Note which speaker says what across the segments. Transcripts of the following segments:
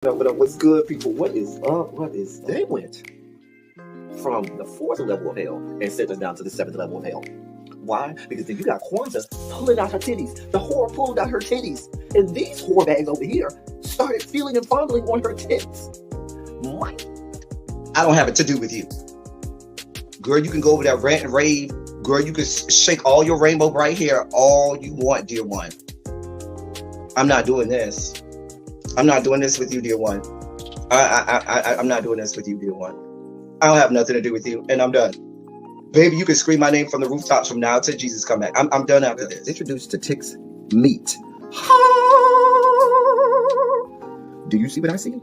Speaker 1: What up? What's good, people? What is up? What is they went from the fourth level of hell and sent us down to the seventh level of hell. Why? Because then you got Kwanzaa pulling out her titties. The whore pulled out her titties. And these whore bags over here started feeling and fondling on her tits. What?
Speaker 2: I don't have it to do with you. Girl, you can go over there, rant and rave. Girl, you can shake all your rainbow bright hair all you want, dear one. I'm not doing this. I'm not doing this with you, dear one. I'm not doing this with you, dear one. I don't have nothing to do with you, and I'm done. Baby, you can scream my name from the rooftops from now till Jesus come back. I'm done after this.
Speaker 1: Introduced to Tick's Meat. Do you see what I see?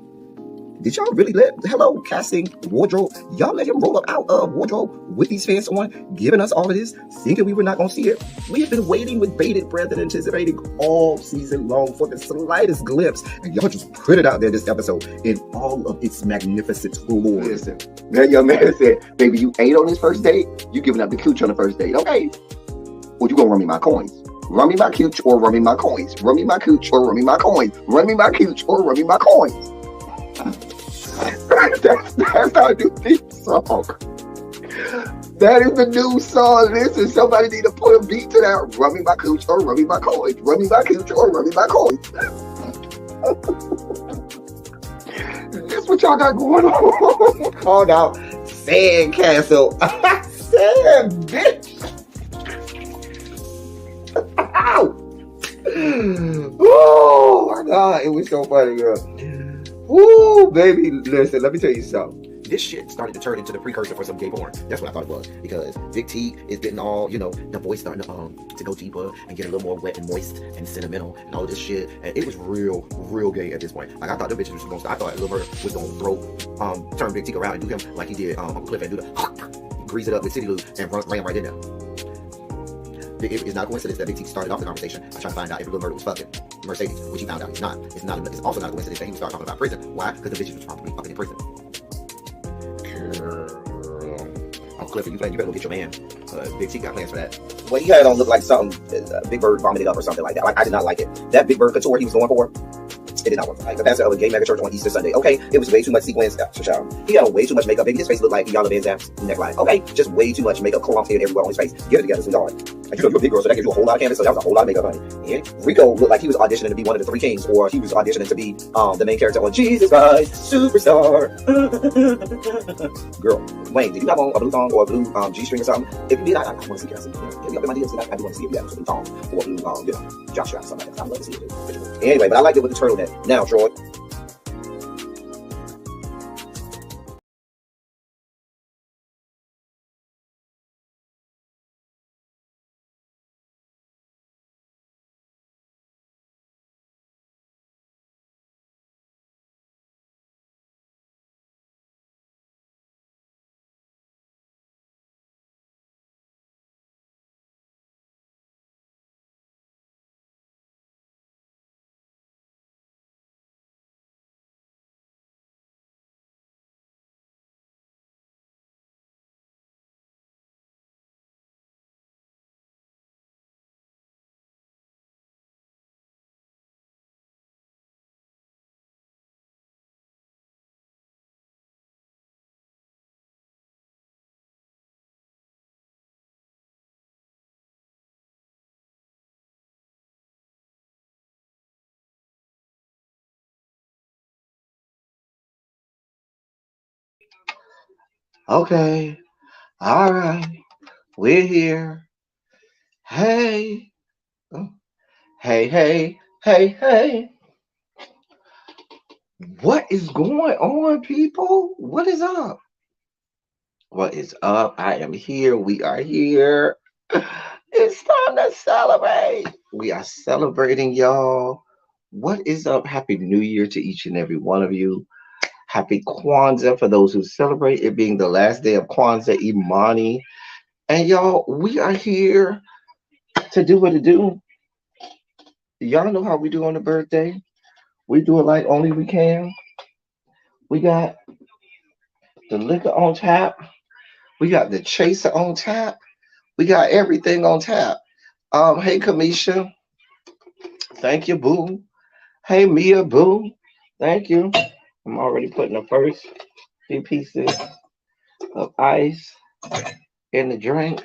Speaker 1: Did y'all really hello, casting, wardrobe, y'all let him roll up out of wardrobe with these fans on, giving us all of this, thinking we were not going to see it? We have been waiting with bated breath and anticipating all season long for the slightest glimpse, and y'all just put it out there this episode in all of its magnificent glory.
Speaker 3: Listen, that young man said, baby, you ate on this first date, you giving up the cooch on the first date, okay? Well, you gonna run me my coins. Run me my cooch or run me my coins. Run me my cooch or run me my coins. Run me my cooch or run me my coins. That's our new theme song. That is the new song. Listen, somebody need to put a beat to that. Run me my cooch or run me my coins. Run me my cooch or run me my coins. That's what y'all got going on.
Speaker 1: Called out Sandcastle. Sand, bitch. Ow. Oh my God, it was so funny, girl. Woo, baby, listen, let me tell you something. This shit started to turn into the precursor for some gay porn. That's what I thought it was. Because Big T is getting all, the voice starting to go deeper and get a little more wet and moist and sentimental and all this shit. And it was real gay at this point. Like, I thought the bitches was going to, I thought Lil Bird was going to turn Big T around and do him like he did Uncle Cliff and do the grease it up with City Lou and ran right in there. It's not a coincidence that Big T started off the conversation by trying to find out if Lil Bird was fucking Mercedes, which he found out he's not. It's also not a coincidence that he started talking about prison. Why? Because the bitches was probably fucking in prison. Girl. Uncle Cliff, you better go get your man. Big T got plans for that. Well, he had on look like something Big Bird vomited up or something like that. Like, I did not like it. That Big Bird couture he was going for, it did not work. Like the pastor of a gay mega church on Easter Sunday. Okay, it was way too much sequins. He had on way too much makeup. Baby, his face looked like Yana Van Zam's neckline. Okay, just way too much makeup clumped in everywhere on his face. Get it together, sweetheart. Like, you're a big girl, so that gives you a whole lot of canvas. So that was a whole lot of makeup, honey. And Rico looked like he was auditioning to be one of the three kings, or he was auditioning to be the main character on Jesus Christ Superstar. Girl, Wayne, did you have on a blue thong or a blue G-string or something? If you did, I want to see it. Hit me up in my DMs. I do want to see if you have a blue thong or a blue jock strap or something like that. I'd love to see it too. Anyway, but I liked it with the turtleneck. Now, Troy. Okay, all right, we're here. Hey, oh. Hey. What is going on, people? What is up? What is up? I am here. We are here. It's time to celebrate. We are celebrating, y'all. What is up? Happy New Year to each and every one of you. Happy Kwanzaa for those who celebrate it being the last day of Kwanzaa, Imani. And y'all, we are here to do what it do. Y'all know how we do on the birthday. We do it like only we can. We got the liquor on tap. We got the chaser on tap. We got everything on tap. Hey, Kamisha. Thank you, boo. Hey, Mia, boo. Thank you. I'm already putting the first few pieces of ice in the drink.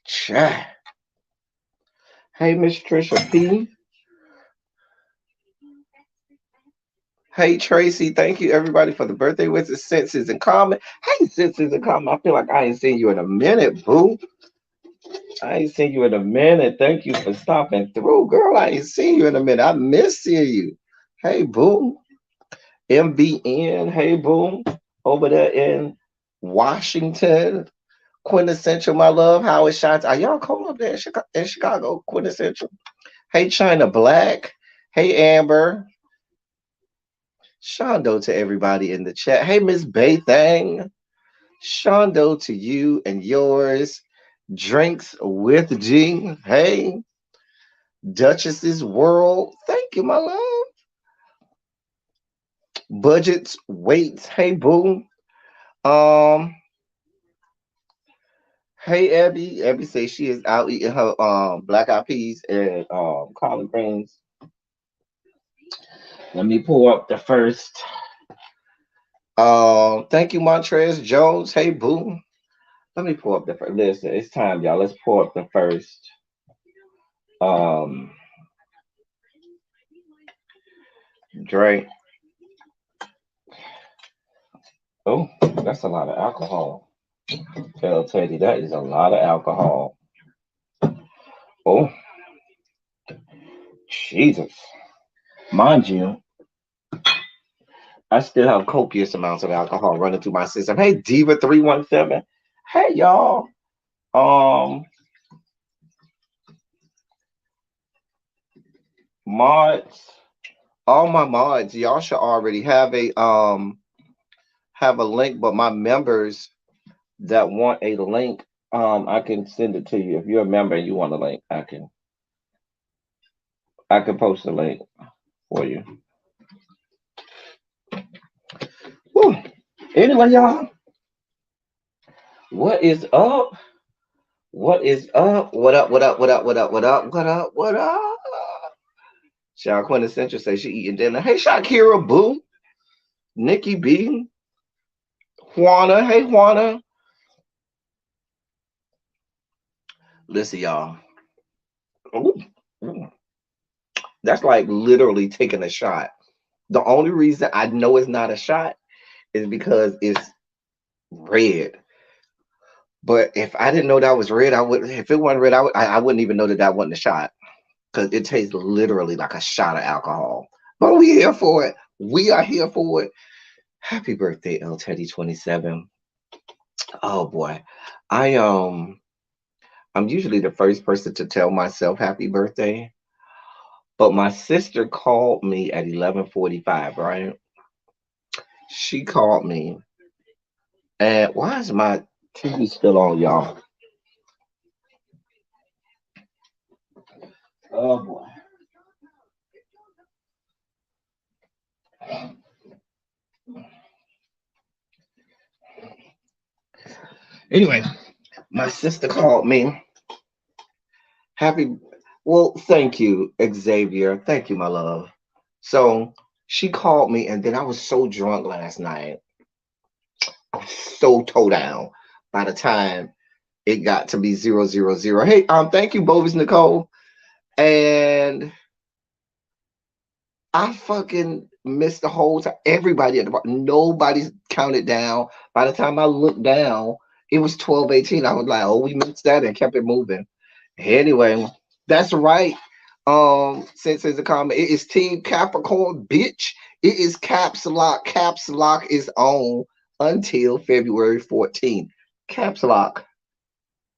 Speaker 1: Cha. Hey, Miss Trisha P. Hey, Tracy. Thank you, everybody, for the birthday wishes, senses, and comment. Hey, senses and comment. I feel like I ain't seen you in a minute, boo. I ain't seen you in a minute. Thank you for stopping through, girl. I ain't seen you in a minute. I miss seeing you. Hey, boo. MBN. Hey, boo. Over there in Washington. Quintessential, my love. How it shines. Are y'all cold up there in Chicago? Quintessential. Hey, China Black. Hey, Amber. Shondo to everybody in the chat. Hey, Miss Bay Thang. Shondo to you and yours. Drinks with G. Hey, Duchess's World. Thank you, my love. Budgets, weights. Hey, boo. Um, hey, Abby. Abby says she is out eating her black eyed peas and collard greens. Let me pull up the first. Thank you, Montrez Jones. Hey, boo. Let me pull up the first. Listen, it's time, y'all. Let's pull up the first. Um, drink. Oh, that's a lot of alcohol. Tell Teddy that is a lot of alcohol. Oh, Jesus. Mind you, I still have copious amounts of alcohol running through my system. Hey, Diva317. Hey, y'all. Um, mods. All my mods, y'all should already have a link, but my members that want a link, I can send it to you. If you're a member and you want a link, I can post a link for you. Whew. Anyway, y'all, what is up? What is up? What up? What up? What up? What up? What up? What up? What up? Shaq Quintessential say she eating dinner. Hey, Shakira Boo. Nikki B. Juana. Hey, Juana. Listen, y'all. Ooh, ooh. That's like literally taking a shot. The only reason I know it's not a shot is because it's red. But if I didn't know that was red, I would. If it wasn't red, I wouldn't even know that that wasn't a shot because it tastes literally like a shot of alcohol. But we here for it. We are here for it. Happy birthday, elteddy27. Oh boy, I I'm usually the first person to tell myself happy birthday, but my sister called me at 11:45. Right, she called me, and why is my TV still on, y'all? Oh boy. Anyway, my sister called me. Happy, well, thank you, Xavier. Thank you, my love. So she called me, and then I was so drunk last night. I was so toe down by the time it got to be 000. Hey, thank you, Bovis Nicole. And I fucking missed the whole time. Everybody at the bar, nobody's counted down. By the time I looked down, it was 12:18. I was like, oh, we missed that and kept it moving. Anyway, that's right. Since it's a comment, it is Team Capricorn, bitch. It is Caps Lock. Caps Lock is on until February 14th. Caps Lock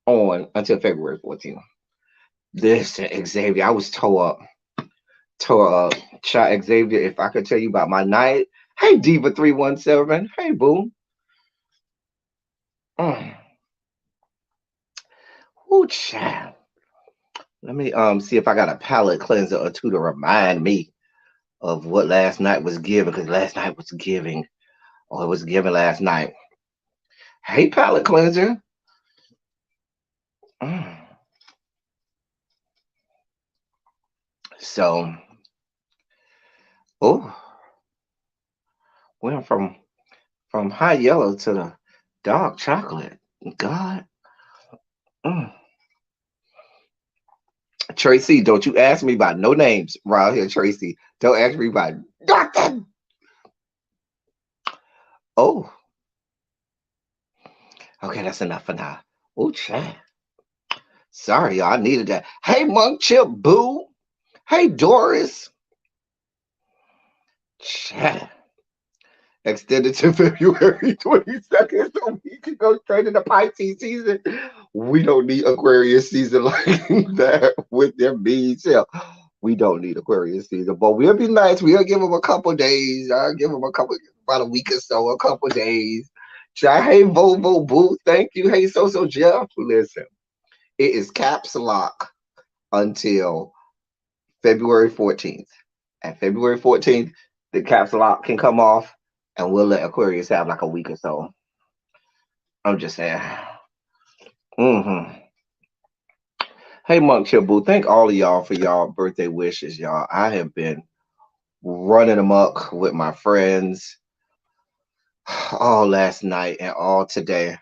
Speaker 1: on until February 14th. This Xavier, I was tore up. Shot Xavier, if I could tell you about my night. Hey, Diva317. Hey, boo. Mm. Ooh, child. Let me see if I got a palate cleanser or two to remind me of what last night was giving, because last night was giving, or it was given last night. Hey, palate cleanser. Mm. So, oh. Went from high yellow to the dark chocolate. God. Mm. Tracy, don't you ask me about no names around here, Tracy. Don't ask me about nothing. Oh, okay, that's enough for now. Oh, chat. Sorry, y'all. I needed that. Hey, Monk Chip Boo. Hey, Doris. Chat. Extended to February 22nd, so we can go straight into Pisces season. We don't need Aquarius season like that with them bees here. We don't need Aquarius season, but we'll be nice. We'll give them a couple days. I'll give them about a week or so, a couple days. Try, hey, Volvo Boo, thank you. Hey, So Jeff, listen, it is caps lock until February 14th. At February 14th, the caps lock can come off, and we'll let Aquarius have like a week or so. I'm just saying. Hmm. Hey, Monk Chibu, thank all of y'all for y'all birthday wishes, y'all. I have been running amok with my friends all last night and all today.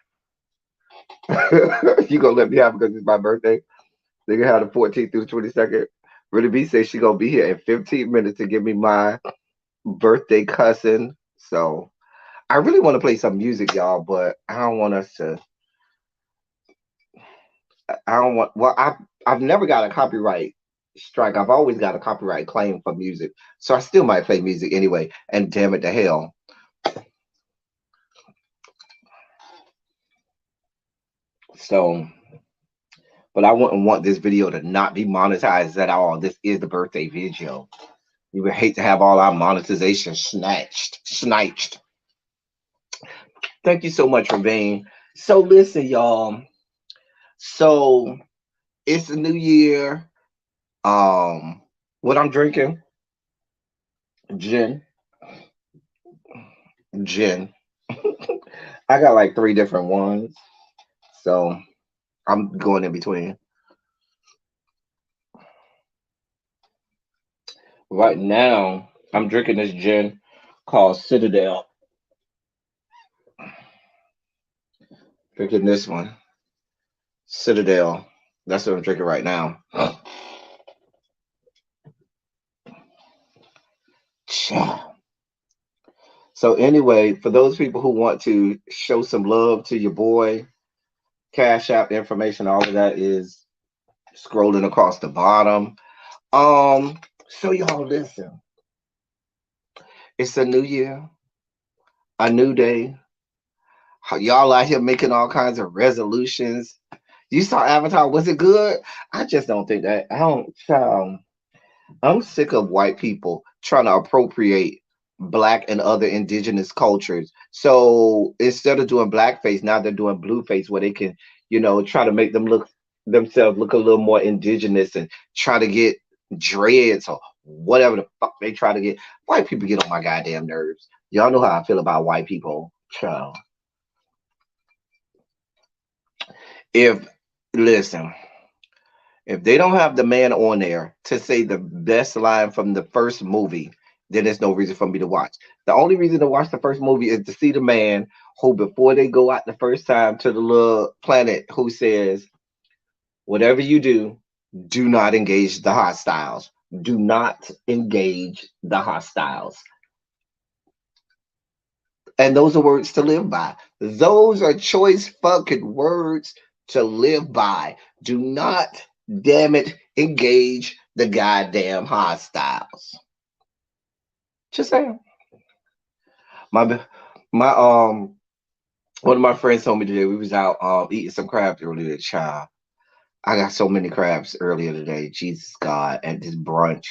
Speaker 1: You gonna let me have it because it's my birthday? They can have the 14th through the 22nd. Really B says she gonna be here in 15 minutes to give me my birthday cussing. So I really want to play some music, y'all, but I don't want us to. I don't want. Well, I've never got a copyright strike. I've always got a copyright claim for music, so I still might play music anyway. And damn it to hell. So, but I wouldn't want this video to not be monetized at all. This is the birthday video. You would hate to have all our monetization snatched. Thank you so much for being. So listen, y'all. So it's a new year. What I'm drinking? Gin. Gin. I got like three different ones. So I'm going in between. Right now, I'm drinking this gin called Citadel. Drinking this one, Citadel. That's what I'm drinking right now. So anyway, for those people who want to show some love to your boy, Cash App information, all of that is scrolling across the bottom. So y'all listen. It's a new year, a new day. Y'all out here making all kinds of resolutions. You saw Avatar, was it good? I just don't think that. I don't. I'm sick of white people trying to appropriate black and other indigenous cultures. So instead of doing blackface, now they're doing blueface, where they can, try to make them look themselves look a little more indigenous and try to get dreads or whatever the fuck they try to get. White people get on my goddamn nerves. Y'all know how I feel about white people. Child. If listen, if they don't have the man on there to say the best line from the first movie, then there's no reason for me to watch. The only reason to watch the first movie is to see the man who, before they go out the first time to the little planet, who says, whatever you do not engage the hostiles. Do not engage the hostiles. And those are words to live by. Those are choice fucking words to live by. Do not, damn it, engage the goddamn hostiles. Just saying. My my one of my friends told me today we was out eating some crabs earlier. Child, I got so many crabs earlier today. Jesus God, at this brunch.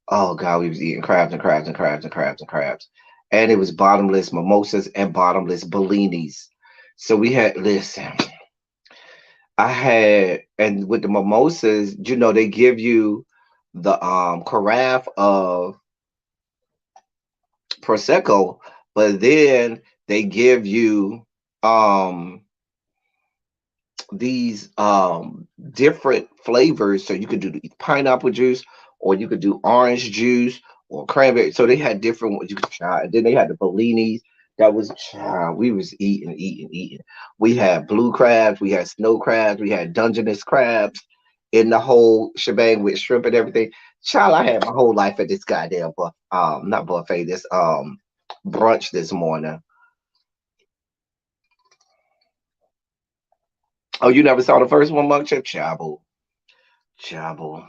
Speaker 1: Oh God, we was eating crabs and crabs and crabs and crabs and crabs. And it was bottomless mimosas and bottomless bellinis. So we had, listen, I had, and with the mimosas, they give you the carafe of Prosecco, but then they give you these different flavors. So you could do pineapple juice, or you could do orange juice, or cranberry. So they had different ones you could try. And then they had the bellinis. That was child. We was eating. We had blue crabs, we had snow crabs, we had Dungeness crabs in the whole shebang with shrimp and everything. Child, I had my whole life at this goddamn not buffet, this brunch this morning. Oh, you never saw the first one, Monk Chip? Chabble. Chabble.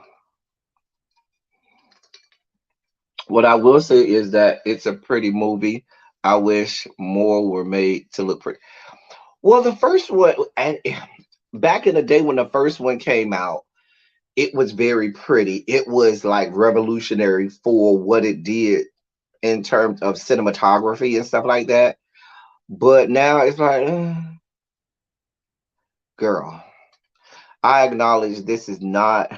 Speaker 1: What I will say is that it's a pretty movie. I wish more were made to look pretty. Well, the first one, and back in the day when the first one came out, it was very pretty. It was like revolutionary for what it did in terms of cinematography and stuff like that. But now it's like, girl, I acknowledge this is not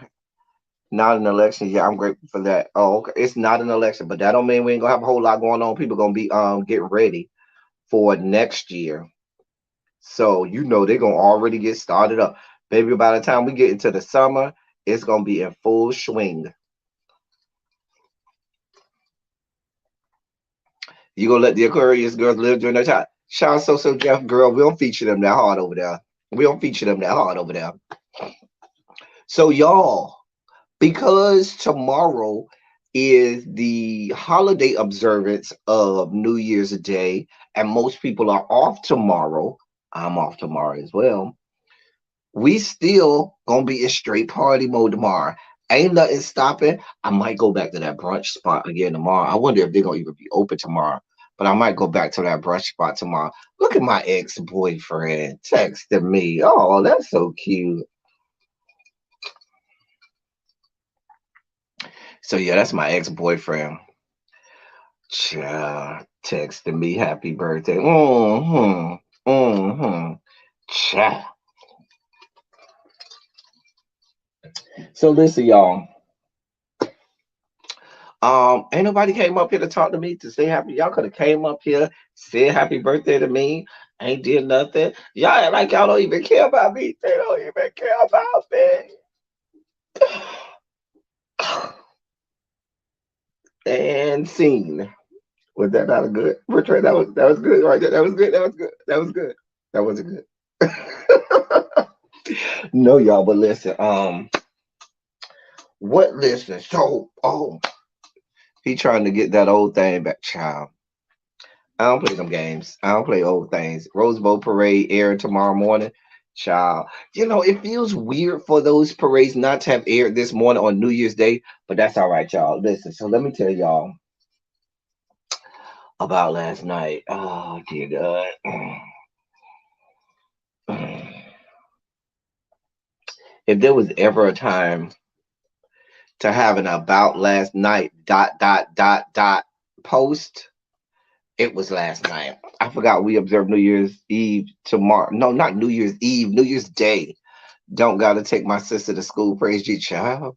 Speaker 1: an election. Yeah, I'm grateful for that. Oh, okay. It's not an election, but that don't mean we ain't gonna have a whole lot going on. People gonna be getting ready for next year. So you know they're gonna already get started up. Maybe by the time we get into the summer, it's gonna be in full swing. You gonna let the Aquarius girls live during their time. Sean So Jeff girl, we don't feature them that hard over there. We don't feature them that hard over there. So y'all, because tomorrow is the holiday observance of New Year's Day, and most people are off tomorrow. I'm off tomorrow as well. We still gonna be in straight party mode tomorrow. Ain't nothing stopping. I might go back to that brunch spot again tomorrow. I wonder if they're gonna even be open tomorrow. But I might go back to that brunch spot tomorrow. Look at my ex-boyfriend texting me. Oh, that's so cute. So yeah, that's my ex-boyfriend. Child texting me happy birthday. Child. So listen, y'all. Ain't nobody came up here to talk to me to say happy. Y'all could have came up here, said happy birthday to me. Ain't did nothing. Y'all act like y'all don't even care about me. They don't even care about me. And scene. Was that not a good portrait? That was good right there. That was good. That was good. That was good. That wasn't good. No, y'all, but listen, what listen, so he trying to get that old thing back, child. I don't play them games. I don't play old things. Rose Bowl parade aired tomorrow morning. Child. You know, it feels weird for those parades not to have aired this morning on New Year's Day, but that's all right, y'all. Listen, so let me tell y'all about last night. Oh dear God. If there was ever a time to have an about last night dot post, it was last night. I forgot we observe New Year's Eve tomorrow. No, not New Year's Eve, New Year's Day. Don't gotta take my sister to school. Praise you, child.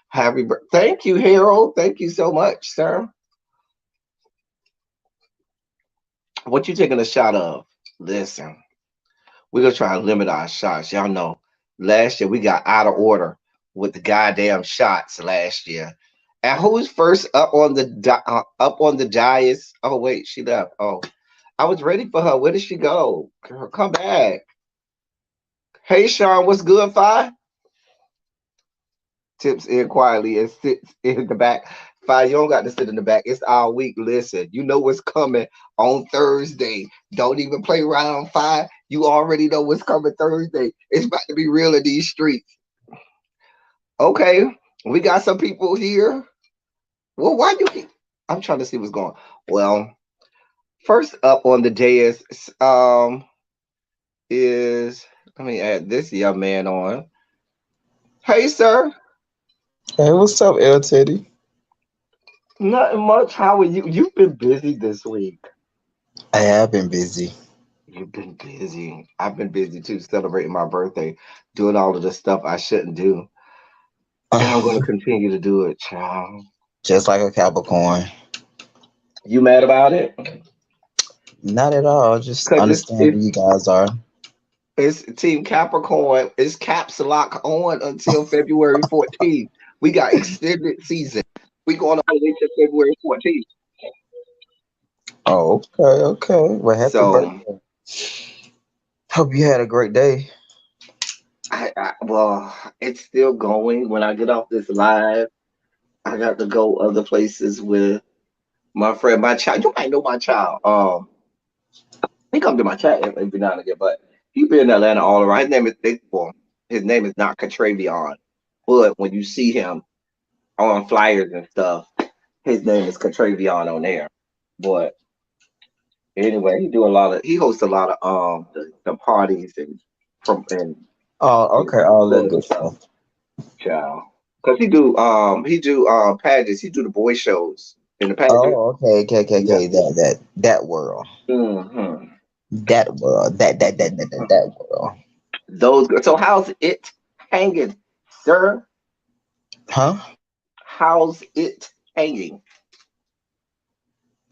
Speaker 1: Happy birthday. Thank you, Harold. Thank you so much, sir. What you taking a shot of? Listen, we're gonna try to limit our shots. Y'all know last year we got out of order with the goddamn shots last year. And who's first up on the up on the dais? Oh wait, she left. Oh, I was ready for her. Where did she go? Girl, come back. Hey, Sean, what's good, Fi? Tips in quietly and sits in the back. Fi, you don't got to sit in the back. It's our week. Listen, you know what's coming on Thursday. Don't even play around, Fi. You already know what's coming Thursday. It's about to be real in these streets. Okay, we got some people here. Well, why you keep? I'm trying to see what's going on. Well, first up on the dais is let me add this young man on. Hey, sir.
Speaker 4: Hey, what's up, L Teddy?
Speaker 1: Nothing much. How are you? You've been busy this week.
Speaker 4: I have been busy.
Speaker 1: You've been busy. I've been busy too, celebrating my birthday, doing all of the stuff I shouldn't do. And I'm going to continue to do it, child.
Speaker 4: Just like a Capricorn.
Speaker 1: You mad about it?
Speaker 4: Not at all. Just
Speaker 1: Because
Speaker 4: understand who you guys are.
Speaker 1: it's Team Capricorn. It's caps lock on until February 14th. We got extended season.
Speaker 3: We going all the way to February 14th.
Speaker 4: Oh, okay, okay. Well, happy
Speaker 3: So
Speaker 4: birthday. Hope you had a great day.
Speaker 3: well, it's still going. When I get off this live, I got to go other places with my friend, my child. You might know my child. He come to my chat every now and again, but he been in Atlanta all around. His name is not Catravion, but when you see him on flyers and stuff, his name is Catravion on there. But anyway, he hosts a lot of the parties and
Speaker 4: Oh, okay. All that
Speaker 3: clubs and
Speaker 4: good
Speaker 3: stuff,
Speaker 4: stuff.
Speaker 3: child. Cause he do pageants. He do the boy shows in the pageant.
Speaker 4: Oh, okay, okay, okay,
Speaker 3: Yeah.
Speaker 4: okay. That world.
Speaker 3: Hmm.
Speaker 4: That world. That world.
Speaker 3: So how's it hanging, sir?
Speaker 4: Huh?
Speaker 3: How's it hanging?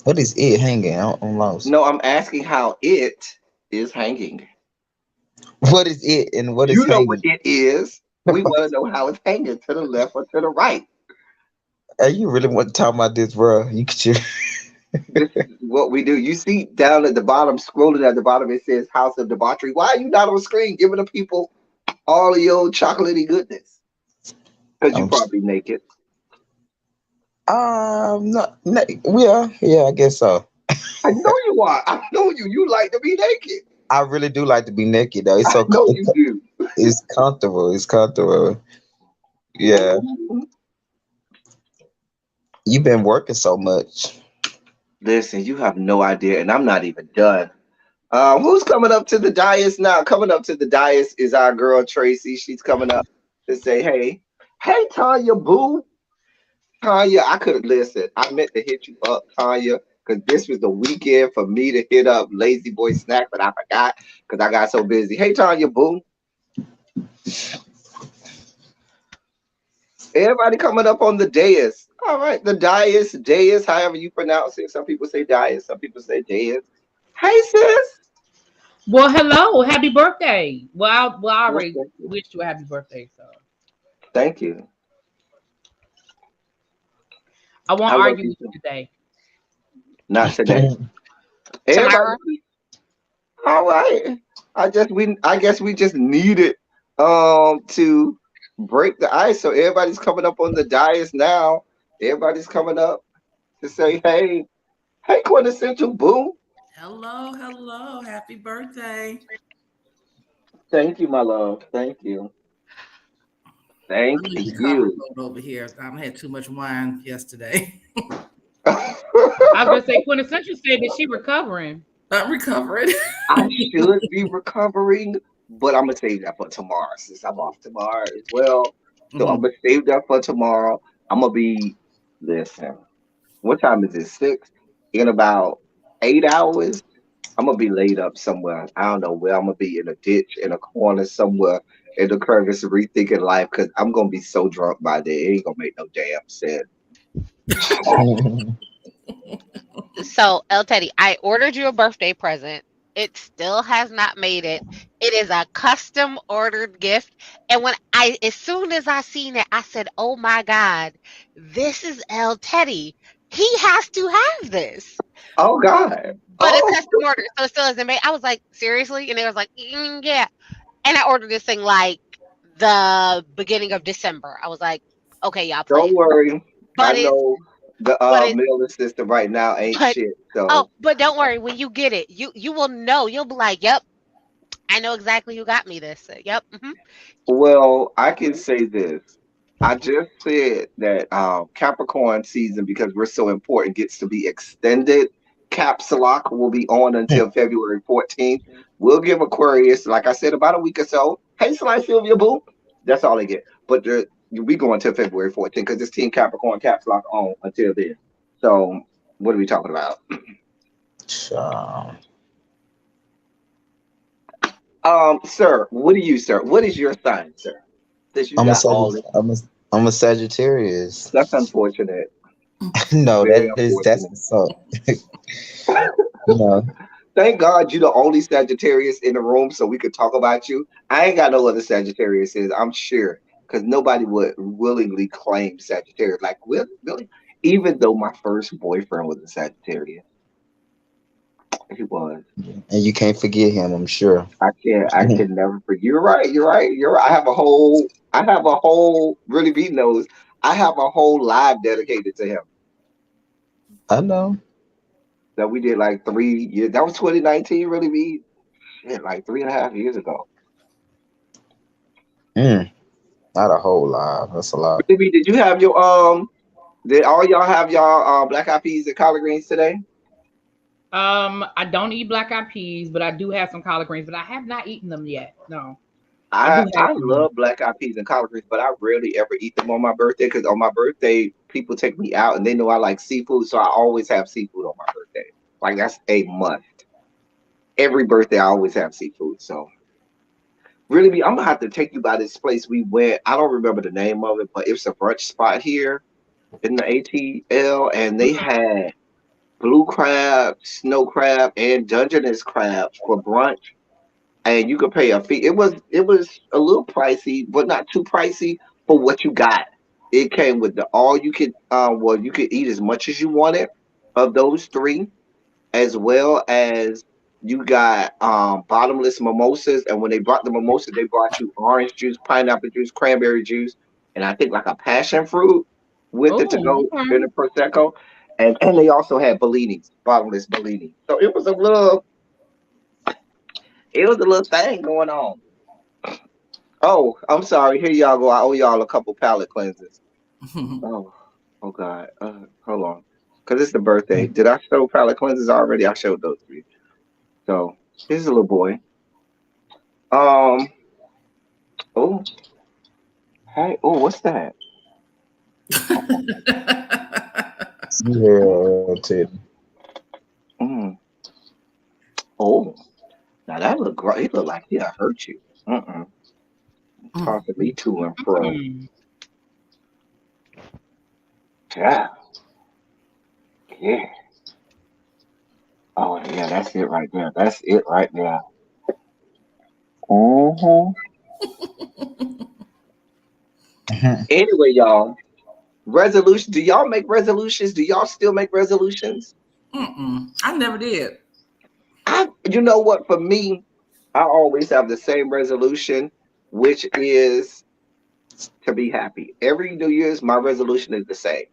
Speaker 4: What is it hanging? I'm lost.
Speaker 3: No, I'm asking how it is hanging.
Speaker 4: What is it and what is
Speaker 3: You know what
Speaker 4: hanging?
Speaker 3: it is. We want to know how it's hanging to the left or to the right.
Speaker 4: Hey, you really want to talk about this, bro? You could.
Speaker 3: This is what we do. You see down at the bottom, scrolling at the bottom, it says House of Debauchery. Why are you not on screen giving the people all of your chocolatey goodness? Because you
Speaker 4: I'm.
Speaker 3: probably naked.
Speaker 4: Not. Yeah, yeah. I guess so.
Speaker 3: I know you are. I know you. You like to be naked.
Speaker 4: I really do like to be naked, though. It's
Speaker 3: I
Speaker 4: so.
Speaker 3: know you do.
Speaker 4: It's comfortable. It's comfortable. Yeah.
Speaker 3: Mhm.
Speaker 4: You've been working so much.
Speaker 3: Listen, you have no idea, and I'm not even done. Who's coming up to the dais now? Coming up to the dais is our girl Tracy. She's coming up to say, "Hey, hey, Tanya, boo, Tanya." I could listen. I meant to hit you up, Tanya, because this was the weekend for me to hit up Lazy Boy Snack, but I forgot because I got so busy. Hey, Tanya, boo. Everybody coming up on the dais. All right, the dais, however you pronounce it. Some people say dais, some people say dais. Hey, sis.
Speaker 5: Well, hello, happy birthday. I
Speaker 3: Well,
Speaker 5: already
Speaker 3: thank you.
Speaker 5: wished you a happy birthday, so
Speaker 3: Thank you.
Speaker 5: I won't
Speaker 3: I love
Speaker 5: argue
Speaker 3: you
Speaker 5: with
Speaker 3: too.
Speaker 5: you today.
Speaker 3: Not today. Everybody,
Speaker 6: Tomorrow.
Speaker 3: all right. I guess we just needed to break the ice. So everybody's coming up on the dais now. Everybody's coming up to say, hey, hey, quintessential boom.
Speaker 7: Hello, hello. Happy birthday.
Speaker 3: Thank you, my love. Thank you.
Speaker 7: I
Speaker 3: Thank
Speaker 7: know you covered
Speaker 3: you.
Speaker 7: over here. I had too much wine yesterday.
Speaker 5: I was gonna say quintessential said that she recovering.
Speaker 7: I'm recovering.
Speaker 3: I should be recovering, but I'm gonna save that for tomorrow since I'm off tomorrow as well. So I'm
Speaker 7: Mhm.
Speaker 3: gonna save that for tomorrow. I'm gonna be listen. What time is it? 6? In about 8 hours, I'm gonna be laid up somewhere. I don't know where I'm gonna be in a ditch in a corner somewhere in the crevice rethinking life because I'm gonna be so drunk by then. It ain't gonna make no damn sense.
Speaker 6: So, El Teddy, I ordered you a birthday present. It still has not made it. It is a custom ordered gift. And as soon as I seen it, I said, "Oh my God, this is El Teddy. He has to have this."
Speaker 3: Oh God.
Speaker 6: But it's
Speaker 3: Oh
Speaker 6: custom ordered, so it still isn't made. I was like, seriously? And it was like, yeah. And I ordered this thing like the beginning of December. I was like, okay, y'all
Speaker 3: don't
Speaker 6: playing.
Speaker 3: worry. I
Speaker 6: But it's
Speaker 3: know the
Speaker 6: but it's
Speaker 3: mail system right now ain't
Speaker 6: but
Speaker 3: shit.
Speaker 6: oh,
Speaker 3: So
Speaker 6: but don't worry, when you get it, you will know. You'll be like, "Yep, I know exactly who got me this." Yep.
Speaker 3: well, I can say this. I just said that Capricorn season, because we're so important, gets to be extended. Caps Lock will be on until February 14th. We'll give Aquarius, like I said, about a week or so. Hey, Sly Sylvia Boo. That's all they get. But we go until February 14th because it's Team Capricorn Caps Lock on until then. So, what are we talking about?
Speaker 4: So,
Speaker 3: Sir, what are you, sir? What is your sign, sir? Since you
Speaker 4: I'm a
Speaker 3: got all
Speaker 4: Sagitt-
Speaker 3: this,
Speaker 4: I'm a I'm a Sagittarius.
Speaker 3: that's unfortunate.
Speaker 4: No,
Speaker 3: Very
Speaker 4: that's
Speaker 3: unfortunate.
Speaker 4: so. No,
Speaker 3: Thank God you the only Sagittarius in the room so we could talk about you. I ain't got no other Sagittarius, I'm sure, because nobody would willingly claim Sagittarius. Like, really? Really? Even though my first boyfriend was a Sagittarius, he was.
Speaker 4: And you can't forget him, I'm sure.
Speaker 3: I can never forget. You're right. You're right. You're right. I have a whole, really be knows, I have a whole live dedicated to him
Speaker 4: I know.
Speaker 3: that we did like 3 years. That was 2019, really be shit, like 3.5 years ago.
Speaker 4: Mm, not a whole lot. That's a lot.
Speaker 3: Really be, did you have your, did all y'all have y'all, black eyed peas and collard greens today?
Speaker 5: I don't eat black eyed peas, but I do have some collard greens, but I have not eaten them yet. No, I do have
Speaker 3: I
Speaker 5: some.
Speaker 3: love black eyed peas and collard greens, but I rarely ever eat them on my birthday because on my birthday, people take me out and they know I like seafood, so I always have seafood on my birthday. Like that's a must. Every birthday, I always have seafood. So really, I'm gonna have to take you by this place we went. I don't remember the name of it, but it's a brunch spot here in the ATL, and they had blue crab, snow crab, and Dungeness crabs for brunch, and you could pay a fee. It was a little pricey, but not too pricey for what you got. It came with the all you could well you could eat as much as you wanted of those three, as well as you got bottomless mimosas. And when they brought the mimosas, they brought you orange juice, pineapple juice, cranberry juice, and I think like a passion fruit with it to
Speaker 5: Oh,
Speaker 3: go in
Speaker 5: okay.
Speaker 3: a prosecco. And they also had bellinis, bottomless bellini. So it was a little thing going on. Oh, I'm sorry. Here y'all go. I owe y'all a couple palate cleanses. Oh, oh God. Hold on. Cause it's the birthday. Did I show palate cleanses already? I showed those to you. So here's a little boy. Um. Oh. Hey. Oh. What's that?
Speaker 4: Yeah, Ted.
Speaker 3: Mm. Oh. Now that look great. He look like he'll hurt you. Mm-mm. Talking me to and fro.
Speaker 5: Mm.
Speaker 3: Yeah. Yeah. Oh yeah. That's it right there. That's it right there. Mm-hmm. Anyway, y'all. Resolution. Do y'all make resolutions? Do y'all still make resolutions?
Speaker 7: I never did.
Speaker 3: You know what? For me, I always have the same resolution, which is to be happy. Every New Year's, my resolution is the same.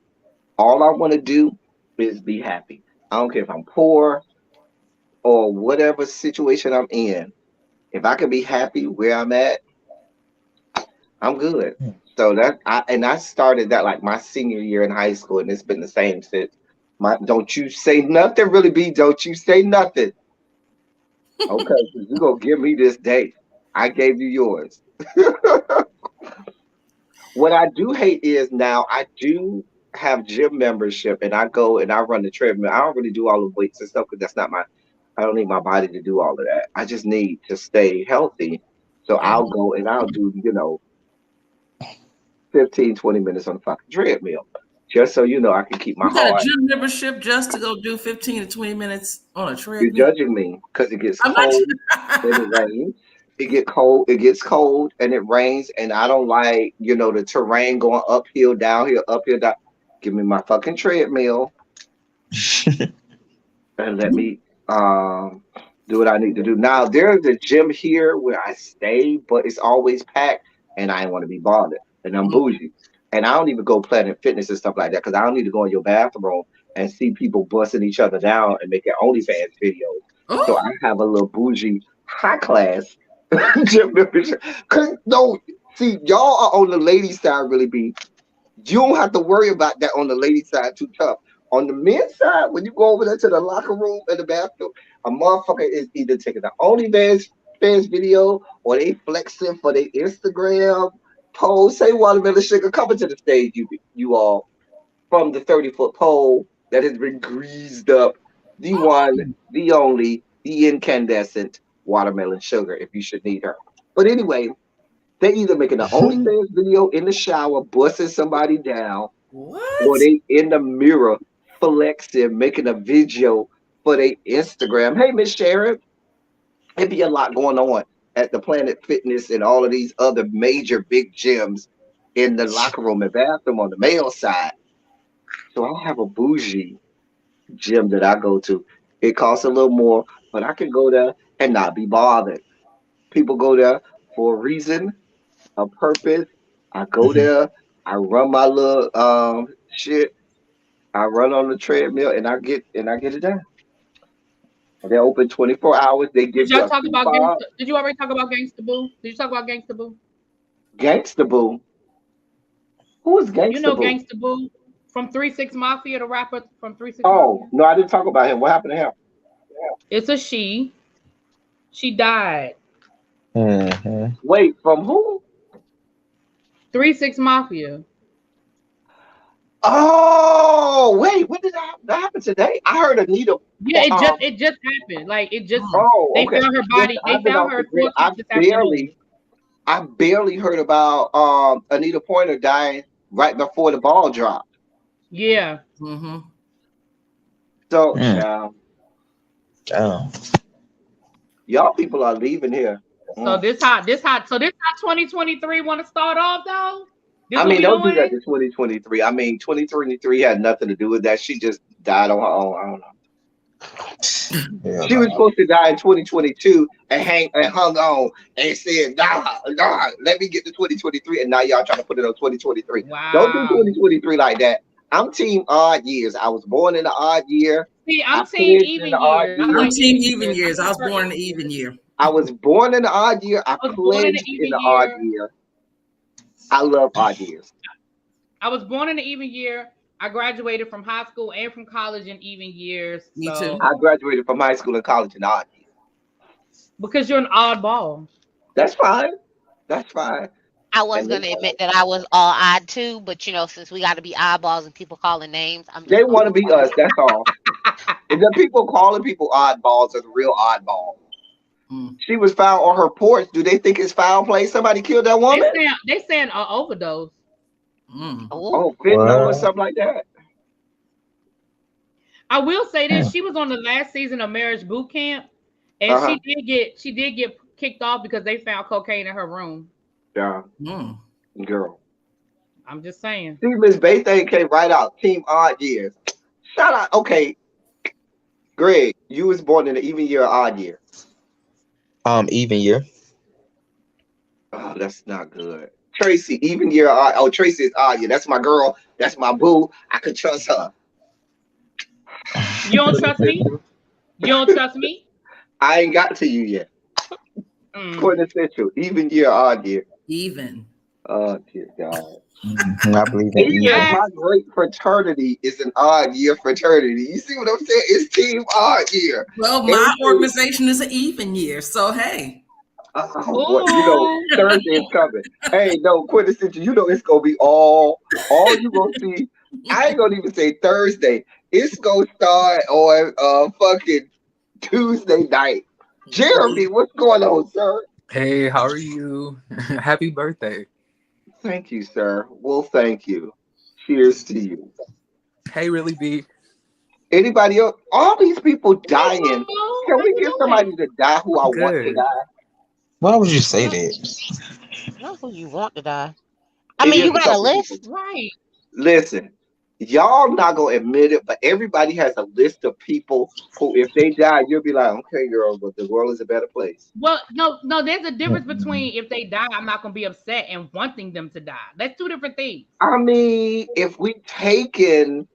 Speaker 3: All I want to do is be happy. I don't care if I'm poor or whatever situation I'm in. If I can be happy where I'm at, I'm good. So I started that like my senior year in high school, and it's been the same since. My don't you say nothing, really be. Don't you say nothing. Okay, 'cause you gonna give me this date. I gave you yours. What I do hate is now I do have gym membership and I go and I run the treadmill. I don't really do all the weights and stuff because that's not my, I don't need my body to do all of that. I just need to stay healthy. So I'll
Speaker 5: Mhm.
Speaker 3: go and I'll do, 15, 20 minutes on the fucking treadmill. Just so you know, I can keep my
Speaker 7: You got a
Speaker 3: heart.
Speaker 7: gym membership just to go do 15 to 20 minutes on a
Speaker 3: You're
Speaker 7: treadmill?
Speaker 3: judging me because it gets
Speaker 7: I'm not.
Speaker 3: cold and it rains. It gets cold and it rains, and I don't like, the terrain going uphill, downhill, uphill, down. Give me my fucking treadmill and let me do what I need to do. Now there's a gym here where I stay, but it's always packed, and I ain't want to be bothered. And I'm bougie, and I don't even go Planet Fitness and stuff like that because I don't need to go in your bathroom and see people busting each other down and making OnlyFans videos. So I
Speaker 7: Oh,
Speaker 3: have a little bougie, high class gym membership. Cause no, see, y'all are on the ladies' side, really be. You don't have to worry about that on the ladies' side too tough. On the men's side, when you go over there to the locker room and the bathroom, a motherfucker is either taking the OnlyFans fans video or they flexing for their Instagram post. Say Watermelon Sugar coming to the stage, you all, from the 30-foot pole that has been greased up. The one, the only, the incandescent Watermelon Sugar, if you should need her. But anyway, they either making an OnlyFans video in the shower, busting somebody down, or
Speaker 7: what?
Speaker 3: they in the mirror flexing, making a video for their Instagram. Hey, Miss Sharon, it be a lot going on at the Planet Fitness and all of these other major big gyms in the locker room and bathroom on the male side. So I have a bougie gym that I go to. It costs a little more, but I can go there and not be bothered. People go there for a reason, a purpose. I go
Speaker 4: Mhm.
Speaker 3: there, I run my little shit, I run on the treadmill and I get it done. They're open 24 hours. They
Speaker 5: Did
Speaker 3: give you
Speaker 5: y'all
Speaker 3: a
Speaker 5: talk
Speaker 3: key
Speaker 5: about
Speaker 3: fob.
Speaker 5: Gangsta? Did you already talk about Gangsta Boo? Did you talk about Gangsta Boo?
Speaker 3: Gangsta Boo. Who is
Speaker 5: You
Speaker 3: Gangsta
Speaker 5: know
Speaker 3: Boo?
Speaker 5: Gangsta Boo from 3 6 Mafia, the rapper from 3 6
Speaker 3: Oh,
Speaker 5: Mafia?
Speaker 3: no, I didn't talk about him. What happened to him?
Speaker 5: It's a she. She died.
Speaker 4: Mhm.
Speaker 3: Wait, from who?
Speaker 5: 3 6 Mafia.
Speaker 3: Oh, wait, when did that happen today? I heard Anita.
Speaker 5: Yeah, it just happened. Like it just
Speaker 7: Mm.
Speaker 3: Oh,
Speaker 5: they
Speaker 3: okay.
Speaker 5: found her
Speaker 3: Listen,
Speaker 5: body. They
Speaker 3: I've been
Speaker 5: found
Speaker 3: off the
Speaker 5: her at
Speaker 3: grid.
Speaker 5: 4 o'clock this afternoon.
Speaker 3: I barely heard about Anita Pointer dying right before the ball dropped.
Speaker 5: Yeah.
Speaker 7: Mm-hmm.
Speaker 3: So,
Speaker 4: Mm.
Speaker 3: child,
Speaker 4: Damn.
Speaker 3: y'all people are leaving here.
Speaker 5: So
Speaker 3: Mm.
Speaker 5: this how 2023 want to start off though. This
Speaker 3: I
Speaker 5: what
Speaker 3: mean,
Speaker 5: we
Speaker 3: don't do that
Speaker 5: doing?
Speaker 3: to 2023. I mean, 2023 had nothing to do with that. She just died on her own. I don't know.
Speaker 4: Yeah,
Speaker 3: She was
Speaker 4: no.
Speaker 3: supposed to die in 2022 and hung on and said, nah, let me get to 2023. And now y'all trying to put it on 2023. Don't do
Speaker 5: Wow.
Speaker 3: 2023 like that. I'm team odd years. I was born in the odd year.
Speaker 5: See,
Speaker 3: I
Speaker 5: I'm team
Speaker 3: pledged in
Speaker 5: even
Speaker 3: the odd
Speaker 5: years. I
Speaker 3: year.
Speaker 7: I'm
Speaker 5: like
Speaker 7: team
Speaker 5: even
Speaker 7: even
Speaker 5: years. I
Speaker 7: years. I was
Speaker 5: prefer
Speaker 7: born in
Speaker 5: even
Speaker 7: the even
Speaker 5: years.
Speaker 7: year.
Speaker 3: I was born in the odd year. I
Speaker 5: I was born in the
Speaker 3: pledged in
Speaker 5: even
Speaker 3: the odd
Speaker 5: year.
Speaker 3: year. I love odd years.
Speaker 5: I was born in the even year. I graduated from high school and from college in even years.
Speaker 7: Me too.
Speaker 3: I
Speaker 5: So
Speaker 3: graduated from high school and college in odd years.
Speaker 5: because you're an oddball.
Speaker 3: That's fine. That's fine.
Speaker 6: I was
Speaker 3: And
Speaker 6: gonna admit that I was all odd too, but since we got to be oddballs and people calling names, I'm
Speaker 3: they
Speaker 6: just gonna
Speaker 3: want to
Speaker 6: be
Speaker 3: be
Speaker 6: quiet.
Speaker 3: us. That's all. And the people calling people oddballs are the real oddball.
Speaker 7: Mm.
Speaker 3: She was found on her porch. Do they think it's foul play? Somebody killed that
Speaker 5: They
Speaker 3: woman?
Speaker 5: saying they saying overdose.
Speaker 7: Mm.
Speaker 6: Oh,
Speaker 3: Oh, fentanyl or
Speaker 4: What?
Speaker 3: something like that.
Speaker 5: I will say this:
Speaker 4: Mm.
Speaker 5: she was on the last season of Marriage Boot Camp, and
Speaker 3: Uh huh.
Speaker 5: she did get kicked off because they found cocaine in her room.
Speaker 3: Yeah,
Speaker 7: Mm.
Speaker 3: girl.
Speaker 5: I'm just saying.
Speaker 3: See, Miss Baything came right out. Team odd years. Shout out. Okay, Greg, you was born in the even year or odd year.
Speaker 4: Even year.
Speaker 3: Oh, that's not good. Tracy, even year or odd. Oh, Tracy is odd year. That's my girl. That's my boo. I could trust her.
Speaker 5: You don't trust me?
Speaker 3: Quintessential.
Speaker 5: You don't trust me?
Speaker 3: I ain't got to you yet.
Speaker 5: Mm.
Speaker 3: Quintessential. Even year, odd year.
Speaker 7: Even.
Speaker 3: Oh, dear God.
Speaker 4: Mhm. I believe in
Speaker 3: Even
Speaker 4: even.
Speaker 5: I
Speaker 3: my great fraternity is an odd year fraternity. You see what I'm saying? It's team odd year.
Speaker 7: Well, my
Speaker 3: Everything.
Speaker 7: organization is an even year, so hey.
Speaker 3: Oh boy,
Speaker 5: ooh.
Speaker 3: Thursday is coming. Hey, no, quintessential. It's gonna be all you gonna see. I ain't gonna even say Thursday. It's gonna start on fucking Tuesday night. Jeremy, what's going on, sir?
Speaker 8: Hey, how are you? Happy birthday.
Speaker 3: Thank you, sir. Well, thank you. Cheers to you.
Speaker 8: Hey, Really B.
Speaker 3: Anybody else? All these people
Speaker 5: Hey,
Speaker 3: dying.
Speaker 5: Momo,
Speaker 3: Can
Speaker 5: how
Speaker 3: we
Speaker 5: you
Speaker 3: get
Speaker 5: doing?
Speaker 3: somebody to die who I want to
Speaker 8: Good.
Speaker 3: die?
Speaker 4: Why would you say
Speaker 5: Well,
Speaker 4: that?
Speaker 6: not who you want to die. I
Speaker 3: It
Speaker 6: mean,
Speaker 3: is
Speaker 6: you
Speaker 3: a
Speaker 6: got a
Speaker 3: couple people.
Speaker 6: list.
Speaker 5: right.
Speaker 3: Listen, y'all not gonna admit it, but everybody has a list of people who, if they die, you'll be like, okay, girl, but the world is a better place.
Speaker 5: Well, no, there's a difference
Speaker 4: Mm-mm.
Speaker 5: between if they die, I'm not gonna be upset and wanting them to die. That's two different things.
Speaker 3: I mean, if we taken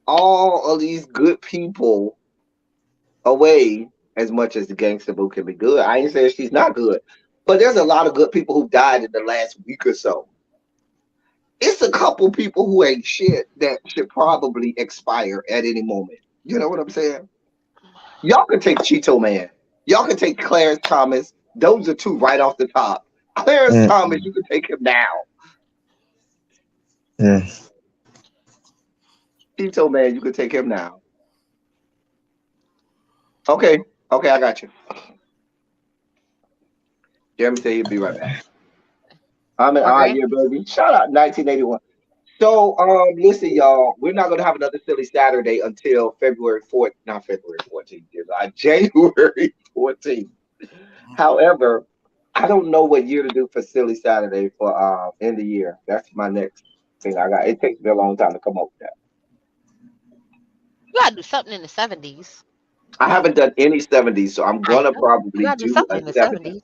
Speaker 3: all of these good people away, as much as the gangster boo can be good, I ain't saying she's not good, but there's a lot of good people who died in the last week or so. It's a couple people who ain't shit that should probably expire at any moment. You know what I'm saying? Y'all can take Cheeto Man. Y'all can take Clarence Thomas. Those are two right off the top. Clarence Thomas,
Speaker 4: Mm-mm.
Speaker 3: you can take him now.
Speaker 4: Mm.
Speaker 3: Cheeto Man, you can take him now. Okay, okay, I got you. Jeremy said he'll be right back. I'm an
Speaker 6: We're
Speaker 3: odd
Speaker 6: good.
Speaker 3: year, baby. Shout out 1981. So, listen, y'all, we're not gonna have another silly Saturday until February 4th, not February 14th, January 14th. However, I don't know what year to do for silly Saturday for end of year. That's my next thing I got. It takes me a long time to come up with that.
Speaker 6: You gotta do something in the 70s.
Speaker 1: I haven't done any 70s, so I'm
Speaker 6: I
Speaker 1: gonna
Speaker 6: know. You
Speaker 1: probably
Speaker 6: gotta do
Speaker 1: do
Speaker 6: something
Speaker 1: a
Speaker 6: in the
Speaker 1: 70s.
Speaker 6: 70s.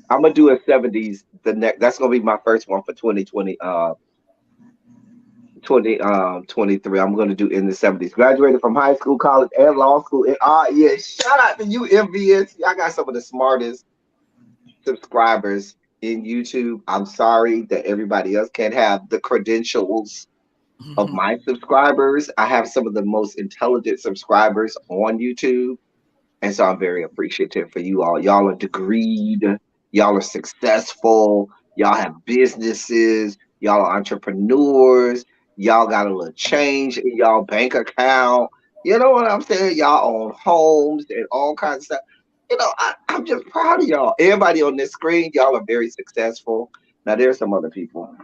Speaker 1: I'm gonna do a 70s the next. That's gonna be my first one for 2020. 23. I'm gonna do in the 70s. Graduated from high school, college, and law school. And yeah, shout out to you, MVS. I got some of the smartest subscribers in YouTube. I'm sorry that everybody else can't have the credentials of my subscribers. I have some of the most intelligent subscribers on YouTube. And so I'm very appreciative for you all. Y'all are degreed, y'all are successful, y'all have businesses, y'all are entrepreneurs, y'all got a little change in y'all bank account. You know what I'm saying? Y'all own homes and all kinds of stuff. I'm just proud of y'all. Everybody on this screen, y'all are very successful. Now there's some other people.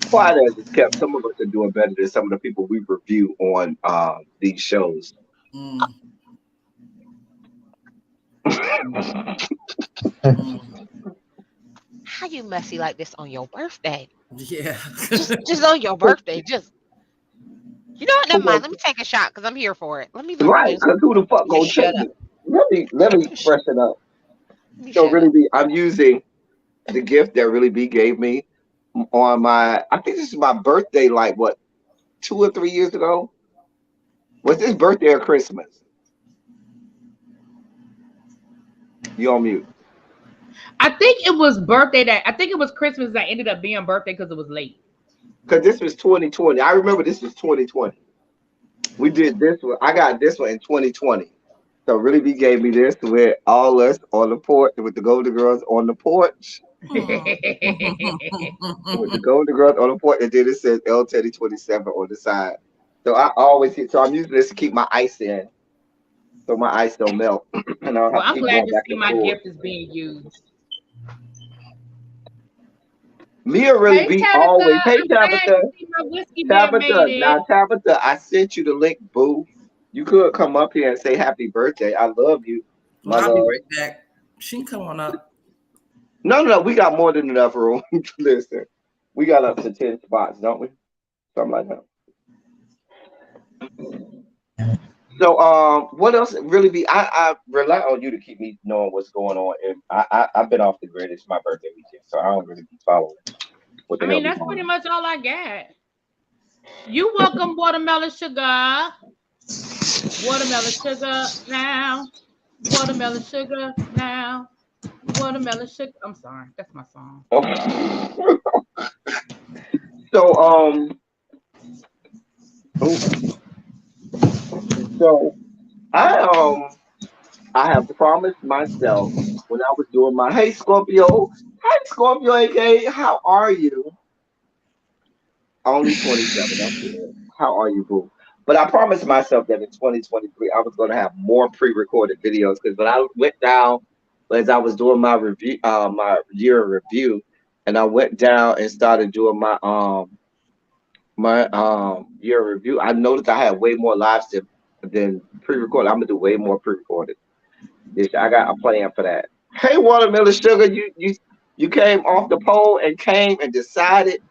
Speaker 1: Quiet as it's kept, some of us are doing better than some of the people we review on these shows.
Speaker 7: Mm,
Speaker 6: How you messy like this on your birthday?
Speaker 7: yeah.
Speaker 6: Just on your birthday. Just you know what? Never mind. Let me take a shot because I'm here for it. Let me
Speaker 1: Right, because who the fuck gonna
Speaker 6: shut
Speaker 1: take
Speaker 6: up.
Speaker 1: it? Let me freshen up.
Speaker 6: Let me
Speaker 1: So
Speaker 6: shut
Speaker 1: really
Speaker 6: up.
Speaker 1: be I'm using the gift that really be gave me on my I think this is my birthday like what 2 or 3 years ago? Was this birthday or Christmas? You on mute.
Speaker 5: I think it was birthday that I think it was Christmas that ended up being birthday because it was late.
Speaker 1: Because this was 2020. I remember this was 2020. We did this one. I got this one in 2020. So really be gave me this with all us on the porch with the Golden Girls on the porch. With the Golden Girls on the porch, and then it says elteddy27 on the side. So I always so I'm using this to keep my ice in, so my ice don't melt, and I don't
Speaker 5: Well,
Speaker 1: have to
Speaker 5: I'm
Speaker 1: keep
Speaker 5: glad
Speaker 1: going
Speaker 5: to
Speaker 1: back
Speaker 5: see
Speaker 1: and
Speaker 5: my
Speaker 1: forth.
Speaker 5: gift is being used.
Speaker 1: Mia really
Speaker 5: Hey
Speaker 1: be
Speaker 5: Tabitha,
Speaker 1: always. Hey
Speaker 5: I'm glad
Speaker 1: Tabitha,
Speaker 5: to see my whiskey man made
Speaker 1: Tabitha.
Speaker 5: it.
Speaker 1: Now Tabitha, I sent you the link, boo. You could come up here and say happy birthday. I love you,
Speaker 7: Well,
Speaker 1: my
Speaker 7: I'll be
Speaker 1: love.
Speaker 7: right back. She can come on up.
Speaker 1: No, no, no. We got more than enough room. Listen, we got up to 10 spots, don't we? Something like that. So, what else really be? I rely on you to keep me knowing what's going on, and I've been off the grid. It's my birthday weekend, so I don't really be following what
Speaker 5: I
Speaker 1: the hell
Speaker 5: mean,
Speaker 1: be
Speaker 5: that's
Speaker 1: going
Speaker 5: pretty
Speaker 1: on.
Speaker 5: much all I got. You welcome watermelon sugar. Watermelon sugar now. Watermelon sugar now. Watermelon sugar. I'm sorry, that's my song.
Speaker 1: So, oh, so I have promised myself when I was doing my hey Scorpio, hi Scorpio, aka how are you? Only 27. That's good. How are you, boo? But I promised myself that in 2023 I was going to have more pre-recorded videos because when I went down as I was doing my review, my year review, and I went down and started doing my year review, I noticed I had way more lives than pre-recorded. I'm gonna do way more pre-recorded. Yes, I got a plan for that. Hey, watermelon sugar, you came off the pole and came and decided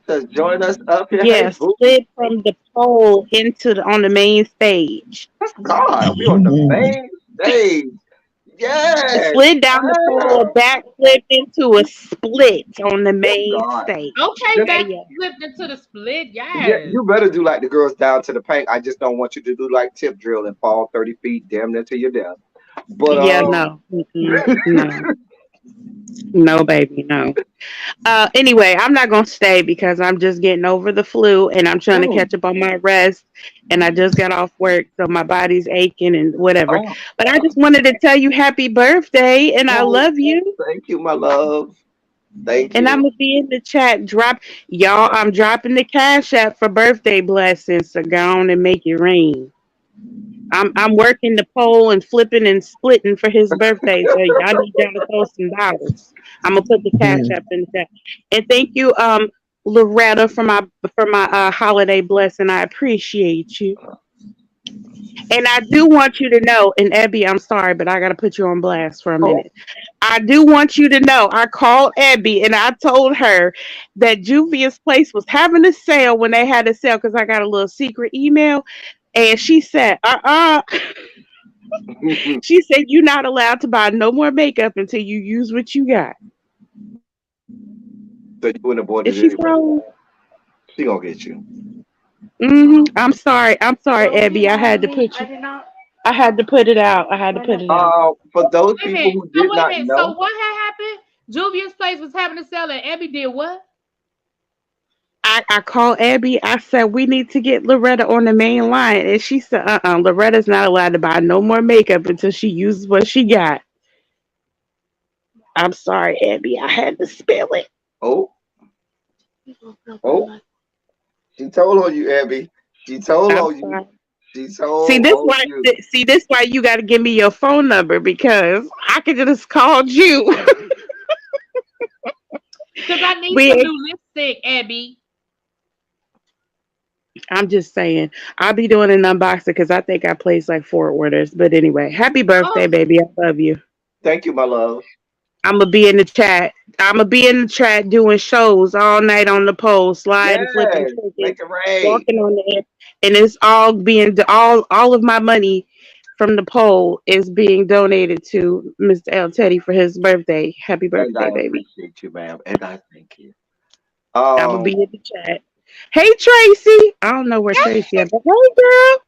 Speaker 1: to join us up here. Hey,
Speaker 9: Yeah,
Speaker 1: boo.
Speaker 9: slid from the pole into on the main stage.
Speaker 1: God, we on the main stage. Yes.
Speaker 9: Slid down the pole,
Speaker 1: Ah,
Speaker 9: backflipped into a split on the
Speaker 1: good
Speaker 9: main
Speaker 1: God.
Speaker 9: stage.
Speaker 5: Okay,
Speaker 1: Just,
Speaker 9: Yeah,
Speaker 5: back
Speaker 9: yeah.
Speaker 5: flipped into the split.
Speaker 1: yeah,
Speaker 5: Yes.
Speaker 1: you better do like the girls down to the paint. I just don't want you to do like tip drill and fall 30 feet damn near to your death. But
Speaker 9: Yeah, no. Mm-mm, no. No, baby, no. Anyway, I'm not gonna stay because I'm just getting over the flu and I'm trying to
Speaker 1: mm,
Speaker 9: catch up on my rest. And I just got off work, so my body's aching and whatever.
Speaker 1: oh,
Speaker 9: But I just wanted to tell you happy birthday and I
Speaker 1: oh,
Speaker 9: love you.
Speaker 1: thank you, my love. Thank
Speaker 9: And I'm
Speaker 1: you.
Speaker 9: gonna be in the chat. Drop y'all. I'm dropping the cash app for birthday blessings. So go on and make it rain. I'm working the pole and flipping and splitting for his birthday. So y'all need y'all to throw some dollars. I'm gonna put the cash app in the chat. And thank you, Loretta, for my holiday blessing. I appreciate you. And I do want you to know, and Ebby, I'm sorry, but I gotta put you on blast for a
Speaker 1: Oh,
Speaker 9: minute. I do want you to know I called Abby and I told her that Juvia's Place was having a sale when they had a sale because I got a little secret email. And she said, She said, you're not allowed to buy no more makeup until you use what you got.
Speaker 1: So you wouldn't have bought
Speaker 9: Is
Speaker 1: it
Speaker 9: she
Speaker 1: anyway.
Speaker 9: so?
Speaker 1: She gonna get you.
Speaker 9: I'm sorry. I'm sorry, Abby. I had to put it out. I had to put it out.
Speaker 1: For those
Speaker 5: Wait a
Speaker 1: people
Speaker 5: minute.
Speaker 1: who
Speaker 5: So
Speaker 1: did
Speaker 5: wait a
Speaker 1: not
Speaker 5: minute. So
Speaker 1: know,
Speaker 5: what had happened? Juvia's Place was having a sale and Abby did what?
Speaker 9: I called Abby. I said, we need to get Loretta on the main line. And she said, Loretta's not allowed to buy no more makeup until she uses what she got. I'm sorry, Abby. I had to spill it.
Speaker 1: oh, oh, she told on you, Abby. She told
Speaker 9: I'm
Speaker 1: on you.
Speaker 9: sorry.
Speaker 1: She told on you.
Speaker 9: See this why you got to give me your phone number because I could just called you.
Speaker 5: Because I need some
Speaker 9: we
Speaker 5: new lipstick, Abby.
Speaker 9: I'm just saying, I'll be doing an unboxing because I think I placed like 4 orders. But anyway, happy birthday,
Speaker 5: Oh,
Speaker 9: baby. I love you.
Speaker 1: Thank you, my love.
Speaker 9: I'm gonna be in the chat. I'm gonna be in the chat doing shows all night on the pole, sliding, flipping,
Speaker 1: Yes,
Speaker 9: tricking,
Speaker 1: make it rain.
Speaker 9: walking on the air, and it's all being all of my money from the poll is being donated to Mr. L. Teddy for his birthday. Happy
Speaker 1: And
Speaker 9: birthday,
Speaker 1: I
Speaker 9: baby!
Speaker 1: appreciate you, ma'am. And I thank you.
Speaker 9: I'm gonna
Speaker 1: Um,
Speaker 9: be in the chat. Hey Tracy, I don't know where Tracy at, but hey girl,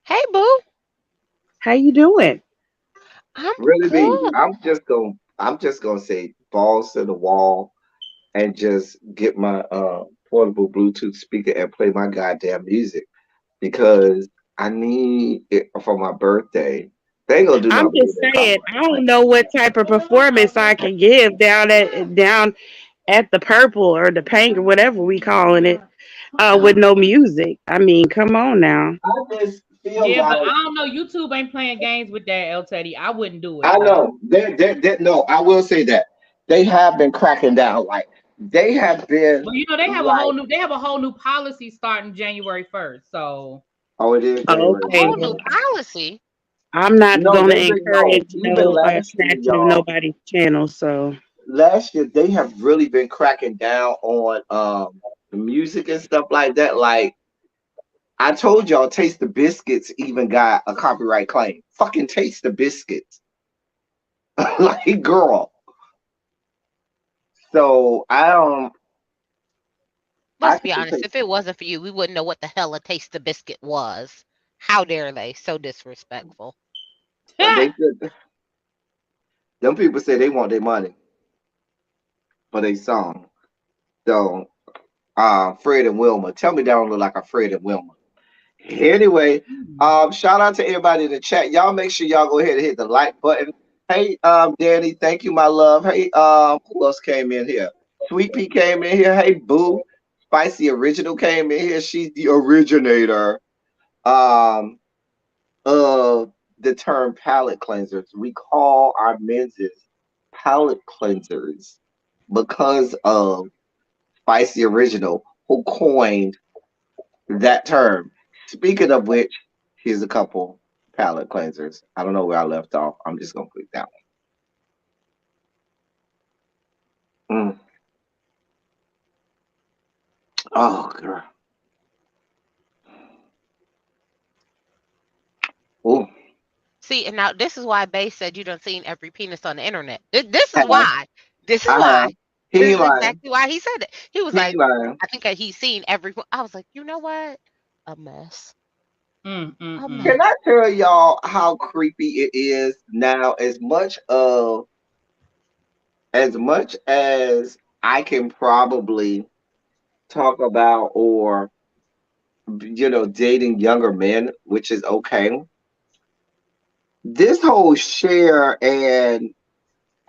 Speaker 6: Hey, boo.
Speaker 9: how you doing?
Speaker 6: I'm
Speaker 1: really be.
Speaker 6: good.
Speaker 1: I'm just gonna say balls to the wall and just get my portable Bluetooth speaker and play my goddamn music because I need it for my birthday. They ain't gonna do
Speaker 9: I'm
Speaker 1: nothing with
Speaker 9: just
Speaker 1: that
Speaker 9: saying,
Speaker 1: copyright
Speaker 9: I don't
Speaker 1: claim.
Speaker 9: know what type of performance I can give down at the purple or the pink or whatever we calling it, with no music. I mean, come on now.
Speaker 1: I just feel
Speaker 5: yeah, but
Speaker 1: like
Speaker 5: I don't know. YouTube ain't playing games with that, L Teddy. I wouldn't do it.
Speaker 1: I
Speaker 5: No.
Speaker 1: know no, I will say that they have been cracking down. Like they have been
Speaker 5: But you know
Speaker 1: like,
Speaker 5: they have a whole new policy starting January 1st. So
Speaker 1: oh, it is January
Speaker 6: A
Speaker 9: Okay,
Speaker 6: whole
Speaker 1: 1st.
Speaker 6: new
Speaker 9: well,
Speaker 6: policy.
Speaker 9: I'm not
Speaker 1: No,
Speaker 9: gonna
Speaker 1: they've been no.
Speaker 9: encourage
Speaker 1: Even
Speaker 9: no
Speaker 1: last year,
Speaker 9: snatching of
Speaker 1: y'all.
Speaker 9: nobody's channel. So
Speaker 1: Last year they have really been cracking down on the music and stuff like that. Like I told y'all, Taste the Biscuits even got a copyright claim. Fucking Taste the Biscuits. Like girl. So I
Speaker 6: Let's be
Speaker 1: can
Speaker 6: honest.
Speaker 1: take
Speaker 6: If it wasn't for you, we wouldn't know what the hell a taste of biscuit was. How dare they? So disrespectful.
Speaker 1: they could them people say they want their money for their song. So Fred and Wilma. Tell me that don't look like a Fred and Wilma. Anyway, shout out to everybody in the chat. Y'all make sure y'all go ahead and hit the like button. Hey, Danny, thank you, my love. Hey, who else came in here? Sweet Pea came in here. Hey, Boo. Spicy Original came in here. She's the originator um of the term palate cleansers. We call our menses palate cleansers because of Spicy Original, who coined that term. Speaking of which, here's a couple palette cleansers. I don't know where I left off. I'm just gonna click that one. Oh, girl. Oh,
Speaker 6: See, and now this is why Bay said you done seen every penis on the internet. This
Speaker 1: I
Speaker 6: is
Speaker 1: have.
Speaker 6: why. This is
Speaker 1: I
Speaker 6: why.
Speaker 1: have. He
Speaker 6: This
Speaker 1: ain't
Speaker 6: is
Speaker 1: lying.
Speaker 6: exactly why he said it. He was
Speaker 1: He
Speaker 6: like,
Speaker 1: ain't lying.
Speaker 6: I think that he's seen every. I was like, you know what? A mess.
Speaker 5: mm, mm,
Speaker 6: A
Speaker 5: mm.
Speaker 1: Can I
Speaker 6: mess.
Speaker 1: tell y'all how creepy it is now? As much as I can probably talk about or dating younger men, which is okay. This whole Cher and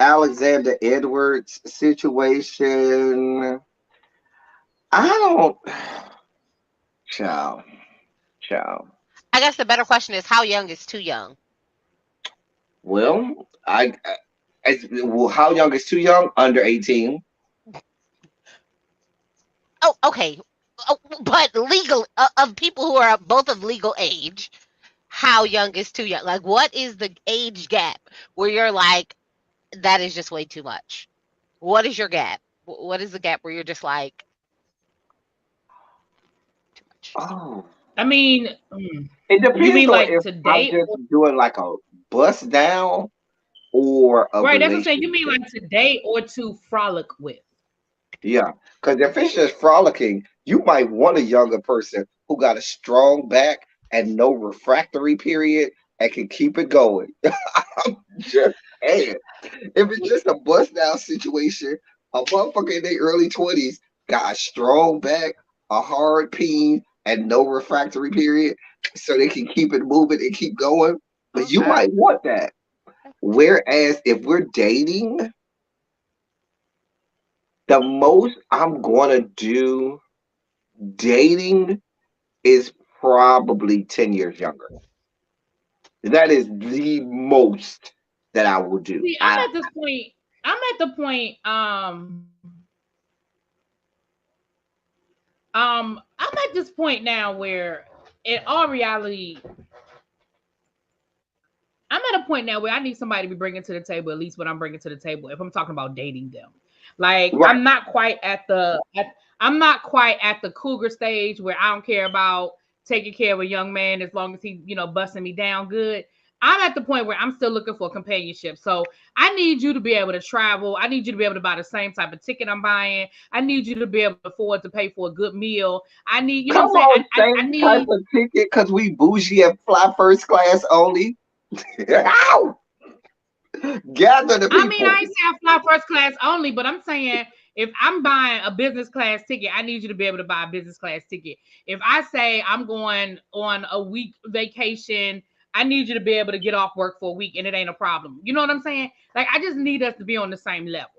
Speaker 1: Alexander Edwards situation, I don't, child, child.
Speaker 6: I guess the better question is how young is too young?
Speaker 1: Well, well, how young is too young? Under 18.
Speaker 6: Oh, okay. Oh, but legal of people who are both of legal age. how young is too young? Like, what is the age gap where you're like, that is just way too much? What is your gap? What is the gap where you're just like, too much?
Speaker 1: Oh,
Speaker 5: I mean,
Speaker 1: it
Speaker 5: you
Speaker 1: depends
Speaker 5: mean
Speaker 1: on
Speaker 5: like
Speaker 1: if
Speaker 5: to
Speaker 1: I'm
Speaker 5: date?
Speaker 1: just doing like a bust down or a
Speaker 5: Right, that's what I'm saying. You mean
Speaker 1: relationship.
Speaker 5: like to date or to frolic with?
Speaker 1: Yeah, because if it's just frolicking, you might want a younger person who got a strong back and no refractory period and can keep it going. I'm just saying. If it's just a bust down situation, a motherfucker in their early 20s got a strong back, a hard peen, and no refractory period, so they can keep it moving and keep going. But you
Speaker 6: Okay.
Speaker 1: might want that. Whereas if we're dating, the most I'm gonna do dating is probably 10 years younger. That is the most that I will do.
Speaker 5: See, I'm at this point. I'm at the point. I'm at this point now where, in all reality, I'm at a point now where I need somebody to be bringing to the table at least what I'm bringing to the table. If I'm talking about dating them, like
Speaker 1: Right.
Speaker 5: I'm not quite at the cougar stage where I don't care about taking care of a young man as long as he, busting me down good. I'm at the point where I'm still looking for companionship. So I need you to be able to travel. I need you to be able to buy the same type of ticket I'm buying. I need you to be able to afford to pay for a good meal. I need, you know
Speaker 1: Come
Speaker 5: what I'm saying?
Speaker 1: on,
Speaker 5: I
Speaker 1: same type
Speaker 5: need.
Speaker 1: of ticket because we bougie and fly first class only. Ow! Gather the
Speaker 5: I mean,
Speaker 1: people.
Speaker 5: I ain't say I fly first class only, but I'm saying if I'm buying a business class ticket, I need you to be able to buy a business class ticket. If I say I'm going on a week vacation, I need you to be able to get off work for a week and it ain't a problem. You know what I'm saying? Like, I just need us to be on the same level.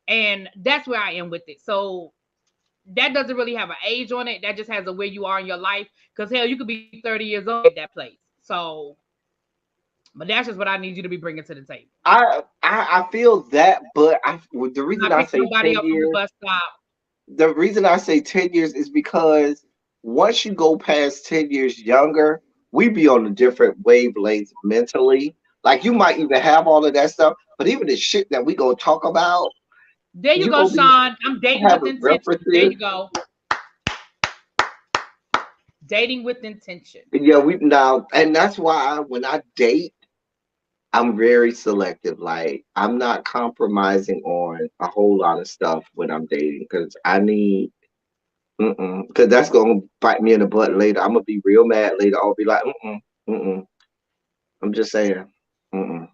Speaker 5: And that's where I am with it. So that doesn't really have an age on it. That just has a where you are in your life. Because hell, you could be 30 years old at that place. So, but that's just what I need you to be bringing to the table.
Speaker 1: I feel that, but the
Speaker 5: I'm
Speaker 1: reason
Speaker 5: not
Speaker 1: I
Speaker 5: picking
Speaker 1: say
Speaker 5: nobody
Speaker 1: 10
Speaker 5: up from the
Speaker 1: years,
Speaker 5: bus stop.
Speaker 1: the reason I say 10 years is because once you go past 10 years younger, we be on a different wavelength mentally. Like you might even have all of that stuff, but even the shit that we gonna talk about,
Speaker 5: There you
Speaker 1: you
Speaker 5: go,
Speaker 1: gonna be
Speaker 5: Sean. I'm dating with
Speaker 1: having
Speaker 5: intention. There
Speaker 1: references.
Speaker 5: you go. Dating with intention.
Speaker 1: Yeah, we now, and that's why when I date, I'm very selective. Like I'm not compromising on a whole lot of stuff when I'm dating because I need, because that's gonna bite me in the butt later. I'm gonna be real mad later. I'll be like, mm-mm. I'm just saying, mm-mm.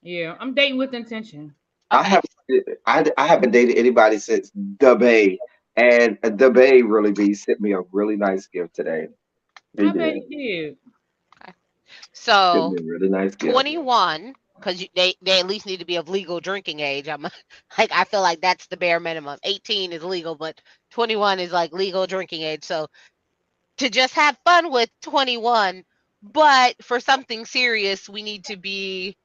Speaker 5: Yeah, I'm dating with intention.
Speaker 1: I
Speaker 6: Okay.
Speaker 1: have, I haven't dated anybody since the Bay, and the Bay really be sent me a really nice gift today. They
Speaker 5: I bet
Speaker 1: did.
Speaker 5: he did.
Speaker 6: Okay.
Speaker 1: Sent
Speaker 6: So
Speaker 1: me a really nice gift.
Speaker 6: 21, because they at least need to be of legal drinking age. I'm like, I feel like that's the bare minimum. 18 is legal, but 21 is like legal drinking age. So to just have fun with 21, but for something serious, we need to be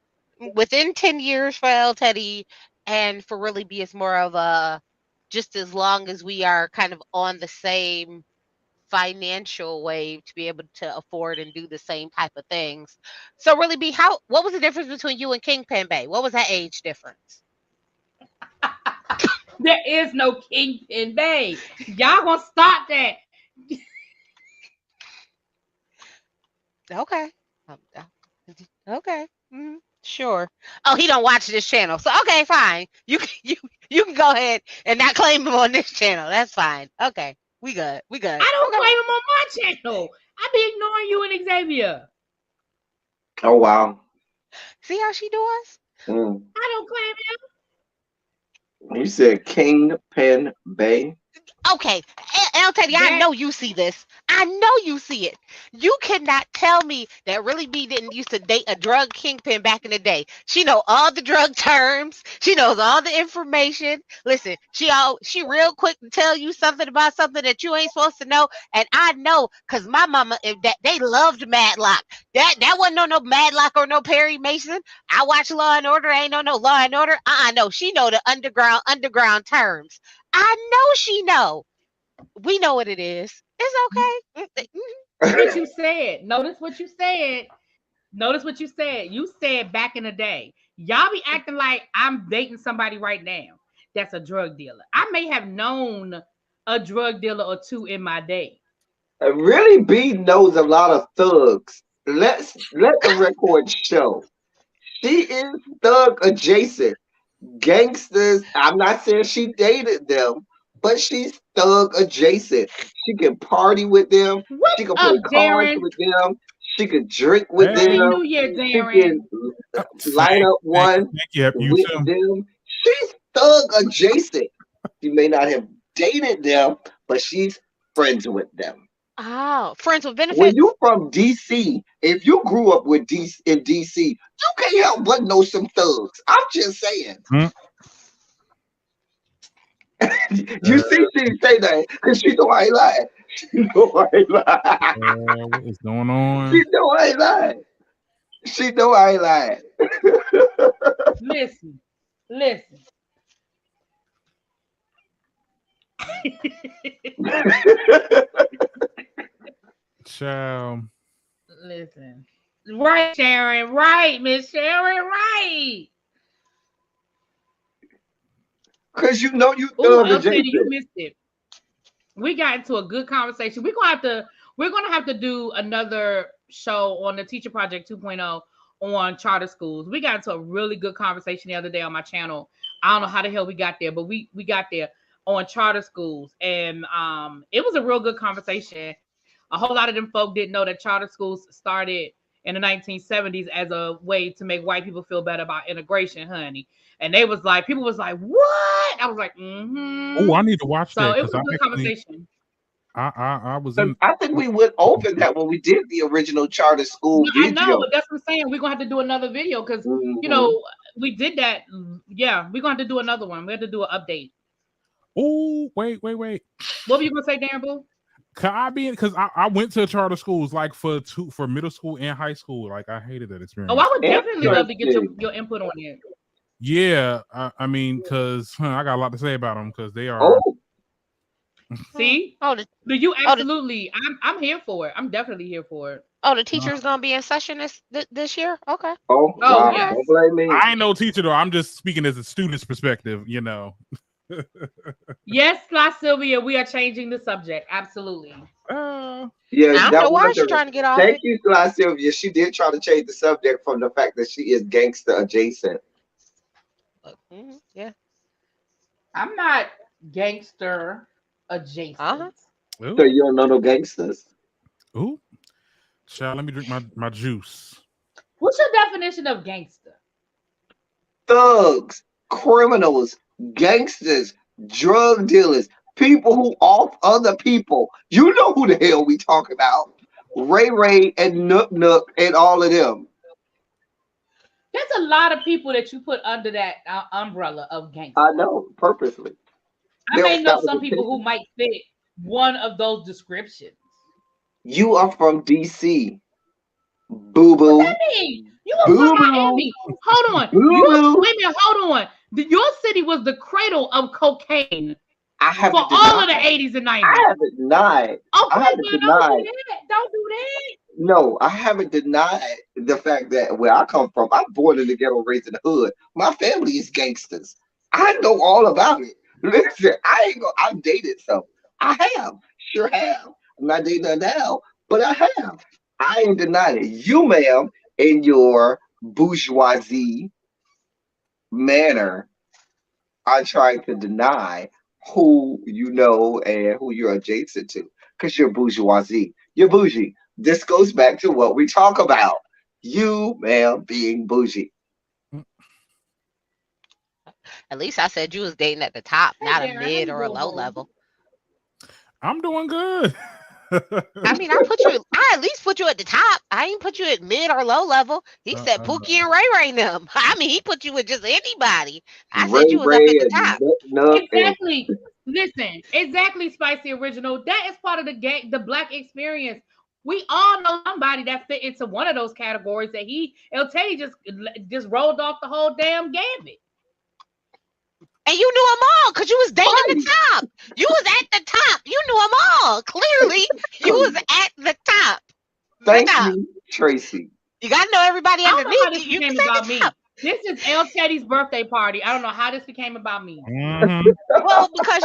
Speaker 6: within 10 years for El Teddy, and for really be as more of a, just as long as we are kind of on the same financial wave to be able to afford and do the same type of things. So really be what was the difference between you and Kingpin Bay? What was that age difference?
Speaker 5: There is no Kingpin Bay. Y'all gonna stop that.
Speaker 6: Okay. Okay. Sure. Oh, he don't watch this channel. So okay, fine. You can go ahead and not claim him on this channel. That's fine. Okay. We good. We good.
Speaker 5: I don't
Speaker 6: Okay.
Speaker 5: claim him on my channel. I be ignoring you and Xavier.
Speaker 1: Oh wow.
Speaker 6: See how she do us?
Speaker 1: Mm.
Speaker 5: I don't claim
Speaker 1: You said Kingpin Bay.
Speaker 6: Okay, I'll tell you,
Speaker 5: him.
Speaker 6: I
Speaker 5: That
Speaker 6: know you see this. I know you see it. You cannot tell me that Really B didn't used to date a drug kingpin back in the day. She know all the drug terms. She knows all the information. Listen, she real quick to tell you something about something that you ain't supposed to know. And I know because my mama, if that they loved Madlock. That wasn't no Madlock or no Perry Mason. I watch Law and Order. Ain't no Law and Order. No. She know the underground terms. I know she know. We know what it is. It's okay.
Speaker 5: what you said. Notice what you said. Notice what you said. You said back in the day. Y'all be acting like I'm dating somebody right now that's a drug dealer. I may have known a drug dealer or two in my day.
Speaker 3: Really, B knows a lot of thugs. Let the record show. She is thug adjacent. Gangsters. I'm not saying she dated them, but she's thug adjacent. She can party with them.
Speaker 5: What's
Speaker 3: She can play
Speaker 5: up,
Speaker 3: cards
Speaker 5: Darren?
Speaker 3: with them. She can drink with
Speaker 5: Happy
Speaker 3: them.
Speaker 5: New Year,
Speaker 3: She
Speaker 5: Darren.
Speaker 3: can light up one
Speaker 10: Thank you. You
Speaker 3: with
Speaker 10: too.
Speaker 3: them. She's thug adjacent. She may not have dated them, but she's friends with them.
Speaker 6: Oh, friends with
Speaker 3: When
Speaker 6: benefits.
Speaker 3: you from DC, if you grew up with DC in DC, you can't help but know some thugs. I'm just saying.
Speaker 10: Hmm?
Speaker 3: You see, she didn't say that because she know I ain't lying. She know I ain't lying.
Speaker 10: What is going
Speaker 3: She
Speaker 10: on?
Speaker 3: know I ain't lying. She know I ain't lying.
Speaker 5: Listen, listen.
Speaker 10: Child.
Speaker 5: Listen. Right, Sharon. Right, Miss Sharon. Right.
Speaker 3: Cause you know you
Speaker 5: Ooh,
Speaker 3: thug
Speaker 5: Elteddy, you
Speaker 3: adjacent.
Speaker 5: missed it. We got into a good conversation. We're gonna have to do another show on the Teacher Project 2.0 on charter schools. We got into a really good conversation the other day on my channel. I don't know how the hell we got there, but we got there on charter schools, and it was a real good conversation. A whole lot of them folk didn't know that charter schools started in the 1970s as a way to make white people feel better about integration, honey. And they was like, people was like, what? I was like,
Speaker 10: Oh,
Speaker 5: mm-hmm.
Speaker 10: I need to watch
Speaker 5: So
Speaker 10: that
Speaker 5: it was
Speaker 10: because
Speaker 5: a
Speaker 10: I
Speaker 5: good
Speaker 10: actually
Speaker 5: conversation.
Speaker 10: I was
Speaker 3: 'Cause
Speaker 10: in.
Speaker 3: I think we went over that when we did the original charter school
Speaker 5: No, I know,
Speaker 3: video.
Speaker 5: but that's what I'm saying. We're gonna have to do another video because
Speaker 3: Mhm.
Speaker 5: we did that. Yeah, we're gonna have to do another one. We have to do an update.
Speaker 10: Oh, wait.
Speaker 5: What were you gonna say, Darren Boo?
Speaker 10: Can I be in? Because I went to charter schools like for middle school and high school. Like I hated that experience.
Speaker 5: Oh, I would definitely love to get
Speaker 3: Interesting.
Speaker 5: your input on it.
Speaker 10: Yeah, I mean, because I got a lot to say about them because they are.
Speaker 3: Oh,
Speaker 5: See?
Speaker 6: Oh,
Speaker 5: Do you absolutely? I'm here for it. I'm definitely here for it.
Speaker 6: the teacher's gonna be in session this year. Okay.
Speaker 3: oh,
Speaker 5: Oh
Speaker 3: wow.
Speaker 5: yes.
Speaker 3: Don't blame me.
Speaker 10: I ain't no teacher though. I'm just speaking as a student's perspective. You know.
Speaker 5: Yes, La Sylvia, we are changing the subject. Absolutely.
Speaker 3: Yeah,
Speaker 6: I don't
Speaker 3: that
Speaker 6: know why
Speaker 3: was
Speaker 6: she's trying to get off
Speaker 3: thank
Speaker 6: it.
Speaker 3: you, Sly Sylvia. She did try to change the subject from the fact that she is gangster adjacent.
Speaker 6: Yeah.
Speaker 5: I'm not gangster adjacent.
Speaker 3: So you don't know no gangsters.
Speaker 10: Ooh. Child, let me drink my juice.
Speaker 5: What's your definition of gangster?
Speaker 3: Thugs, criminals, gangsters, drug dealers, people who off other people. You know who the hell we talk about. Ray Ray and Nook Nook and all of them.
Speaker 5: There's a lot of people that you put under that umbrella of gangster.
Speaker 3: I know, purposely.
Speaker 5: I may know
Speaker 3: That was
Speaker 5: some people who
Speaker 3: intentional.
Speaker 5: might fit one of those descriptions.
Speaker 3: You are from DC. Boo
Speaker 5: What
Speaker 3: boo.
Speaker 5: that mean? You are
Speaker 3: Boo
Speaker 5: from
Speaker 3: boo.
Speaker 5: Miami. Hold on.
Speaker 3: Boo boo.
Speaker 5: Wait a minute. Hold on. Your city was the cradle of cocaine
Speaker 3: I
Speaker 5: for
Speaker 3: haven't
Speaker 5: all of the
Speaker 3: denied.
Speaker 5: 80s and 90s.
Speaker 3: I haven't denied.
Speaker 5: Okay,
Speaker 3: I haven't
Speaker 5: well, don't do
Speaker 3: denied.
Speaker 5: that. Don't do that.
Speaker 3: No, I haven't denied the fact that where I come from, I'm born in the ghetto, raised in the hood. My family is gangsters. I know all about it. Listen, I've dated some. I have. Sure have. I'm not dating her now, but I have. I ain't denying it. You, ma'am, in your bourgeoisie manner, are trying to deny who you know and who you're adjacent to because you're bourgeoisie. You're bougie. This goes back to what we talk about. You, ma'am, being bougie.
Speaker 6: At least I said you was dating at the top, not a
Speaker 5: Darren, how
Speaker 6: mid
Speaker 5: you
Speaker 6: or a
Speaker 5: doing,
Speaker 6: low
Speaker 5: boo?
Speaker 6: level.
Speaker 10: I'm doing good.
Speaker 6: I mean, I at least put you at the top. I ain't put you at mid or low level. He said Pookie and Ray Ray them. I mean, he put you with just anybody. I
Speaker 3: Ray
Speaker 6: said you was up
Speaker 3: Ray
Speaker 6: at the
Speaker 3: and
Speaker 6: top.
Speaker 3: Nook Nook and
Speaker 5: Exactly. Listen, exactly, Spicy Original. That is part of the black experience. We all know somebody that fit into one of those categories that El Teddy just rolled off the whole damn gambit.
Speaker 6: And you knew them all because you was dating the top. You was at the top. You knew them all. Clearly, you was at the top.
Speaker 3: Thank
Speaker 6: Look up.
Speaker 3: you, Tracy.
Speaker 6: You gotta know everybody
Speaker 5: I don't know how
Speaker 6: underneath
Speaker 5: this
Speaker 6: you. You can
Speaker 5: became
Speaker 6: say
Speaker 5: about
Speaker 6: the
Speaker 5: me.
Speaker 6: top.
Speaker 5: This is El Teddy's birthday party. I don't know how this became about me.
Speaker 10: Mhm.
Speaker 6: Well, because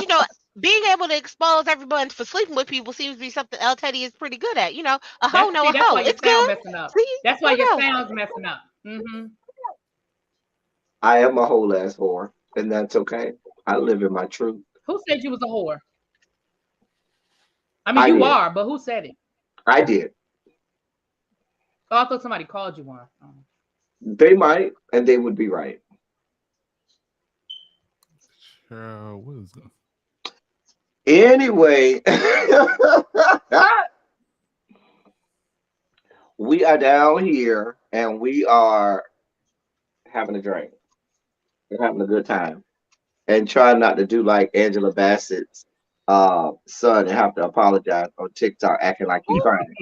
Speaker 6: being able to expose everyone for sleeping with people seems to be something El Teddy is pretty good at. A hoe know a
Speaker 5: That's
Speaker 6: hoe.
Speaker 5: why your
Speaker 6: It's
Speaker 5: sound
Speaker 6: good.
Speaker 5: messing up.
Speaker 6: See,
Speaker 5: That's why
Speaker 6: there
Speaker 5: your
Speaker 6: you go.
Speaker 5: sound's messing up. Mm-hmm.
Speaker 3: I am a whole ass whore, and that's okay. I live in my truth.
Speaker 5: Who said you was a whore? I mean,
Speaker 3: I
Speaker 5: you
Speaker 3: did.
Speaker 5: are, but who said it?
Speaker 3: I did.
Speaker 5: Oh, I thought somebody called you one. Oh.
Speaker 3: They might, and they would be right.
Speaker 10: What is that?
Speaker 3: Anyway, we are down here and we are having a drink. We're having a good time. And trying not to do like Angela Bassett's son and have to apologize on TikTok acting like he fine.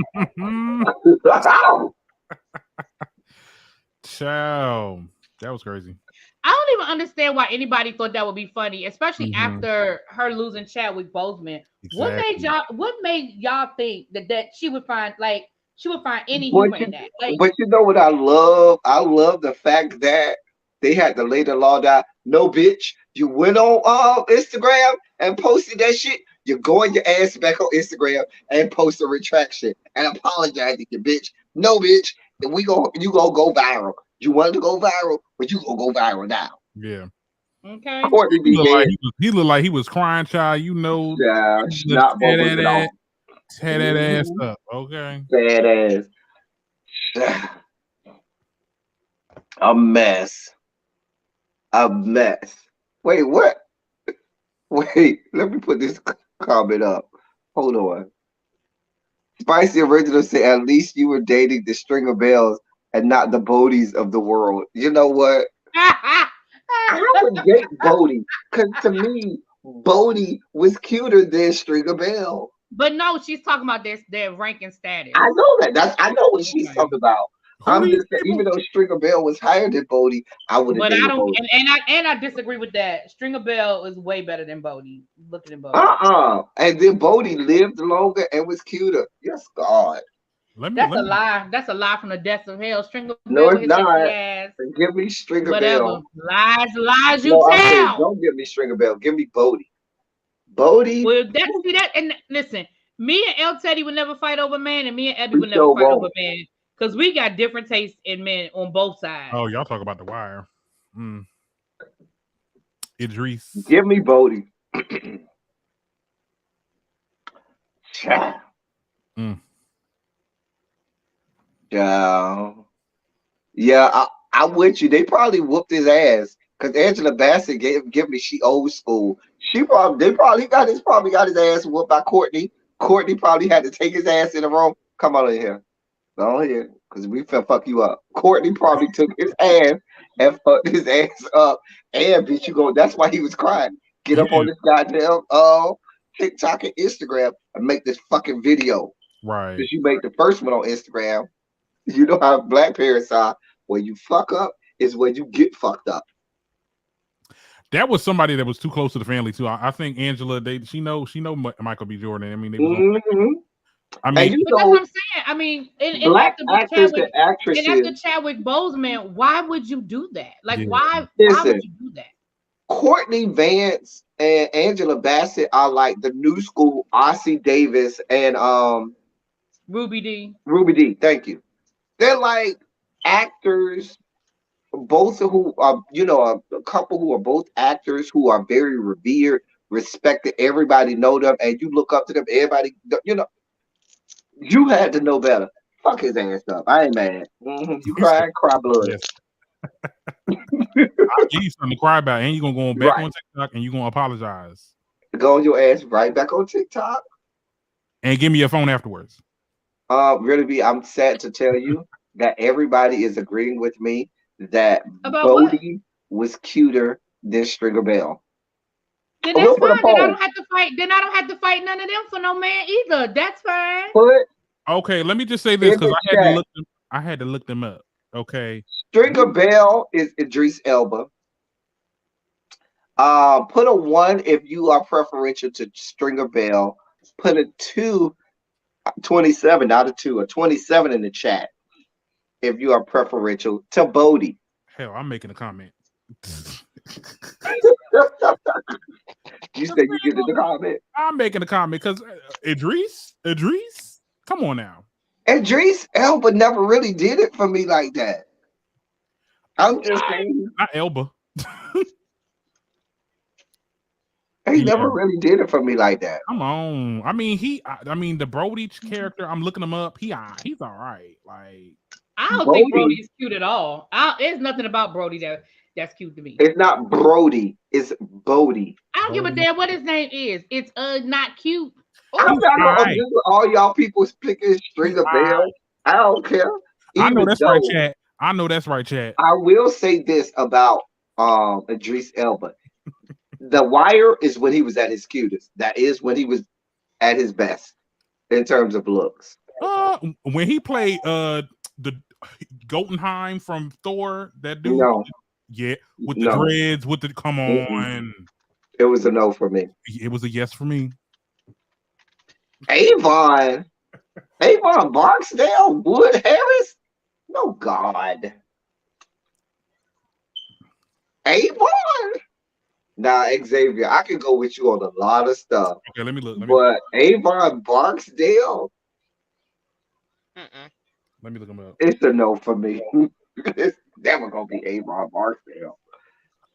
Speaker 10: Child, that was crazy.
Speaker 5: I don't even understand why anybody thought that would be funny, especially
Speaker 10: Mhm.
Speaker 5: after her losing Chadwick Boseman.
Speaker 10: Exactly.
Speaker 5: What made y'all think that she would find any
Speaker 3: But
Speaker 5: humor in
Speaker 3: you,
Speaker 5: that? Like,
Speaker 3: but you know what I love? I love the fact that they had to lay the law down. No, bitch, you went on Instagram and posted that shit. You're going your ass back on Instagram and post a retraction and apologize to your bitch. No, bitch, you gonna go viral. You wanted to go viral, but you gonna go viral now.
Speaker 10: Yeah.
Speaker 5: okay.
Speaker 3: Courtney
Speaker 10: He
Speaker 3: be
Speaker 10: looked like
Speaker 3: dead.
Speaker 10: he looked like he was crying, child.
Speaker 3: Yeah,
Speaker 10: Just
Speaker 3: snot bubbles and all.
Speaker 10: tear that ass
Speaker 3: Mhm.
Speaker 10: up. Okay.
Speaker 3: Badass. A mess. A mess. Wait, what? Wait, let me put this comment up. Hold on. Spicy Original said, at least you were dating the Stringer Bells and not the Bodies of the world. You know what? I would date Bodie because to me, Bodie was cuter than Stringer Bell.
Speaker 5: But no, she's talking about their ranking status.
Speaker 3: I know that. I know what she's
Speaker 5: Okay.
Speaker 3: talking about.
Speaker 10: Who
Speaker 3: I'm
Speaker 10: these
Speaker 3: just saying, even
Speaker 10: people?
Speaker 3: though Stringer Bell was higher than Bodie, I would have
Speaker 5: But I
Speaker 3: dated
Speaker 5: don't,
Speaker 3: Bodie.
Speaker 5: and I disagree with that. Stringer Bell is way better than Bodie. Looking at Bodie.
Speaker 3: And then Bodie lived longer and was cuter. Yes, God.
Speaker 10: Let me
Speaker 5: That's
Speaker 10: let
Speaker 5: a
Speaker 10: me
Speaker 5: lie. That's a lie from the depths of hell. Stringer Bell
Speaker 3: No,
Speaker 5: with
Speaker 3: it's
Speaker 5: his sexy
Speaker 3: not.
Speaker 5: ass.
Speaker 3: Give me Stringer
Speaker 5: Whatever.
Speaker 3: Bell.
Speaker 5: Lies you
Speaker 3: No, I'm saying
Speaker 5: tell.
Speaker 3: don't give me Stringer Bell. Give me Bodie. Bodie,
Speaker 5: Well, see that, and listen, me and El Teddy would never fight over man, and me and Abby
Speaker 3: we
Speaker 5: would never
Speaker 3: sure
Speaker 5: fight over
Speaker 3: won't.
Speaker 5: man, because we got different tastes in men on both sides.
Speaker 10: Oh, y'all talk about the wire. Mm. Idris.
Speaker 3: Give me Bodie. Child.
Speaker 10: Mm.
Speaker 3: Child. Yeah, I'm with you. They probably whooped his ass because Angela Bassett give me she old school. They probably got his ass whooped by Courtney. Courtney probably had to take his ass in the room. Come on in here. Go on here, because we finna fuck you up. Courtney probably took his ass and fucked his ass up. And bitch, you go. That's why he was crying. Get up on
Speaker 10: Yeah.
Speaker 3: this goddamn TikTok and Instagram and make this fucking video.
Speaker 10: Right.
Speaker 3: Because you make the first one on Instagram. You know how black parents are. When you fuck up is when you get fucked up.
Speaker 10: That was somebody that was too close to the family too. I think Angela, she know Michael B. Jordan. I mean, they was on.
Speaker 3: Hmm.
Speaker 10: I
Speaker 3: And
Speaker 10: mean,
Speaker 3: you
Speaker 5: But that's what
Speaker 3: know,
Speaker 5: I'm saying. I mean, and
Speaker 3: black
Speaker 5: after with
Speaker 3: actors and
Speaker 5: Chadwick, and after
Speaker 3: actresses.
Speaker 5: Chadwick Boseman, why would you do that? Like,
Speaker 10: yeah.
Speaker 5: why would
Speaker 3: Listen,
Speaker 5: you do that?
Speaker 3: Courtney Vance and Angela Bassett are like the new school Ossie Davis and
Speaker 5: Ruby D.
Speaker 3: Ruby D. Thank you. They're like actors, both who are a couple who are both actors who are very revered, respected. Everybody know them, and you look up to them. Everybody, you had to know better. Fuck his ass up. I ain't mad. You
Speaker 10: He said,
Speaker 3: cry blood.
Speaker 10: yes. I'll give you something to cry about, and you're gonna go back
Speaker 3: Right.
Speaker 10: on TikTok and you're gonna apologize
Speaker 3: Go on your ass right back on TikTok.
Speaker 10: and give me your phone afterwards.
Speaker 3: Really, I'm sad to tell you that everybody is agreeing with me that
Speaker 5: About what?
Speaker 3: Bodie was cuter than Stringer Bell.
Speaker 5: Then
Speaker 3: We'll
Speaker 5: that's
Speaker 3: put a
Speaker 5: fine. Then I
Speaker 3: poll.
Speaker 5: don't have to fight. Then I don't have to fight none of them for no man either. That's fine.
Speaker 3: Put
Speaker 10: Okay, let me just say this
Speaker 3: in
Speaker 10: because
Speaker 3: the
Speaker 10: I had to
Speaker 3: chat.
Speaker 10: look them. I had to look them up. Okay.
Speaker 3: Stringer Bell is Idris Elba. Put a 1 if you are preferential to Stringer Bell. Put a 2. 27, not a 2, a 27 in the chat. If you are preferential to Bodie.
Speaker 10: Hell, I'm making a comment.
Speaker 3: You said you get in the comment.
Speaker 10: I'm making a comment because Idris, come on now.
Speaker 3: Idris Elba never really did it for me like that. I'm just saying.
Speaker 10: Not Elba.
Speaker 3: He never really did it for me like that.
Speaker 10: Come on. I mean, the Brody character, I'm looking him up. He's all right. Like,
Speaker 5: I don't think Brody's cute at all. There's nothing about Brody that's cute to me.
Speaker 3: It's not Brody. It's Bodie.
Speaker 5: I don't give a damn what his name is. It's not cute.
Speaker 3: I'm not this with all y'all people picking string of bells. I don't care.
Speaker 10: I know that's right, chat. I know that's right, chat.
Speaker 3: I will say this about Idris Elba. The Wire is when he was at his cutest. That is when he was at his best in terms of looks.
Speaker 10: When he played the Jotunheim from Thor, that dude.
Speaker 3: No.
Speaker 10: Yeah, with the dreads, with the come on.
Speaker 3: It was a no for me.
Speaker 10: It was a yes for me.
Speaker 3: Avon Barksdale, Wood Harris. No God. Avon. Nah, Xavier, I can go with you on a lot of stuff.
Speaker 10: Okay, let me look.
Speaker 3: But Avon Barksdale.
Speaker 10: Let me look him up.
Speaker 3: It's a no for me. It's never gonna be Avon Barksdale.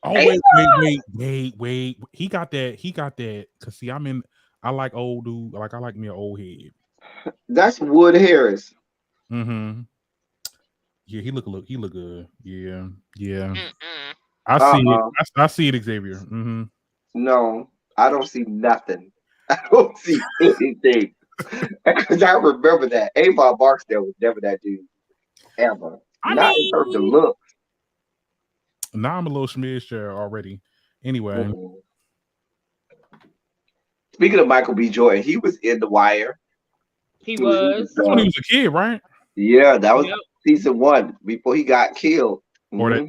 Speaker 10: Oh wait. He got that. Cause see, I like old dude. Like I like me an old head.
Speaker 3: That's Wood Harris.
Speaker 10: Mm-hmm. Yeah, he look good. Yeah. I see it. I see it, Xavier. Mm-hmm.
Speaker 3: No, I don't see nothing. I don't see anything. Because I remember that Avon Barksdale was never that dude ever. Not in terms of looks.
Speaker 10: Now I'm a little smidge already. Anyway.
Speaker 3: Speaking of Michael B. Jordan, he was in The Wire.
Speaker 5: He was.
Speaker 10: That's when he was a kid, right?
Speaker 3: Yeah, that was season 1 before he got killed.
Speaker 10: Or I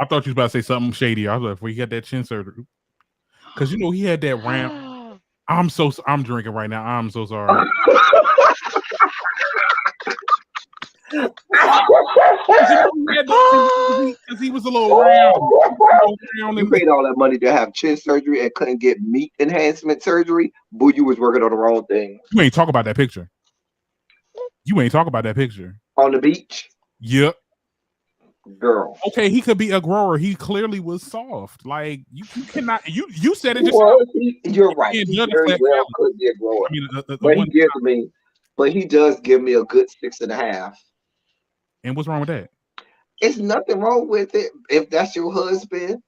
Speaker 10: thought you was about to say something shady. I was like, before he got that chin surgery. Because he had that ramp. I'm drinking right now. I'm so sorry. Because he was a little round.
Speaker 3: You paid all that money to have chin surgery and couldn't get meat enhancement surgery. Boo, you was working on the wrong thing.
Speaker 10: You ain't talk about that picture. On
Speaker 3: the beach?
Speaker 10: Yep.
Speaker 3: Girl.
Speaker 10: Okay, he could be a grower. He clearly was soft. Like you cannot. You said it yourself.
Speaker 3: You're right. He very well could be a grower. But he does give me a good 6.5.
Speaker 10: And what's wrong with that?
Speaker 3: It's nothing wrong with it. If that's your husband,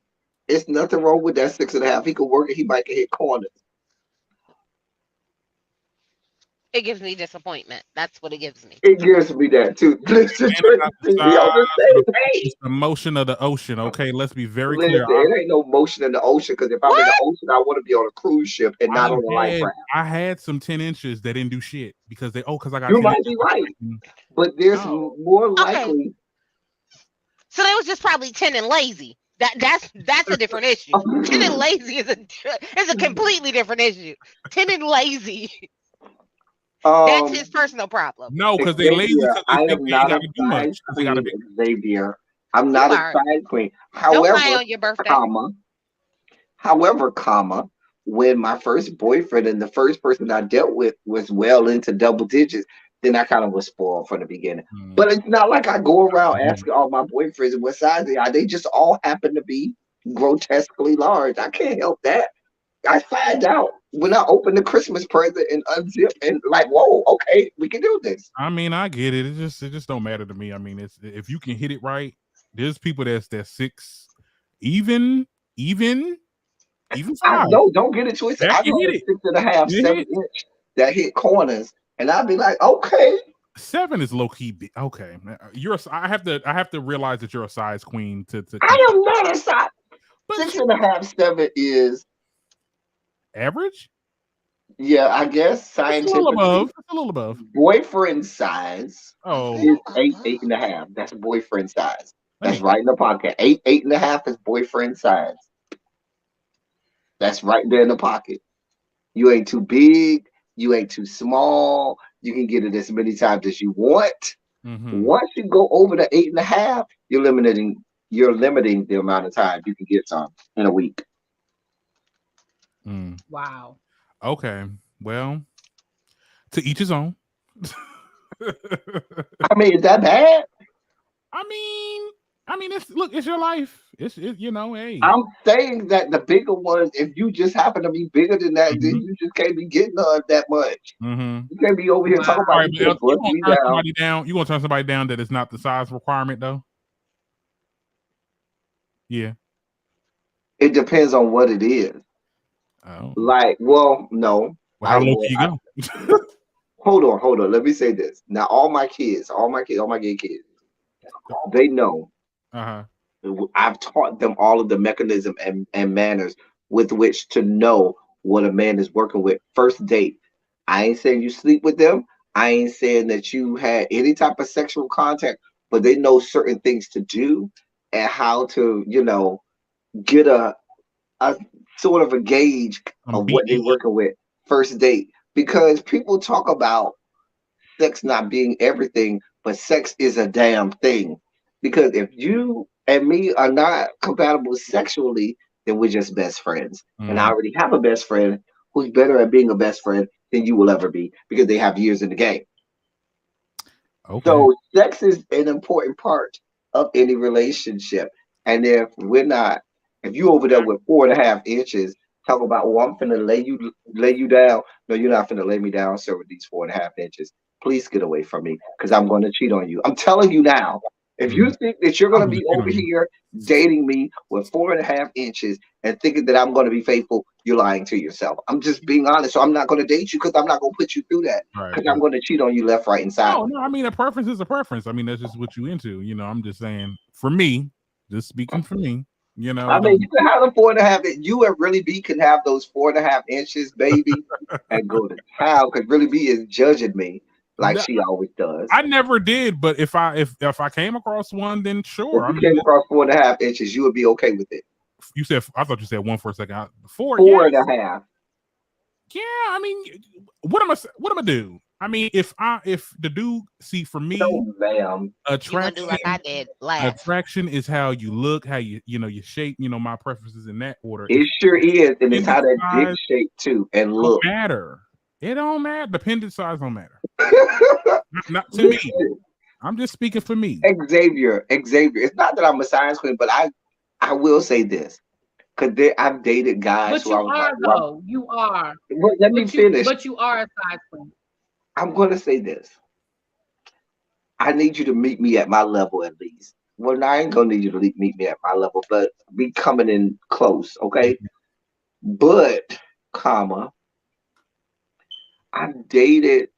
Speaker 3: it's nothing wrong with that 6.5. He could work it. He might hit corners.
Speaker 6: It gives me disappointment. That's what it gives me.
Speaker 3: It gives me that too.
Speaker 10: It's the motion of the ocean. Okay, let's be very clear.
Speaker 3: It ain't no motion in the ocean because if I'm in the ocean, I want to be on a cruise ship and not on a life raft.
Speaker 10: I had some 10 inches that didn't do shit because I got.
Speaker 3: You might be right, but there's more likely.
Speaker 6: So they was just probably 10 and lazy. That's a different issue. 10 and lazy is a completely different issue. 10 and lazy. That's his personal problem.
Speaker 10: No, because they lazy.
Speaker 3: I am not a side queen, Xavier. I'm not a side queen. However,
Speaker 6: on your birthday.
Speaker 3: However, when my first boyfriend and the first person I dealt with was well into double digits, then I kind of was spoiled from the beginning. But it's not like I go around asking all my boyfriends what size they are. They just all happen to be grotesquely large. I can't help that. I find out when I open the Christmas present and unzip and like, whoa, okay, we can do this.
Speaker 10: I mean, I get it. It just don't matter to me. I mean, it's if you can hit it right. There's people that's 6, even 5.
Speaker 3: No, don't get it twisted. I know 6.5, 7 inch that hit corners, and I'd be like, okay.
Speaker 10: 7 is low key. Okay, I have to realize that you're a size queen.
Speaker 3: I am not a size. 6.5, 7 is
Speaker 10: average.
Speaker 3: Yeah, I guess scientifically.
Speaker 10: It's a little above.
Speaker 3: Boyfriend size.
Speaker 10: Is
Speaker 3: 8.5. That's boyfriend size. That's right in the pocket. 8.5 is boyfriend size. That's right there in the pocket. You ain't too big. You ain't too small. You can get it as many times as you want.
Speaker 10: Mm-hmm.
Speaker 3: Once you go over the 8.5, you're limiting the amount of time you can get some in a week.
Speaker 10: Mm.
Speaker 5: Wow.
Speaker 10: Okay. Well, to each his own.
Speaker 3: I mean, is that bad?
Speaker 10: I mean, it's look, it's your life. You know, hey.
Speaker 3: I'm saying that the bigger ones, if you just happen to be bigger than that, then
Speaker 10: Mm-hmm.
Speaker 3: you just can't be getting none that much.
Speaker 10: Mm-hmm.
Speaker 3: You can't be over here talking
Speaker 10: All
Speaker 3: about
Speaker 10: right,
Speaker 3: you
Speaker 10: but
Speaker 3: can't
Speaker 10: You
Speaker 3: bust
Speaker 10: gonna
Speaker 3: me
Speaker 10: turn
Speaker 3: down.
Speaker 10: somebody down? You gonna turn somebody down that is not the size requirement though? Yeah.
Speaker 3: It depends on what it is.
Speaker 10: Oh.
Speaker 3: Like, well, no.
Speaker 10: Well, how low can you go?
Speaker 3: Hold on. Let me say this. Now, all my gay kids, they know.
Speaker 10: Uh-huh.
Speaker 3: I've taught them all of the mechanism and manners with which to know what a man is working with. First date. I ain't saying you sleep with them. I ain't saying that you had any type of sexual contact, but they know certain things to do and how to, get a sort of a gauge of what they're
Speaker 10: BE.
Speaker 3: working with first date. Because people talk about sex not being everything, but sex is a damn thing. Because if you and me are not compatible sexually, then we're just best friends. And I
Speaker 10: Mm-hmm.
Speaker 3: already have a best friend who's better at being a best friend than you will ever be because they have years in the game.
Speaker 10: Okay.
Speaker 3: So sex is an important part of any relationship. And if you over there with 4.5 inches, talk about, oh, I'm finna lay you down. No, you're not finna lay me down, sir, with these 4.5 inches. Please get away from me, because I'm gonna cheat on you. I'm telling you now. If you
Speaker 10: Mm-hmm.
Speaker 3: think that you're
Speaker 10: I'm
Speaker 3: gonna
Speaker 10: gonna
Speaker 3: be
Speaker 10: cheat
Speaker 3: over
Speaker 10: on you.
Speaker 3: here dating me with 4.5 inches and thinking that I'm gonna be faithful, you're lying to yourself. I'm just being honest. So I'm not gonna date you because I'm not gonna put you through that.
Speaker 10: Right.
Speaker 3: Because I'm gonna cheat on you left, right, and
Speaker 10: No,
Speaker 3: sideways.
Speaker 10: no. I mean, a preference is a preference. I mean, that's just what you into. You know, I'm just saying. For me, just speaking for me. You know,
Speaker 3: I
Speaker 10: it
Speaker 3: mean,
Speaker 10: don't.
Speaker 3: you can have the 4.5. You and Really B can have those 4.5 inches, baby, and go to town. Because Really B is judging me like
Speaker 10: No,
Speaker 3: she always does.
Speaker 10: I never did, but if I came across one, then
Speaker 3: If
Speaker 10: sure. I
Speaker 3: you
Speaker 10: mean,
Speaker 3: came across 4.5 inches, you would be okay with it.
Speaker 10: you said I thought you said one for a second. Before, yeah,
Speaker 3: 4.5.
Speaker 10: yeah. I mean, what am I do? I mean, if the dude see for me,
Speaker 3: No, ma'am.
Speaker 6: You gonna do
Speaker 10: attraction
Speaker 6: like I did? Laugh.
Speaker 10: attraction is how you look, how your shape. You know, my preferences in that order. If
Speaker 3: It sure is, and it's
Speaker 10: appendix
Speaker 3: how that dick
Speaker 10: size
Speaker 3: shape too and
Speaker 10: don't
Speaker 3: look.
Speaker 10: matter. It don't matter. The appendix size don't matter. Not to me.
Speaker 3: Listen,
Speaker 10: I'm just speaking for me.
Speaker 3: Xavier. It's not that I'm a science queen, but I will say this because I've dated guys
Speaker 5: But
Speaker 3: who I
Speaker 5: you
Speaker 3: was
Speaker 5: are
Speaker 3: like, well,
Speaker 5: though. You are.
Speaker 3: let me finish.
Speaker 5: But you are a size queen.
Speaker 3: I'm going to say this. I need you to meet me at my level at least. Well, I ain't gonna need you to meet me at my level, but be coming in close, okay? But, comma, I've dated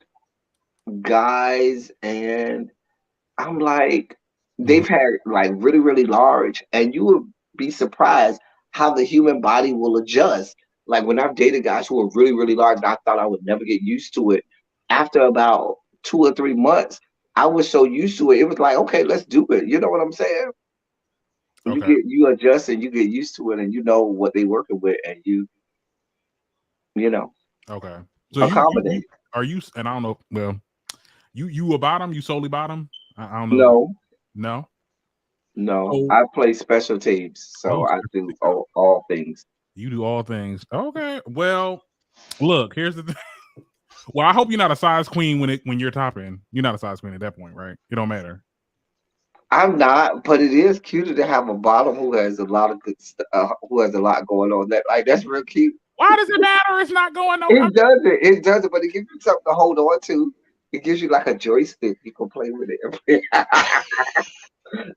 Speaker 3: guys and I'm like,
Speaker 10: Mhm.
Speaker 3: they've had like really, really large, and you would be surprised how the human body will adjust. Like when I've dated guys who are really, really large, and I thought I would never get used to it. After about 2 or 3 months, I was so used to it. It was like, okay, let's do it. You know what I'm saying?
Speaker 10: Okay.
Speaker 3: You adjust and you get used to it, and you know what they working with, and you know
Speaker 10: Okay. So you
Speaker 3: accommodate.
Speaker 10: are you and I don't know. Well, you a bottom? You solely bottom? I don't know.
Speaker 3: No,
Speaker 10: No.
Speaker 3: no,
Speaker 10: Oh,
Speaker 3: I play special teams,
Speaker 10: oh,
Speaker 3: so I do all things.
Speaker 10: you do all things. Okay. Well, look. Here's the thing. Well, I hope you're not a size queen when you're topping. You're not a size queen at that point, right? It don't matter.
Speaker 3: I'm not, but it is cuter to have a bottom who has a lot of who has a lot going on. That's real cute.
Speaker 10: Why does it matter? It's not going on.
Speaker 3: It doesn't, but it gives you something to hold on to. It gives you like a joystick. You can play with it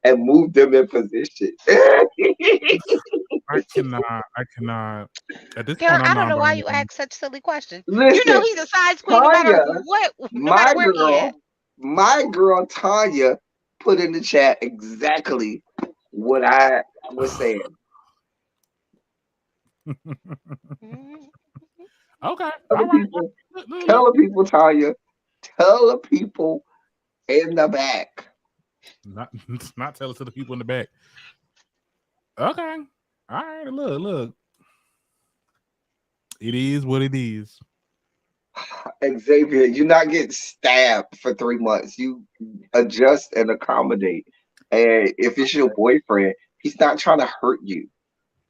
Speaker 3: and move them in position.
Speaker 10: I cannot. I cannot. At this
Speaker 6: Karen,
Speaker 10: point, I'm
Speaker 6: I don't
Speaker 10: not
Speaker 6: know why
Speaker 10: learning
Speaker 6: you
Speaker 10: anything.
Speaker 6: ask such silly questions. You know
Speaker 3: Listen,
Speaker 6: he's a size queen no matter
Speaker 3: Tanya,
Speaker 6: what, no matter
Speaker 3: my
Speaker 6: where he at.
Speaker 3: girl, my girl Tanya put in the chat exactly what I was saying.
Speaker 6: Mhm.
Speaker 10: Okay.
Speaker 3: Tell
Speaker 10: All
Speaker 3: the
Speaker 10: right.
Speaker 3: people,
Speaker 10: Look.
Speaker 3: tell the people, Tanya, tell the people in the back.
Speaker 10: Not not tell it to the people in the back. Okay. All right. Look. It is what it is.
Speaker 3: Xavier, you're not getting stabbed for 3 months. You adjust and accommodate. And if it's your boyfriend, he's not trying to hurt you.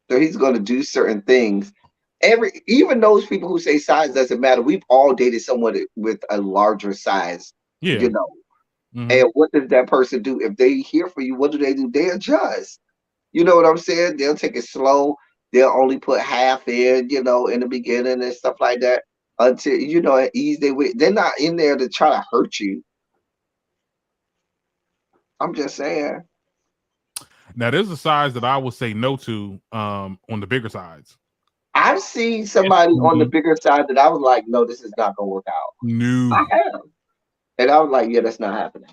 Speaker 3: So he's going to do certain things. Even those people who say size doesn't matter, we've all dated someone with a larger size,
Speaker 10: Yeah.
Speaker 3: you know.
Speaker 10: Mhm.
Speaker 3: And what does that person do? If they here for you, what do? They adjust. You know what I'm saying? They'll take it slow. They'll only put half in, in the beginning and stuff like that until and ease their way. They're not in there to try to hurt you. I'm just saying.
Speaker 10: Now, there's a size that I would say no to on the bigger sides.
Speaker 3: I've seen somebody on the bigger side that I was like, no, this is not gonna work out.
Speaker 10: No.
Speaker 3: I have. And I was like, yeah, that's not happening.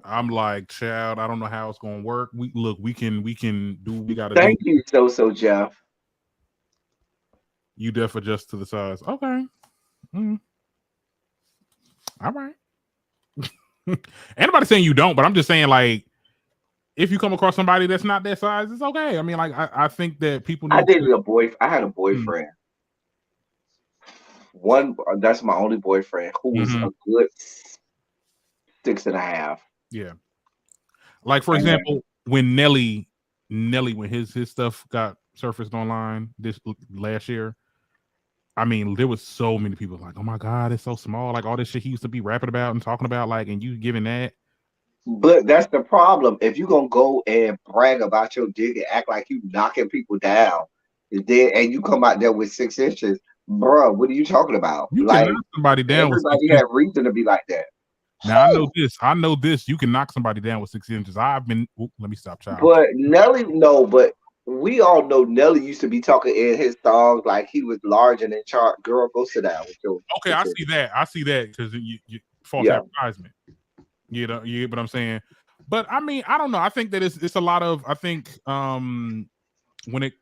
Speaker 10: I'm like, child, I don't know how it's gonna work. We can do what we gotta
Speaker 3: Thank
Speaker 10: do.
Speaker 3: you, so Jeff.
Speaker 10: You def adjust to the size. Okay. All right. Anybody saying you don't, but I'm just saying, like, if you come across somebody that's not that size, it's okay. I mean, like, I think that people need
Speaker 3: I had a boyfriend. That's my only boyfriend who was a good 6.5.
Speaker 10: Yeah. Like, for example, when Nelly, when his stuff got surfaced online this last year, I mean, there was so many people like, oh my God, it's so small. Like all this shit he used to be rapping about and talking about, like, and you giving that.
Speaker 3: But that's the problem. If you're gonna go and brag about your dick and act like you knocking people down, and you come out there with 6 inches, bro, what are you talking about?
Speaker 10: You
Speaker 3: like
Speaker 10: can knock somebody down.
Speaker 3: Everybody had reason to be like that.
Speaker 10: Now I know this. You can knock somebody down with 6 inches. I've been. Let me stop, child.
Speaker 3: But Nelly, no, but we all know Nelly used to be talking in his songs like he was large and in charge. Girl, go sit down with your.
Speaker 10: Okay, I see that. I see that because you false advertisement. You know, you get what I'm saying. But I mean, I don't know. I think that it's a lot of. I think when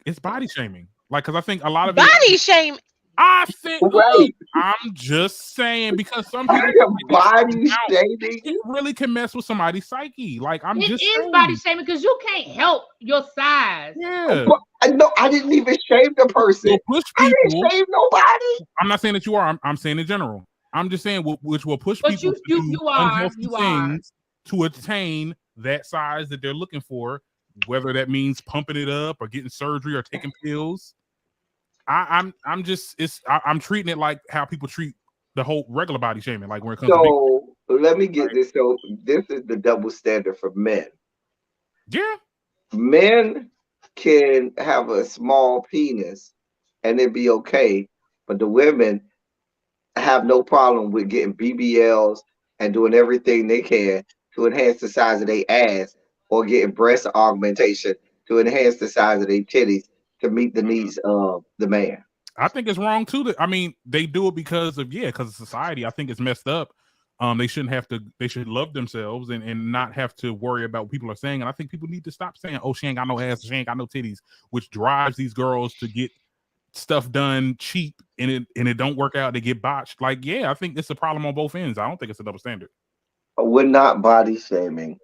Speaker 10: it's body shaming, like because I think a lot of
Speaker 6: body shame.
Speaker 10: I think. Look, I'm just saying because some people
Speaker 3: body shaming.
Speaker 10: It really can mess with somebody's psyche. Like
Speaker 5: it is body shaming because you can't help your size.
Speaker 10: Yeah.
Speaker 3: No, I didn't even shame the person.
Speaker 10: Push
Speaker 3: people. I
Speaker 10: people.
Speaker 3: didn't shame nobody.
Speaker 10: I'm not saying that you are. I'm saying in general. I'm just saying which will push people to do unhealthy things to attain that size that they're looking for, whether that means pumping it up or getting surgery or taking pills. I'm treating it like how people treat the whole regular body shaming, like when it comes
Speaker 3: to let me get this. So this is the double standard for men.
Speaker 10: Yeah.
Speaker 3: Men can have a small penis and it'd be okay, but the women have no problem with getting BBLs and doing everything they can to enhance the size of their ass or getting breast augmentation to enhance the size of their titties to meet the needs of the man.
Speaker 10: I think it's wrong too. I mean, they do it because of society. I think it's messed up. They shouldn't have to. They should love themselves and not have to worry about what people are saying. And I think people need to stop saying, "Oh, she ain't got no ass, she ain't got no titties," which drives these girls to get stuff done cheap and it don't work out. They get botched. Like, yeah, I think it's a problem on both ends. I don't think it's a double standard.
Speaker 3: We're not body shaming.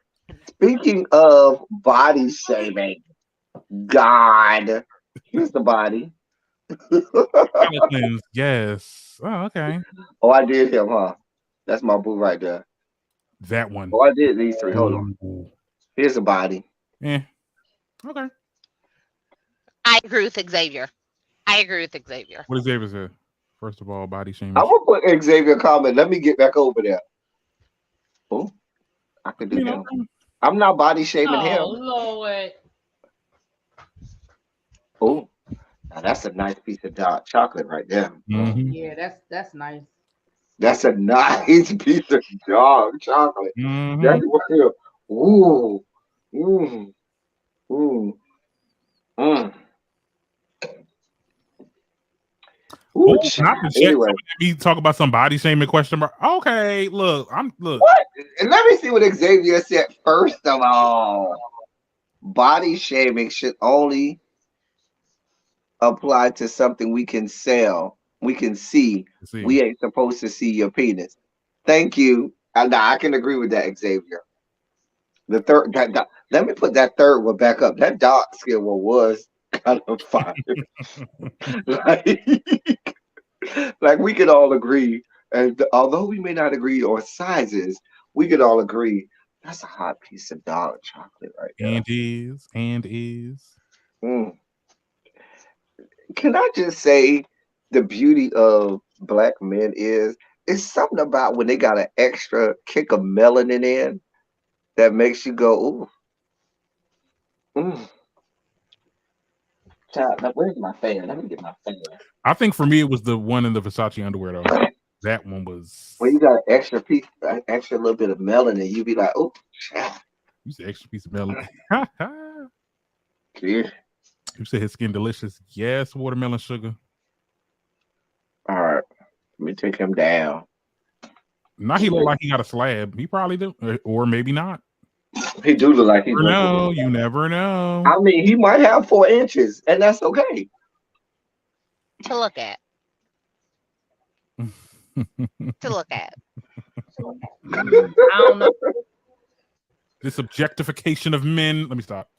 Speaker 3: Speaking of body shaming, God, here's the body.
Speaker 10: Yes. Oh, okay.
Speaker 3: Oh, I did him, huh? That's my boo right there.
Speaker 10: That one.
Speaker 3: Oh, I did these three. Hold on. Here's the body.
Speaker 10: Yeah. Okay.
Speaker 6: I agree with Xavier.
Speaker 10: What Xavier said? First of all, body shaming.
Speaker 3: I'm gonna put Xavier comment. Let me get back over there. Oh, I could do him. I'm not body shaming him.
Speaker 5: Oh Lord.
Speaker 3: Oh, now that's a nice piece of dark chocolate right there.
Speaker 10: Mm-hmm.
Speaker 5: Yeah, that's nice.
Speaker 3: That's a nice piece of dark chocolate.
Speaker 10: Mm-hmm.
Speaker 3: That's what you. Ooh. Mm. Ooh. Mm.
Speaker 10: Ooh, not to anyway. Me talk about some body shaming question mark. Okay, look.
Speaker 3: What? And let me see what Xavier said. First of all, body shaming should only apply to something we can sell. We can see. We ain't supposed to see your penis. Thank you. And I can agree with that, Xavier. The third, let me put that third one back up. That dark skin one was kind of fire. Like we could all agree, and although we may not agree on sizes, we could all agree that's a hot piece of dark chocolate right there.
Speaker 10: And is.
Speaker 3: Mm. Can I just say the beauty of black men is it's something about when they got an extra kick of melanin in that makes you go, ooh, mm. Child, now where's my fan? Let me get my fan.
Speaker 10: I think for me it was the one in the Versace underwear though. That one was
Speaker 3: When you got an extra piece, an extra little bit of melanin, you be like, oh, child.
Speaker 10: you said extra piece of melon.
Speaker 3: Yeah.
Speaker 10: You said his skin delicious. Yes, watermelon sugar.
Speaker 3: All right, let me take him down.
Speaker 10: Now he look like he got a slab. He probably do, or maybe not.
Speaker 3: He do look like he's
Speaker 10: You never know. You never know.
Speaker 3: I mean, he might have 4 inches, and that's okay.
Speaker 6: To look at. To look at.
Speaker 5: I don't know.
Speaker 10: This objectification of men. Let me stop.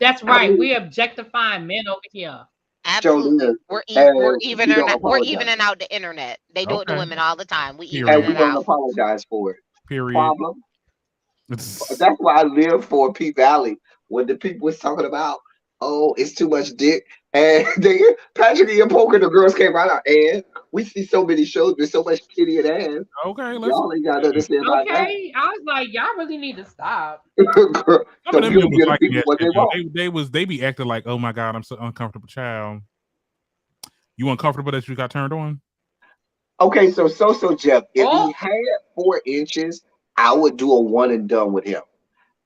Speaker 5: That's right. We objectifying men over here.
Speaker 6: Absolutely. We're
Speaker 3: we
Speaker 6: evening
Speaker 3: don't
Speaker 6: we're
Speaker 3: apologize.
Speaker 6: evening out the internet. They do it to
Speaker 10: Okay.
Speaker 6: women all the time. We
Speaker 10: Period.
Speaker 3: And
Speaker 6: evening
Speaker 3: we
Speaker 6: it
Speaker 3: don't
Speaker 6: out.
Speaker 3: apologize for it.
Speaker 10: Period.
Speaker 3: Problem. That's why I live for P Valley. When the people was talking about, oh, it's too much dick, and they Patrick and Poker, the girls came right out, and we see so many shows with so much kitty and ass.
Speaker 10: Okay, let's.
Speaker 3: Y'all ain't got nothing to say about that.
Speaker 5: Okay. I was like, y'all really need to stop.
Speaker 3: Girl,
Speaker 10: Some
Speaker 3: so
Speaker 10: of them
Speaker 3: you
Speaker 10: men was
Speaker 3: give the
Speaker 10: liking
Speaker 3: people
Speaker 10: that
Speaker 3: what
Speaker 10: shit,
Speaker 3: they
Speaker 10: though.
Speaker 3: want.
Speaker 10: They be acting like, oh my god, I'm so uncomfortable, child. You uncomfortable that you got turned on?
Speaker 3: Okay, so Jeff, if
Speaker 5: Oh,
Speaker 3: he had 4 inches, I would do a one and done with him.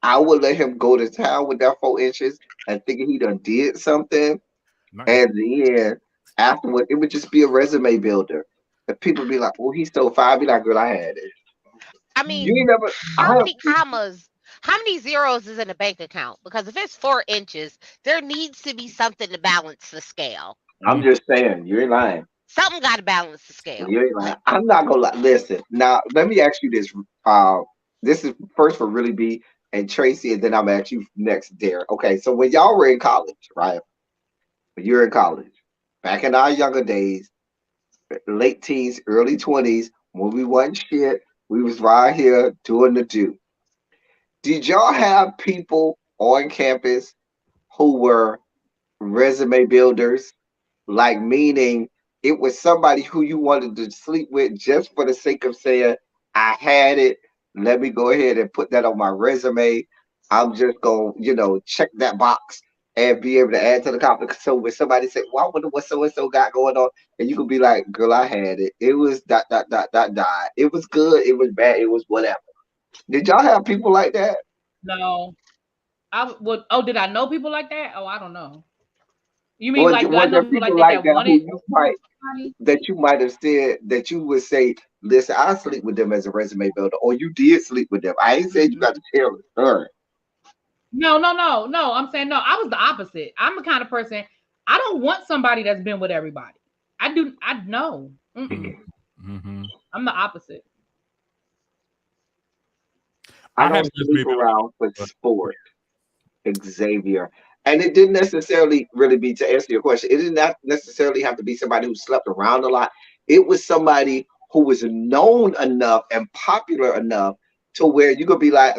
Speaker 3: I would let him go to town with that 4 inches and thinking he done did something.
Speaker 10: Nice.
Speaker 3: And then afterward, it would just be a resume builder. And people be like, "Oh, he's so fine." I'd be like, "Girl, I had it."
Speaker 6: I
Speaker 3: You
Speaker 6: mean,
Speaker 3: ain't never.
Speaker 6: how
Speaker 3: I have.
Speaker 6: many commas, how many zeros is in a bank account? Because if it's 4 inches, there needs to be something to balance the scale.
Speaker 3: I'm just saying, you ain't lying.
Speaker 6: Something got to balance the scale.
Speaker 3: You ain't lying. I'm not gonna lie. Listen, now let me ask you this. Uh, this is first for really B and Tracy, and then I'm gonna ask you next, Derek. Okay, so when y'all were in college, right? When you're in college, back in our younger days, late teens, early 20s, when we wasn't shit, we was right here doing the do. Did y'all have people on campus who were resume builders? Like meaning it was somebody who you wanted to sleep with just for the sake of saying, I had it. Let me go ahead and put that on my resume. I'm just gonna, check that box and be able to add to the compliment. So when somebody said, well, I wonder what so and so got going on, and you could be like, girl, I had it. It was dot dot dot dot dot. It was good, it was bad, it was whatever. Did y'all have people like that?
Speaker 5: no. I would. Oh, did I know people like that? Oh, I don't know. You mean
Speaker 3: Was
Speaker 5: like, do I
Speaker 3: was
Speaker 5: know
Speaker 3: there
Speaker 5: people like
Speaker 3: people
Speaker 5: that
Speaker 3: like
Speaker 5: that
Speaker 3: that who
Speaker 5: wanted
Speaker 3: you
Speaker 5: to be
Speaker 3: might
Speaker 5: with somebody?
Speaker 3: that you might have said that you would say, listen, I sleep with them as a resume builder, or you did sleep with them. I ain't said you got to tell the story.
Speaker 5: No, no, no, no. I'm saying no. I was the opposite. I'm the kind of person. I don't want somebody that's been with everybody. I do. I know. Mm-mm.
Speaker 10: Mm-hmm.
Speaker 5: I'm the opposite.
Speaker 3: I
Speaker 10: I had a
Speaker 3: don't
Speaker 10: resume
Speaker 3: sleep around for
Speaker 10: builder,
Speaker 3: sport. Xavier. And it didn't necessarily really be to answer your question. It did not necessarily have to be somebody who slept around a lot. It was somebody who was known enough and popular enough to where you could be like,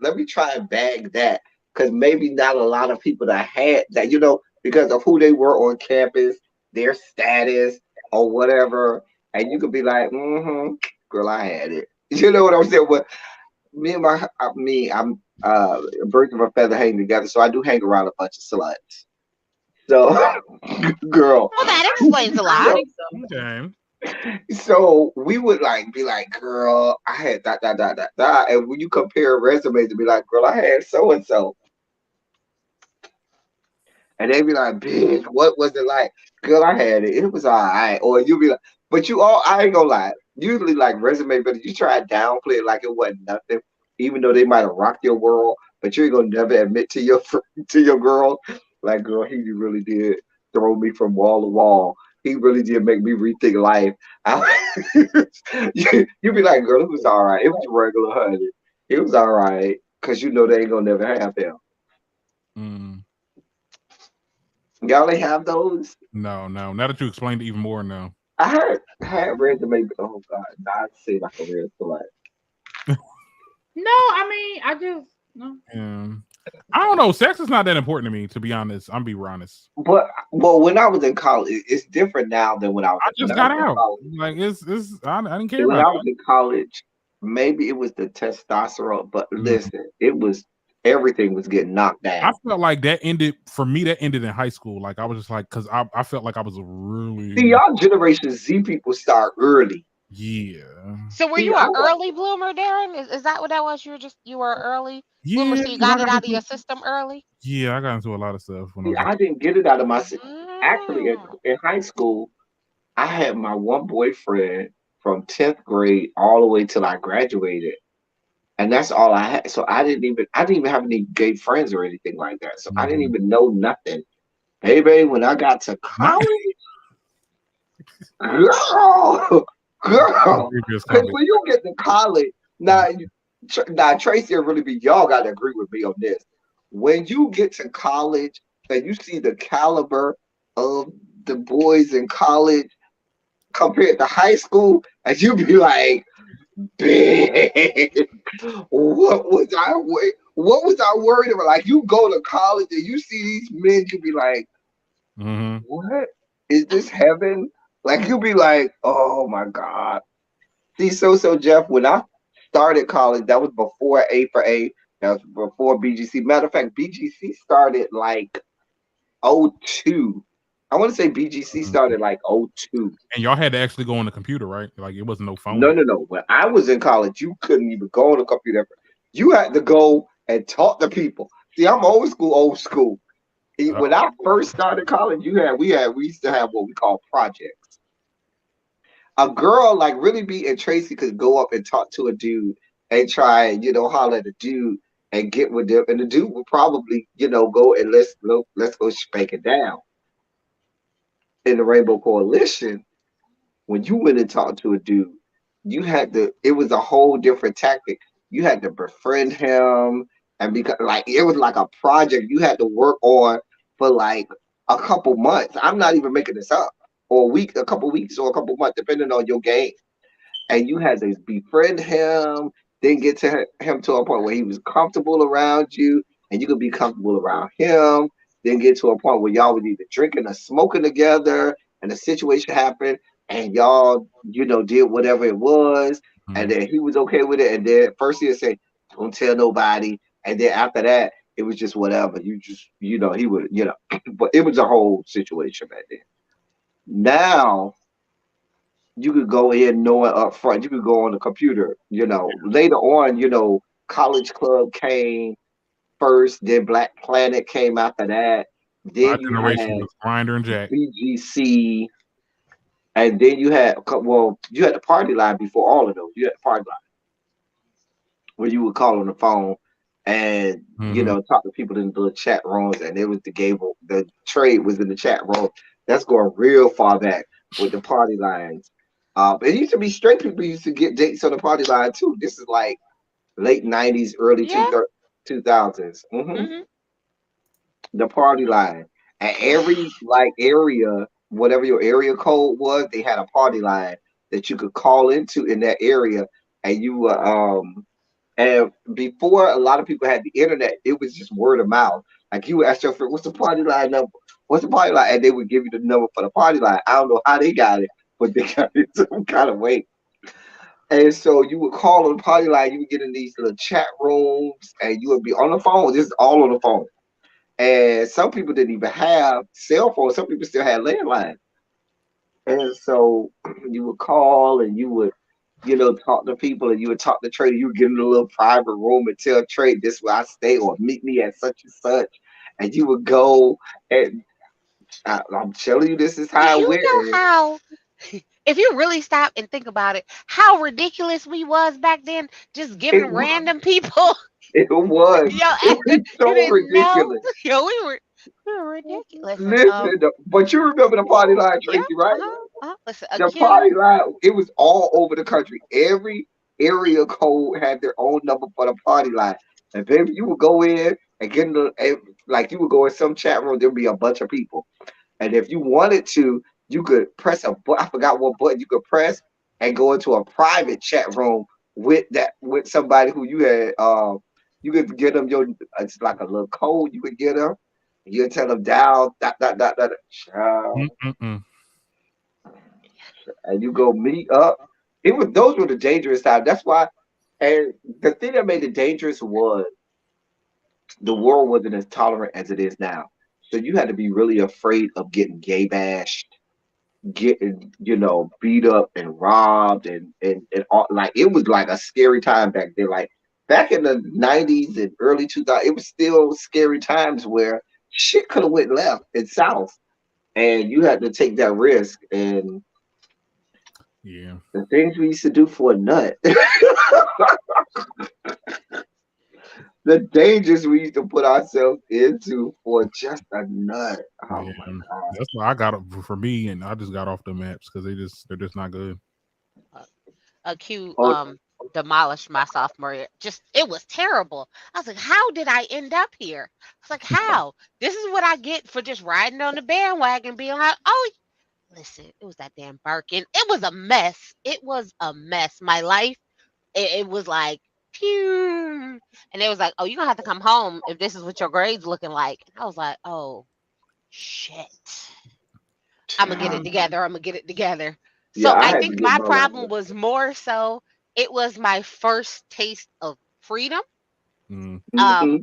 Speaker 3: let me try and bag that. Because maybe not a lot of people that had that, because of who they were on campus, their status, or whatever. And you could be like, girl, I had it. You know what I'm saying? But I'm birds of a feather hang together, so I do hang around a bunch of sluts. So, girl,
Speaker 6: Well, that explains a
Speaker 5: I
Speaker 6: lot.
Speaker 3: so
Speaker 5: think so.
Speaker 10: Okay.
Speaker 3: so we would like be like, girl, I had that, that, that, that, that, and when you compare resumes, to be like, girl, I had so and so, and they be like, bitch, what was it like? Girl, I had it. It was all right. Or you be like, but I ain't gonna lie. Usually, like resume, but you try to downplay it like it wasn't nothing, even though they might have rocked your world, but you ain't gonna never admit to your to your girl, like, girl, he really did throw me from wall to wall. He really did make me rethink life. You be like, girl, it was all right. It was regular, honey. It was all right, cause you know they ain't gonna never have him.
Speaker 10: Mm.
Speaker 1: Y'all ain't have those?
Speaker 10: No, no. Now that you explained it even more, no.
Speaker 1: Had read the maybe. Oh God, I say like a real select.
Speaker 5: No, I mean, I just no.
Speaker 10: Yeah. I don't know. Sex is not that important to me, to be honest. I'm be honest.
Speaker 1: But well, when I was in college, it's different now than when I was
Speaker 10: I
Speaker 1: when
Speaker 10: just
Speaker 1: I was
Speaker 10: got
Speaker 1: in
Speaker 10: out.
Speaker 1: college.
Speaker 10: Like it's I didn't care
Speaker 1: See, when
Speaker 10: about
Speaker 1: I was in college, maybe it was the testosterone, but
Speaker 10: that.
Speaker 1: listen, it was everything was getting knocked
Speaker 10: I
Speaker 1: down.
Speaker 10: felt like that ended for me. That ended in high school. Like I was just like, because I felt like I was
Speaker 1: See,
Speaker 10: really
Speaker 1: y'all Generation Z people start early.
Speaker 10: yeah
Speaker 6: So were
Speaker 1: See,
Speaker 6: you
Speaker 1: I
Speaker 6: an
Speaker 1: was.
Speaker 6: early bloomer, Darren? Is that what that was? You were an early bloomer,
Speaker 10: yeah
Speaker 6: so you
Speaker 10: because I
Speaker 6: got it
Speaker 10: got
Speaker 6: out of your
Speaker 10: into
Speaker 6: system early.
Speaker 10: I got into a lot of stuff when I
Speaker 1: See,
Speaker 10: was
Speaker 1: I didn't get it out of my. Actually,
Speaker 6: Mm.
Speaker 1: in high school, I had my one boyfriend from 10th grade all the way till I graduated, and that's all I had. So I didn't even have any gay friends or anything like that. So I didn't
Speaker 10: mhm.
Speaker 1: even know nothing. Baby, when I got to
Speaker 10: Not
Speaker 1: college, girl, girl,
Speaker 10: previous
Speaker 1: because
Speaker 10: college.
Speaker 1: when you get to college, now, now Tracy will really be, y'all got to agree with me on this. When you get to college and you see the caliber of the boys in college compared to high school, and you be like, big. What was I worried about? Like you go to college and you see these men, you be like,
Speaker 10: Mm-hmm.
Speaker 1: what is this heaven? Like you be like, oh my God. See, so Jeff, when I started college, that was before A for A. That was before BGC. Matter of fact, BGC started like '02. I want to say BGC started like '02.
Speaker 10: And y'all had to actually go on the computer, right? Like it wasn't no phone.
Speaker 1: No, no, no. When I was in college, you couldn't even go on a computer. You had to go and talk to people. See, I'm old school, old school. When I first started college, we used to have what we call projects. A girl like really be and Tracy could go up and talk to a dude and try and holler at a dude and get with them, and the dude would probably go and let's go spank it down. In the Rainbow Coalition, when you went and talked to a dude, you had to. It was a whole different tactic. You had to befriend him, and because like it was like a project you had to work on for like a couple months. I'm not even making this up. Or a week, a couple weeks, or a couple months, depending on your game. And you had to befriend him, then get to him to a point where he was comfortable around you, and you could be comfortable around him. Then get to a point where y'all was either drinking or smoking together, and the situation happened, and y'all, did whatever it was, and
Speaker 10: Mhm.
Speaker 1: then he was okay with it. And then first he'd say, "Don't tell nobody," and then after that, it was just whatever. You just, he would, but it was a whole situation back then. Now you could go in knowing up front. You could go on the computer. Later on, College Club came first, then Black Planet came after that.
Speaker 10: My
Speaker 1: Then you
Speaker 10: generation
Speaker 1: had
Speaker 10: was Grinder and Jack.
Speaker 1: BGC, and then you had the party line before all of those. You had the party line where you would call on the phone and
Speaker 10: Mm-hmm.
Speaker 1: talk to people in the chat rooms, and it was the trade was in the chat room. That's going real far back with the party lines. It used to be straight people used to get dates on the party line too. This is like late '90s, early
Speaker 6: Yeah.
Speaker 1: 2000s.
Speaker 6: Hmm.
Speaker 1: The party line, and every like area, whatever your area code was, they had a party line that you could call into in that area, and you and before a lot of people had the internet, it was just word of mouth. Like you would ask your friend, "What's the party line number? What's the party line?" And they would give you the number for the party line. I don't know how they got it, but they got it some kind of way. And so you would call on the party line. You would get in these little chat rooms, and you would be on the phone. This is all on the phone. And some people didn't even have cell phones. Some people still had landlines. And so you would call and you would talk to people, and you would talk to Trey. You would get in a little private room and tell Trey this is where I stay, or meet me at such and such. And you would go, and I'm telling you, this is how it
Speaker 6: You
Speaker 1: went.
Speaker 6: know
Speaker 1: And
Speaker 6: how, if you really stop and think about it, how ridiculous we was back then, just
Speaker 1: it
Speaker 6: giving
Speaker 1: was,
Speaker 6: random people
Speaker 1: it was,
Speaker 6: yo
Speaker 1: it
Speaker 6: after
Speaker 1: was
Speaker 6: you
Speaker 1: so
Speaker 6: didn't know.
Speaker 1: ridiculous.
Speaker 6: Yo, we were ridiculous. And
Speaker 1: Listen, but you remember the party line,
Speaker 6: yeah,
Speaker 1: Tracy, right?
Speaker 6: listen,
Speaker 1: The
Speaker 6: accused.
Speaker 1: party line, it was all over the country. Every area code had their own number for the party line. And baby, you would go in.
Speaker 3: and getting like you would go in some chat room, there'd be a bunch of people, and if you wanted to, you could press a button. I forgot what button you could press and go into a private chat room with somebody who you had. You could get them your. It's like a little code you could get them. You tell them down that child,
Speaker 10: Mm-mm-mm.
Speaker 3: and you go meet up. It was those were the dangerous times. That's why, and the thing that made it dangerous was the world wasn't as tolerant as it is now. So you had to be really afraid of getting gay bashed, getting beat up and robbed and all, like it was like a scary time back then. Like back in the 90s and early 2000s, it was still scary times where shit could have went left and south, and you had to take that risk. And
Speaker 10: Yeah.
Speaker 3: the things we used to do for a nut, the dangers we used to put ourselves into for just a nut. Oh
Speaker 10: Yeah.
Speaker 3: my god.
Speaker 10: That's why I got it for me, and I just got off the maps because they're just not good.
Speaker 6: A Q
Speaker 3: Oh,
Speaker 6: demolished my sophomore year. Just it was terrible. I was like, how did I end up here? It's like, how? This is what I get for just riding on the bandwagon, being like, oh, listen, it was that damn Birkin. It was a mess. It was a mess. My life, it was like, pew. And it was like, oh, you're gonna have to come home if this is what your grades looking like. And I was like, oh shit. I'm gonna get it together. I'm gonna get it together.
Speaker 3: yeah,
Speaker 6: So
Speaker 3: I
Speaker 6: I
Speaker 3: had to
Speaker 6: think
Speaker 3: get
Speaker 6: my
Speaker 3: my
Speaker 6: problem was more so it was my first taste of freedom.
Speaker 10: Mm.
Speaker 6: Um,
Speaker 3: hmm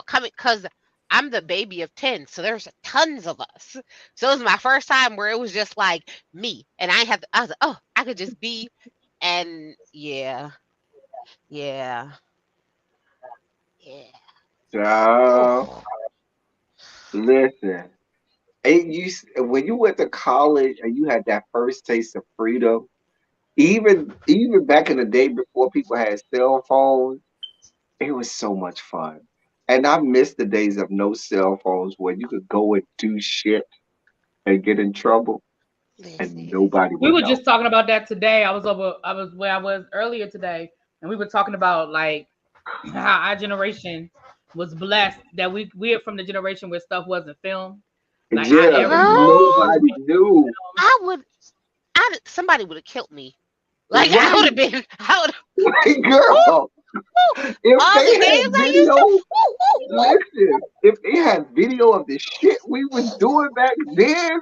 Speaker 6: coming because I'm the baby of 10, so there's tons of us. So it was my first time where it was just like me, and I was like, oh, I could just be, and yeah, yeah, yeah.
Speaker 3: Child,
Speaker 6: Oof.
Speaker 3: listen. When you went to college and you had that first taste of freedom, even back in the day before people had cell phones, it was so much fun. And I miss the days of no cell phones where you could go and do shit and get in trouble and
Speaker 6: Listen,
Speaker 3: nobody
Speaker 5: We
Speaker 3: would
Speaker 5: were
Speaker 3: know.
Speaker 5: just talking about that today. I was where I was earlier today, and we were talking about like how our generation was blessed that we're from the generation where stuff wasn't filmed. Like our
Speaker 3: Yeah,
Speaker 5: era stuff wasn't
Speaker 6: girl,
Speaker 3: nobody
Speaker 5: filmed.
Speaker 3: knew.
Speaker 6: I would, somebody would have killed me. Like I would
Speaker 3: Right.
Speaker 6: have been, I would.
Speaker 3: Right,
Speaker 6: Woo,
Speaker 3: girl.
Speaker 6: woo,
Speaker 3: If
Speaker 6: all
Speaker 3: they
Speaker 6: the
Speaker 3: had
Speaker 6: games I used to.
Speaker 3: video,
Speaker 6: Woo, woo, woo.
Speaker 3: listen, if they had video of the shit we was doing back then,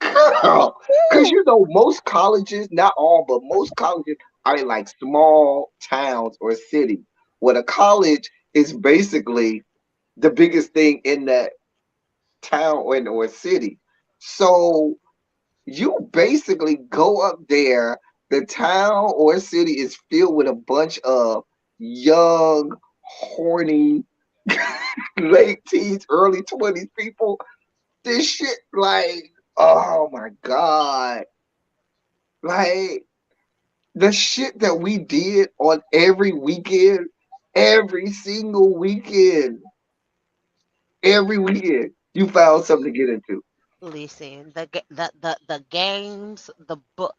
Speaker 3: girl. Because
Speaker 6: Woo.
Speaker 3: most colleges, not all, but most colleges are in like small towns or cities where the college is basically the biggest thing in that town or city. So you basically go up there, the town or city is filled with a bunch of young, horny, late teens, early 20s people. This shit, like, oh my God. Like, the shit that we did on every weekend, every single weekend, every weekend, you found something to get into.
Speaker 6: Listen, the games, the book.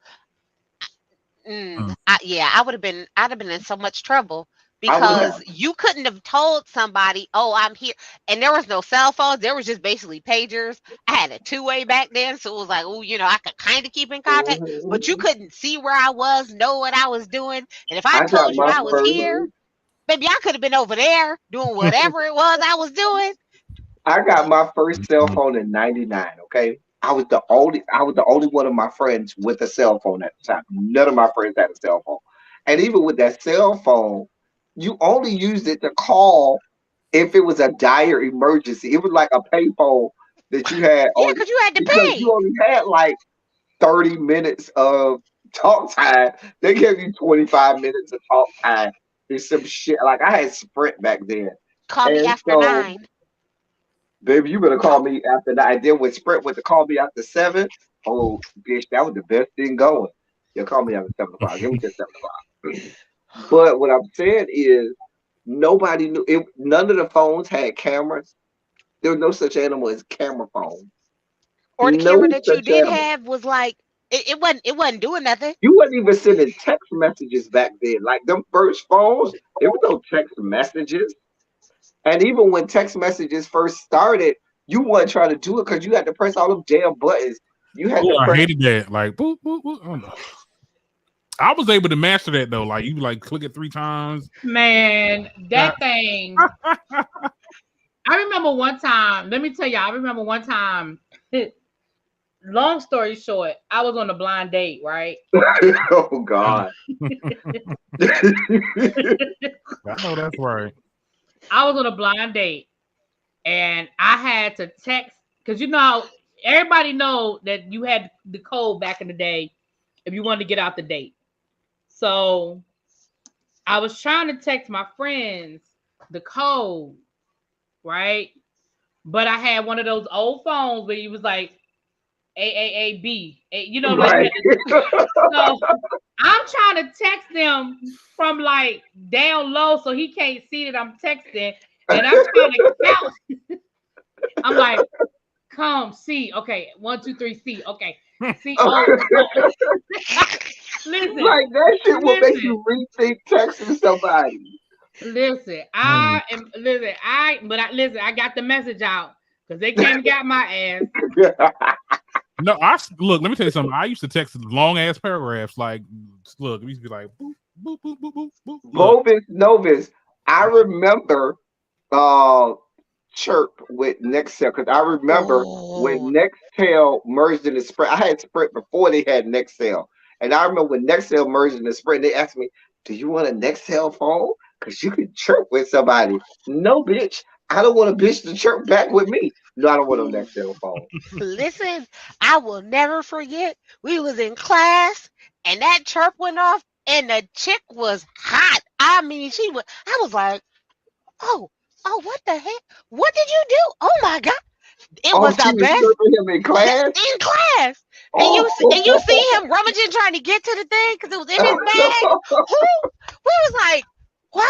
Speaker 10: Mm.
Speaker 6: Yeah, I'd have been in so much trouble
Speaker 3: I would
Speaker 6: because
Speaker 3: have.
Speaker 6: you couldn't have told somebody, "Oh, I'm here," and there was no cell phones. There was just basically pagers. I had a two-way back then, so it was like, oh, I could kind of keep in contact, but you
Speaker 3: Mhm.
Speaker 6: couldn't see where I was, know what I was doing, and if I
Speaker 3: I got
Speaker 6: told you
Speaker 3: my
Speaker 6: I was
Speaker 3: first.
Speaker 6: here, maybe I could have been over there doing whatever it was I was doing.
Speaker 3: I got
Speaker 6: But
Speaker 3: my first cell
Speaker 10: Mm.
Speaker 3: phone in '99. Okay, I was the only one of my friends with a cell phone at the time. None of my friends had a cell phone, and even with that cell phone, you only used it to call if it was a dire emergency. It was like a payphone that you had
Speaker 6: yeah,
Speaker 3: on
Speaker 6: because you had to
Speaker 3: because you
Speaker 6: pay.
Speaker 3: only had like 30 minutes of talk time. They gave you 25 minutes of talk time. There's some shit like I had Sprint back then,
Speaker 6: Call me
Speaker 3: and
Speaker 6: after
Speaker 3: so.
Speaker 6: 9.
Speaker 3: Baby, you better call me after that. And then when Sprint went to call me after 7, oh, bitch, that was the best thing going. You call me after 7 o'clock. Give me till 7 o'clock. But what I'm saying is, nobody knew it. None of the phones had cameras. There was no such animal as camera phone.
Speaker 6: Or the camera
Speaker 3: No
Speaker 6: that you
Speaker 3: such
Speaker 6: did
Speaker 3: animal.
Speaker 6: have was like it wasn't doing nothing.
Speaker 3: You wasn't even sending text messages back then. Like them first phones, there was no text messages. And even when text messages first started, you weren't trying to do it because you had to press all them damn buttons. You had to
Speaker 10: Oh, I
Speaker 3: press.
Speaker 10: hated that. Like, boop, boop, boop. Oh, no. I was able to master that though. Like, you like click it 3 times.
Speaker 5: Man,
Speaker 10: Yeah.
Speaker 5: that thing. I remember one time. Let me tell you. I remember one time. Long story short, I was on a blind date, right?
Speaker 3: Oh God.
Speaker 10: I know that's right.
Speaker 5: I was on a blind date, and I had to text because you know how everybody know that you had the code back in the day if you wanted to get out the date. So I was trying to text my friends the code, right? But I had one of those old phones where you was like AAAB, you know, like
Speaker 3: Right.
Speaker 5: so I'm trying to text them from like down low so he can't see that I'm texting, and I'm trying to count. I'm like, come see, okay, 1, 2, 3, see, okay, see, oh. Listen,
Speaker 3: Like that shit will make
Speaker 5: listen.
Speaker 3: you rethink texting somebody.
Speaker 5: Listen,
Speaker 10: Mm.
Speaker 5: listen, I got the message out because they came and got my ass.
Speaker 10: No, look. Let me tell you something. I used to text long ass paragraphs. Like, look, we used to be like, boop, boop, boop, boop, boop, boop. Look,
Speaker 3: Bovis Novus. I remember uh Chirp with Nextel because I remember when
Speaker 6: Oh,
Speaker 3: Nextel merged into Sprint. I had Sprint before they had Nextel, and I remember when Nextel merged into Sprint. They asked me, "Do you want a Nextel phone? Because you can chirp with somebody." No, bitch. I don't want a bitch to chirp back with me. No, I don't want a Nextel phone.
Speaker 6: listen, I will never forget. We was in class and that chirp went off and the chick was hot. I mean, I was like, oh, oh, what the heck? What did you do? Oh my God. It
Speaker 3: Oh,
Speaker 6: was
Speaker 3: she
Speaker 6: the
Speaker 3: was
Speaker 6: best.
Speaker 3: chirping him in
Speaker 6: Yeah,
Speaker 3: class.
Speaker 6: in class. And you see
Speaker 3: Oh,
Speaker 6: him rummaging trying to get to the thing because it was in his bag. Who? We was like, what?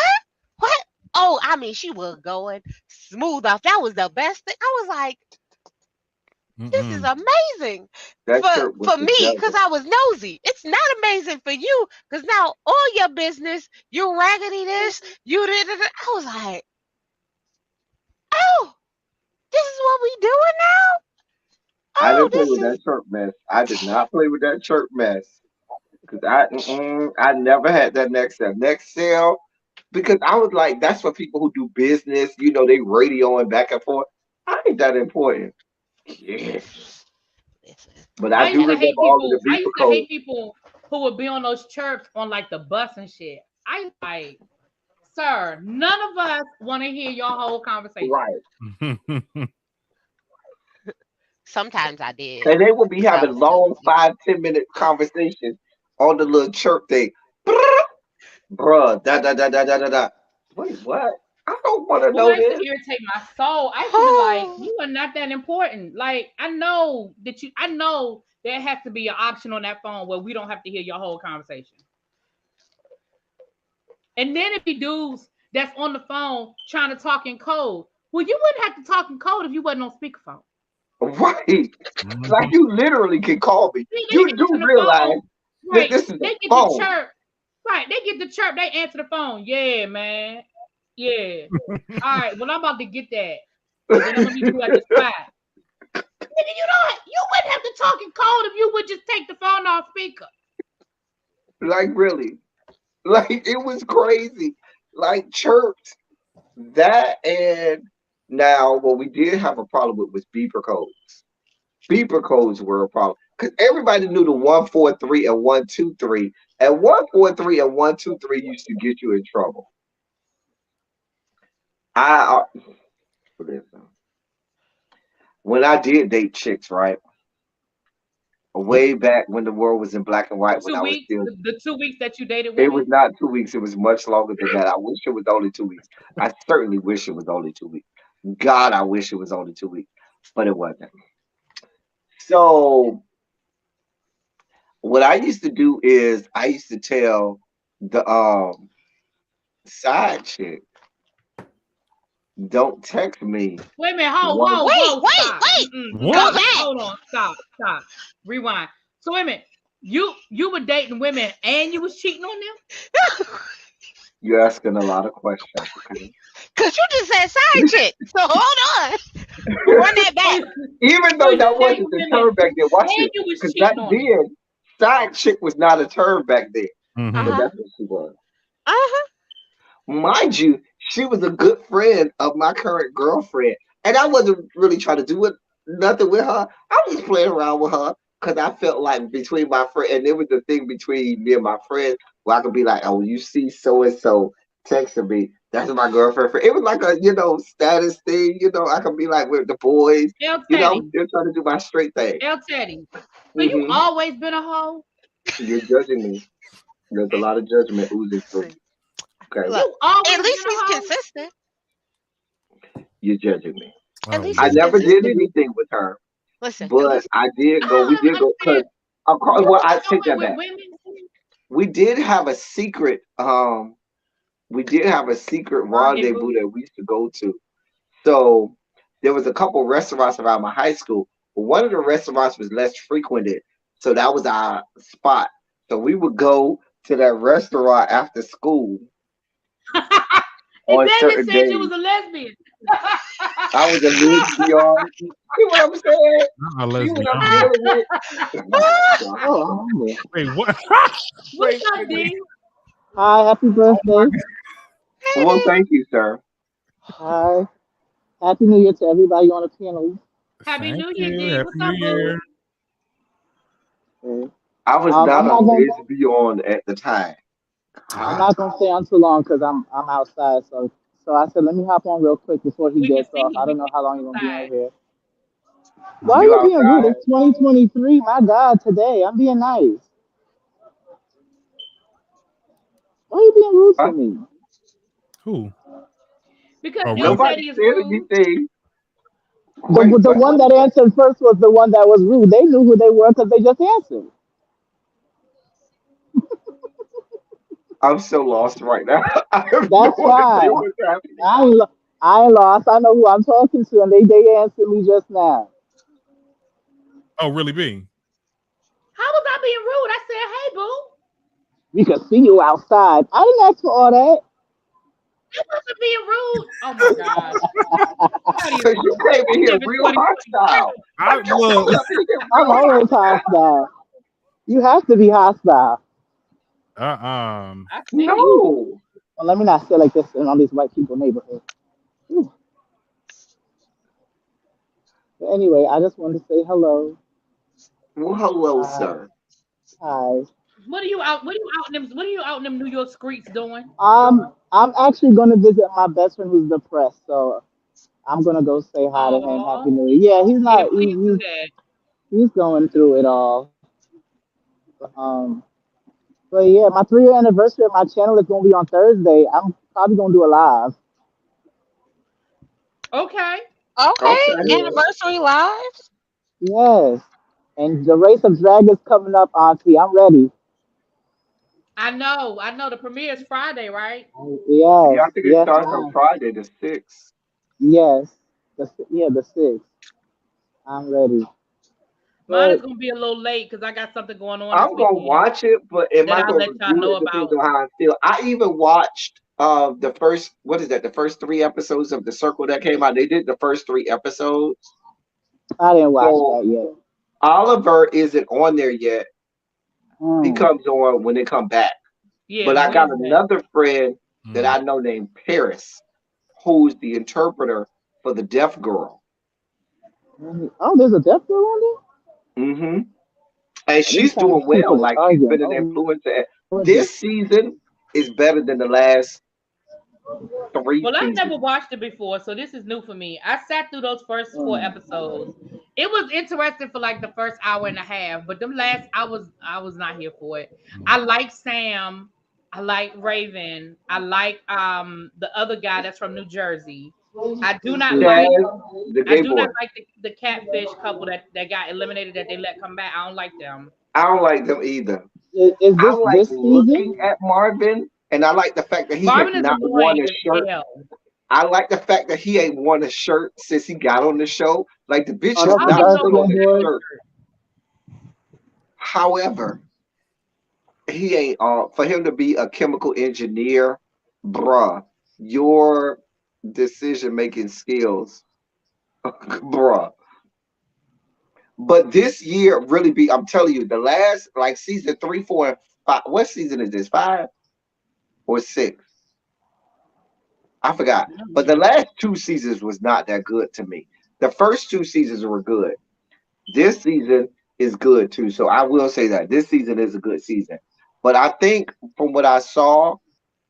Speaker 6: What? Oh, I mean, she was going smooth off. That was the best thing. I was like, this is
Speaker 10: mm-mm.
Speaker 6: amazing
Speaker 3: that
Speaker 6: for
Speaker 3: chirp was
Speaker 6: for
Speaker 3: the
Speaker 6: me because
Speaker 3: devil.
Speaker 6: I was nosy. It's not amazing for you because now all your business, you raggedy this, you did it. I was like, oh, this is what we doing now.
Speaker 3: I
Speaker 6: Oh,
Speaker 3: didn't play
Speaker 6: this
Speaker 3: with
Speaker 6: is
Speaker 3: that chirp mess. I did not play with that chirp mess because I never had that Nextel because I was like that's for people who do business. You know, they radioing back and forth. I ain't that important. Yeah,
Speaker 6: listen.
Speaker 3: but I do remember all of the
Speaker 5: I
Speaker 3: beeper
Speaker 5: used to
Speaker 3: codes.
Speaker 5: hate people who would be on those chirps on like the bus and shit. I like, sir, none of us want to hear your whole conversation.
Speaker 3: Right.
Speaker 6: Sometimes I did
Speaker 3: And they would be
Speaker 6: because I
Speaker 3: having
Speaker 6: was
Speaker 3: long
Speaker 6: nosy.
Speaker 3: 5-10 minute conversations on the little chirp thing. Bruh, da da da da da da da. Wait, what? I don't want to
Speaker 5: Who
Speaker 3: know
Speaker 5: used to
Speaker 3: this.
Speaker 5: irritate my soul? I used to be like, you are not that important. Like, I know there has to be an option on that phone where we don't have to hear your whole conversation. And then if you dudes that's on the phone trying to talk in code, well, you wouldn't have to talk in code if you wasn't on speakerphone.
Speaker 3: Right. Like
Speaker 10: Mhm.
Speaker 3: you literally can call me.
Speaker 5: See,
Speaker 3: You
Speaker 5: they
Speaker 3: do
Speaker 5: answer the
Speaker 3: realize
Speaker 5: phone,
Speaker 3: that
Speaker 5: right?
Speaker 3: this is a
Speaker 5: They get the
Speaker 3: phone.
Speaker 5: chirp, right? They get the chirp. They answer the phone. Yeah, man. Yeah. All right. Well, I'm about to get that, and then I'm gonna meet you at the spot. Nigga, you know what? You wouldn't have to talk in code if you would just take the phone off speaker.
Speaker 3: Like really. Like it was crazy. Like chirps. That and now what we did have a problem with was beeper codes. Beeper codes were a problem. Because everybody knew the 143 and 123. And 143 and 123 used to get you in trouble. I listen, when I did date chicks, right? Way back when the world was in black and
Speaker 5: The
Speaker 3: white, when
Speaker 5: two
Speaker 3: I was
Speaker 5: weeks,
Speaker 3: still,
Speaker 5: the 2 weeks that you dated
Speaker 3: it was
Speaker 5: women.
Speaker 3: not 2 weeks. It was much longer than that. I wish it was only 2 weeks. I certainly wish it was only 2 weeks. God, I wish it was only 2 weeks, but it wasn't. So what I used to do is I used to tell the side chick, don't text me
Speaker 5: Wait a minute. Hold,
Speaker 3: one.
Speaker 5: whoa,
Speaker 6: Wait,
Speaker 5: whoa,
Speaker 6: wait,
Speaker 5: stop.
Speaker 6: wait. Go
Speaker 10: What?
Speaker 6: back.
Speaker 5: Hold on, stop. Rewind. So wait a minute. You were dating women and you was cheating on them?
Speaker 3: You're asking a lot of questions. Okay.
Speaker 6: Cause you just said side chick. So hold on. Run that
Speaker 5: So,
Speaker 6: back.
Speaker 3: Even
Speaker 5: so
Speaker 3: though
Speaker 5: you
Speaker 3: that
Speaker 5: date
Speaker 3: wasn't the
Speaker 5: women
Speaker 3: term back then, watch
Speaker 5: and
Speaker 3: this.
Speaker 5: you was
Speaker 3: Because back
Speaker 5: cheating on them.
Speaker 3: then, side chick was not a term back then,
Speaker 10: Hmm.
Speaker 3: but
Speaker 6: Uh-huh.
Speaker 3: that's what she was.
Speaker 6: Uh-huh.
Speaker 3: Mind you, she was a good friend of my current girlfriend, and I wasn't really trying to do nothing with her. I was playing around with her because I felt like between my friend, and there was the thing between me and my friend where I could be like, "Oh, you see so and so texting me. That's my girlfriend." It was like a status thing. I could be like with the boys.
Speaker 5: El
Speaker 3: I was
Speaker 5: Teddy.
Speaker 3: still trying to do my straight thing.
Speaker 5: El Teddy. So you
Speaker 3: Hmm.
Speaker 5: always been a hoe?
Speaker 3: You're judging me. There's a lot of judgment oozing through.
Speaker 6: See,
Speaker 3: Okay,
Speaker 6: look,
Speaker 5: You always
Speaker 6: at
Speaker 5: been
Speaker 6: least
Speaker 5: a
Speaker 6: he's
Speaker 5: hoe?
Speaker 6: consistent.
Speaker 3: you're judging me.
Speaker 6: At
Speaker 10: Oh
Speaker 6: least
Speaker 3: I
Speaker 6: he's
Speaker 10: Lord.
Speaker 3: never did
Speaker 6: consistent.
Speaker 3: anything with her.
Speaker 6: Listen, at
Speaker 3: But
Speaker 6: least
Speaker 3: I did
Speaker 5: I
Speaker 3: go. We
Speaker 5: don't
Speaker 3: did go because
Speaker 5: understand. You
Speaker 3: well, I
Speaker 5: was
Speaker 3: take
Speaker 5: going
Speaker 3: that
Speaker 5: with
Speaker 3: back.
Speaker 5: women?
Speaker 3: We did have a secret. We did have a secret rendezvous
Speaker 5: Rendezvous?
Speaker 3: that we used to go to. So there was a couple restaurants around my high school, but one of the restaurants was less frequented. So that was our spot. So we would go to that restaurant after school
Speaker 5: And
Speaker 3: on
Speaker 5: then they
Speaker 3: certain
Speaker 5: said you was
Speaker 3: days.
Speaker 5: a lesbian.
Speaker 3: I was a lesbian. See what I'm saying?
Speaker 10: Not a
Speaker 3: See what
Speaker 10: lesbian.
Speaker 3: I'm dealing with?
Speaker 11: Oh,
Speaker 10: Wait, what?
Speaker 5: What's up, D?
Speaker 11: hi, happy
Speaker 10: Oh my
Speaker 11: birthday.
Speaker 10: God.
Speaker 3: Well,
Speaker 6: hey,
Speaker 3: thank you, sir.
Speaker 11: Hi. Happy New Year to everybody on the panel.
Speaker 5: Happy
Speaker 10: Thank
Speaker 5: New Year,
Speaker 10: you.
Speaker 5: D.
Speaker 10: Happy
Speaker 5: What's
Speaker 10: New
Speaker 5: up, boo?
Speaker 10: Year.
Speaker 11: Okay.
Speaker 3: I was
Speaker 11: I'm
Speaker 3: not a
Speaker 11: not gonna
Speaker 3: lesbian at the time.
Speaker 11: I'm
Speaker 3: God.
Speaker 11: not gonna stay on too long because I'm outside. So I said let me hop on real quick before he
Speaker 5: We can
Speaker 11: gets
Speaker 5: see
Speaker 11: off. I
Speaker 5: we
Speaker 11: don't know
Speaker 5: can
Speaker 11: how long
Speaker 5: see
Speaker 11: you're gonna be on
Speaker 5: outside.
Speaker 11: here. Why are
Speaker 10: Mhm.
Speaker 3: You
Speaker 11: you being rude?
Speaker 3: outside?
Speaker 11: It's 2023. My God, today I'm being nice. Why are you being rude
Speaker 3: Huh?
Speaker 11: to me?
Speaker 10: Who?
Speaker 5: Because
Speaker 10: Oh,
Speaker 5: El
Speaker 10: really?
Speaker 3: Nobody
Speaker 5: Teddy is
Speaker 3: said
Speaker 5: rude.
Speaker 3: anything.
Speaker 11: The
Speaker 3: Wait,
Speaker 11: the
Speaker 3: what?
Speaker 11: one that answered first was the one that was rude. They knew who they were because they just answered.
Speaker 3: I'm so lost right now. I have no
Speaker 11: That's
Speaker 3: idea
Speaker 11: fine.
Speaker 3: what's happening.
Speaker 11: I ain't, lo- I ain't lost. I know who I'm talking to, and they answered me just now.
Speaker 10: Oh, really? Be?
Speaker 5: How was I being rude? I said, hey, boo.
Speaker 11: We could see you outside. I didn't ask for all that.
Speaker 5: I wasn't being rude. Oh my gosh. What is
Speaker 3: Because you
Speaker 5: this?
Speaker 3: came in
Speaker 5: We
Speaker 3: here
Speaker 5: live in
Speaker 3: real
Speaker 5: 2025.
Speaker 3: hostile.
Speaker 10: I
Speaker 3: You
Speaker 10: look.
Speaker 3: come in here
Speaker 11: I'm
Speaker 3: real
Speaker 11: always
Speaker 3: hostile.
Speaker 11: hostile. You have to be hostile.
Speaker 5: I see you.
Speaker 3: No.
Speaker 11: Well, let me not say like this in all these white people neighborhoods. Whew. But anyway, I just wanted to say hello.
Speaker 3: Well, hello,
Speaker 11: Hi.
Speaker 3: sir.
Speaker 11: Hi.
Speaker 5: What are you out in them New York streets doing?
Speaker 11: I'm actually going to visit my best friend who's depressed, so I'm gonna go say hi to him.
Speaker 5: Oh,
Speaker 11: Happy New Year. Yeah, he's
Speaker 5: yeah,
Speaker 11: not.
Speaker 5: please do that.
Speaker 11: He's going through it all. Um, but yeah, my 3 year anniversary of my channel is gonna be on Thursday. I'm probably gonna do a live.
Speaker 5: Okay.
Speaker 6: okay,
Speaker 3: Okay.
Speaker 11: Yeah.
Speaker 6: anniversary lives.
Speaker 11: Yes. And the race of dragons coming up, Auntie. I'm ready.
Speaker 5: I know. I know. The premiere is Friday, right?
Speaker 11: Yes.
Speaker 3: Yeah, I think it
Speaker 11: Yes,
Speaker 3: starts on
Speaker 11: ma'am.
Speaker 3: Friday the 6th.
Speaker 11: Yes. The sixth. I'm ready.
Speaker 5: Mine is
Speaker 11: But
Speaker 5: gonna be a little late because I got something going on this
Speaker 3: I'm gonna
Speaker 5: weekend
Speaker 3: watch it, but am
Speaker 5: that
Speaker 3: I
Speaker 5: I'll
Speaker 3: gonna
Speaker 5: let y'all
Speaker 3: review
Speaker 5: know
Speaker 3: it? Depends
Speaker 5: about.
Speaker 3: on how I feel. I even watched the first what is that? The first 3 episodes of The Circle that came out. They did the first 3 episodes.
Speaker 11: I didn't watch
Speaker 3: So
Speaker 11: that yet.
Speaker 3: Oliver isn't on there yet. He
Speaker 11: Hmm.
Speaker 3: comes on when they come back.
Speaker 5: Yeah,
Speaker 3: But I got
Speaker 5: Wednesday.
Speaker 3: another friend that
Speaker 10: Mm.
Speaker 3: I know named Paris, who's the interpreter for the deaf girl.
Speaker 11: Oh, there's a death girl on there.
Speaker 3: Hmm. And
Speaker 11: Oh, these
Speaker 3: she's
Speaker 11: Chinese
Speaker 3: doing
Speaker 11: people
Speaker 3: well.
Speaker 11: is
Speaker 3: Like she's
Speaker 11: arguing.
Speaker 3: been an
Speaker 11: Oh
Speaker 3: influencer.
Speaker 11: Lord,
Speaker 3: This season is better than the last three
Speaker 5: Well, I've never
Speaker 3: seasons.
Speaker 5: watched it before, so this is new for me. I sat through those first four
Speaker 11: Hmm.
Speaker 5: episodes. It was interesting for like the first hour and a half, but them last I was not here for it. I
Speaker 10: Mm.
Speaker 5: like Sam. I like Raven. I like the other guy that's from New Jersey. I do not
Speaker 3: Chaz,
Speaker 5: like
Speaker 3: the
Speaker 5: I
Speaker 3: gay
Speaker 5: do
Speaker 3: boy.
Speaker 5: not like the catfish couple that got eliminated that they let come back. I don't like them.
Speaker 3: I don't like them either.
Speaker 11: Is
Speaker 3: I
Speaker 11: this
Speaker 3: like
Speaker 11: this
Speaker 3: looking
Speaker 11: season?
Speaker 3: at Marvin, and I like the fact that he has
Speaker 5: Marvin is
Speaker 3: not worn
Speaker 5: annoying
Speaker 3: a
Speaker 5: as
Speaker 3: shirt.
Speaker 5: hell.
Speaker 3: I like the fact that he ain't worn a shirt since he got on the show. Like the bitch
Speaker 11: Oh,
Speaker 3: has
Speaker 11: that's
Speaker 5: I
Speaker 11: the
Speaker 5: don't
Speaker 3: not
Speaker 5: even
Speaker 11: dark
Speaker 5: know
Speaker 3: put
Speaker 5: who
Speaker 3: on
Speaker 11: skinned
Speaker 3: a
Speaker 5: has
Speaker 11: boy.
Speaker 5: no
Speaker 3: shirt.
Speaker 5: shirt.
Speaker 3: However, he ain't for him to be a chemical engineer.
Speaker 1: bruh, your decision making skills, bruh. But this year really be, I'm telling you, the last like season 3, 4, and 5. What season is this? 5 or 6? I forgot. But the last 2 seasons was not that good to me. The first 2 seasons were good. This season is good too. So I will say that this season is a good season. But I think from what I saw,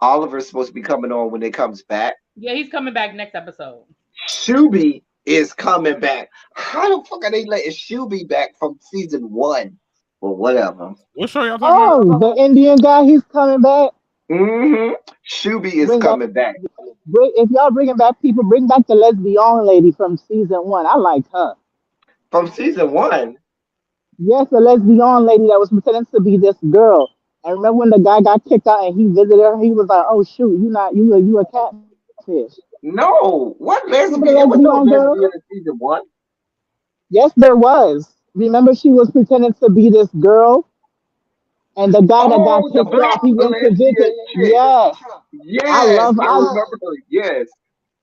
Speaker 1: Oliver's supposed to be coming on when it comes back.
Speaker 5: Yeah, he's coming back next episode.
Speaker 1: Shuby is coming back. How the fuck are they letting Shuby back from season 1? Or whatever.
Speaker 10: What show y'all talking about?
Speaker 11: Oh, the Indian guy, he's coming back.
Speaker 1: Shuby is
Speaker 11: Bring back,
Speaker 1: coming back.
Speaker 11: if y'all bringing back people, bring back the lesbian lady from season 1. I like her.
Speaker 1: From season 1.
Speaker 11: Yes, the lesbian lady that was pretending to be this girl. And remember when the guy got kicked out and he visited her, he was like, "Oh shoot, you a catfish."
Speaker 1: No, what
Speaker 11: Remember the
Speaker 1: lesbian? It was no
Speaker 11: lesbian girl?
Speaker 1: lesbian in season 1.
Speaker 11: Yes, there was. Remember she was pretending to be this girl, and the guy that got
Speaker 1: Oh, the
Speaker 11: kicked
Speaker 1: black
Speaker 11: off, he went to
Speaker 1: lesbian
Speaker 11: visit.
Speaker 1: chick.
Speaker 11: Yes, I
Speaker 1: Yes,
Speaker 11: love.
Speaker 1: I remember her. Yes,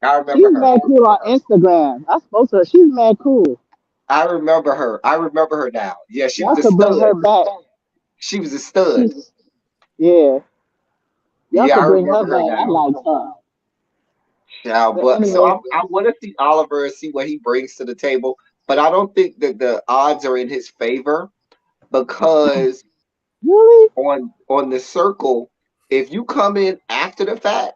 Speaker 1: I remember
Speaker 11: She's
Speaker 1: her.
Speaker 11: mad cool on Instagram. I spoke to her. She's mad cool.
Speaker 1: I remember her. I remember her now. Yeah, she was
Speaker 11: Y'all
Speaker 1: a
Speaker 11: could bring
Speaker 1: stud.
Speaker 11: her back.
Speaker 1: She was a stud.
Speaker 11: She's yeah. Y'all
Speaker 1: Yeah, I
Speaker 11: could bring her
Speaker 1: remember her
Speaker 11: back. I
Speaker 1: now.
Speaker 11: like her.
Speaker 1: Yeah,
Speaker 11: But
Speaker 1: but so
Speaker 11: anyway,
Speaker 1: I want to see Oliver and see what he brings to the table. But I don't think that the odds are in his favor because
Speaker 11: really?
Speaker 1: on the circle, if you come in after the fact,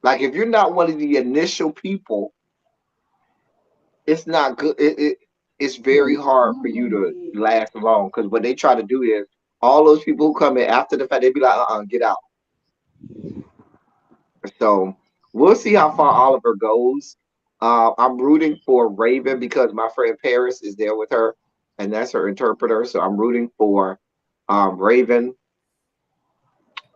Speaker 1: like if you're not one of the initial people, it's not good. It's very hard for you to last long because what they try to do is all those people who come in after the fact, they be like, get out. So we'll see how far Oliver goes. I'm rooting for Raven because my friend Paris is there with her, and that's her interpreter. So I'm rooting for Raven.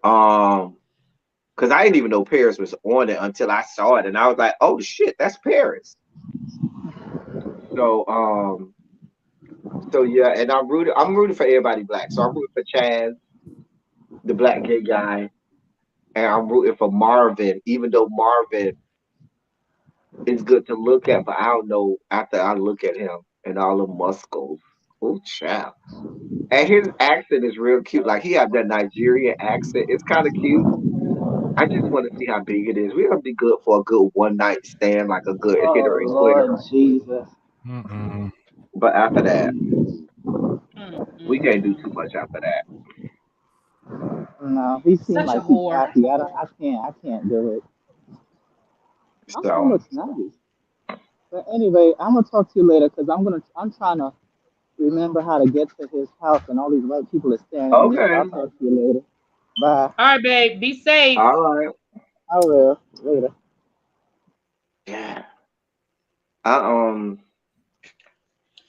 Speaker 1: Because I didn't even know Paris was on it until I saw it, and I was like, "Oh shit, that's Paris." So so yeah, and I'm rooting for everybody black. So I'm rooting for Chaz, the black gay guy, and I'm rooting for Marvin, even though Marvin is good to look at, but I don't know after I look at him and all the muscles. Oh, child. And his accent is real cute. Like he have that Nigerian accent. It's kind of cute. I just want to see how big it is. We're gonna be good for a good one night stand, like a good hitter
Speaker 11: Oh
Speaker 1: and quitter.
Speaker 11: Lord Jesus.
Speaker 10: Mm-mm.
Speaker 1: But after that, we can't do too
Speaker 5: Mm-mm.
Speaker 1: much after that.
Speaker 11: No, he seemed
Speaker 5: Such a
Speaker 11: like he's
Speaker 5: whore.
Speaker 11: happy. I can't do it. Also
Speaker 1: So
Speaker 11: looks nice. But anyway, I'm gonna talk to you later because I'm trying to remember how to get to his house and all these white people are staring at me. So
Speaker 1: okay,
Speaker 11: I'll talk to you later. Bye.
Speaker 5: All right, babe. Be safe.
Speaker 1: all right,
Speaker 11: I will later.
Speaker 1: yeah. I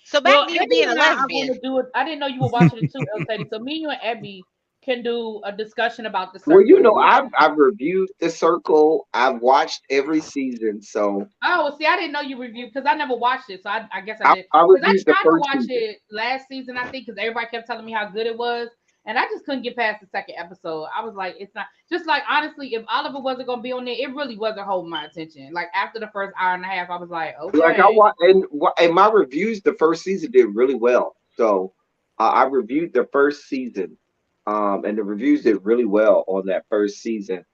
Speaker 6: So back
Speaker 5: Well,
Speaker 6: to you
Speaker 5: Abby
Speaker 6: being a
Speaker 5: and I are going
Speaker 6: lesbian.
Speaker 5: to do it. I didn't know you were watching it too, El Teddy. So me, you, and Abby can do a discussion about the
Speaker 1: well, you know,
Speaker 5: circle.
Speaker 1: I've reviewed The Circle. I've watched every season, so
Speaker 5: Oh, well, see, I didn't know you reviewed because I never watched it. So I guess I
Speaker 1: I,
Speaker 5: did.
Speaker 1: I
Speaker 5: Because I
Speaker 1: reviewed the
Speaker 5: tried to
Speaker 1: first
Speaker 5: watch
Speaker 1: season.
Speaker 5: it last season, I think, because everybody kept telling me how good it was. And I just couldn't get past the second episode. I was like, it's not just like honestly, if Oliver wasn't gonna be on there, it really wasn't holding my attention. Like after the first hour and a half, I was like,
Speaker 1: Like I
Speaker 5: okay.
Speaker 1: watched, and my reviews the first season did really well. So I reviewed the first season, and the reviews did really well on that first season.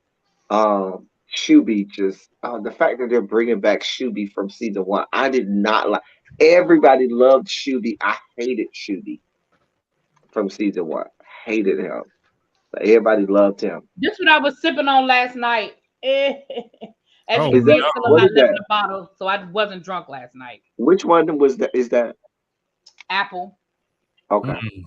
Speaker 1: Shuby just the fact that they're bringing back Shuby from season 1, I did not like. Everybody loved Shuby. I hated Shuby from season 1. Hated him. But everybody loved him.
Speaker 5: This what I was sipping on last night. As you
Speaker 10: Oh
Speaker 5: can
Speaker 1: Is
Speaker 5: see,
Speaker 1: that
Speaker 5: it's
Speaker 10: no.
Speaker 5: still in
Speaker 1: what
Speaker 5: my
Speaker 1: is
Speaker 5: lip in
Speaker 1: that?
Speaker 5: the bottle, so I wasn't drunk last night.
Speaker 1: Which one was that? Is that
Speaker 5: Apple.
Speaker 1: okay?
Speaker 10: Mm-mm.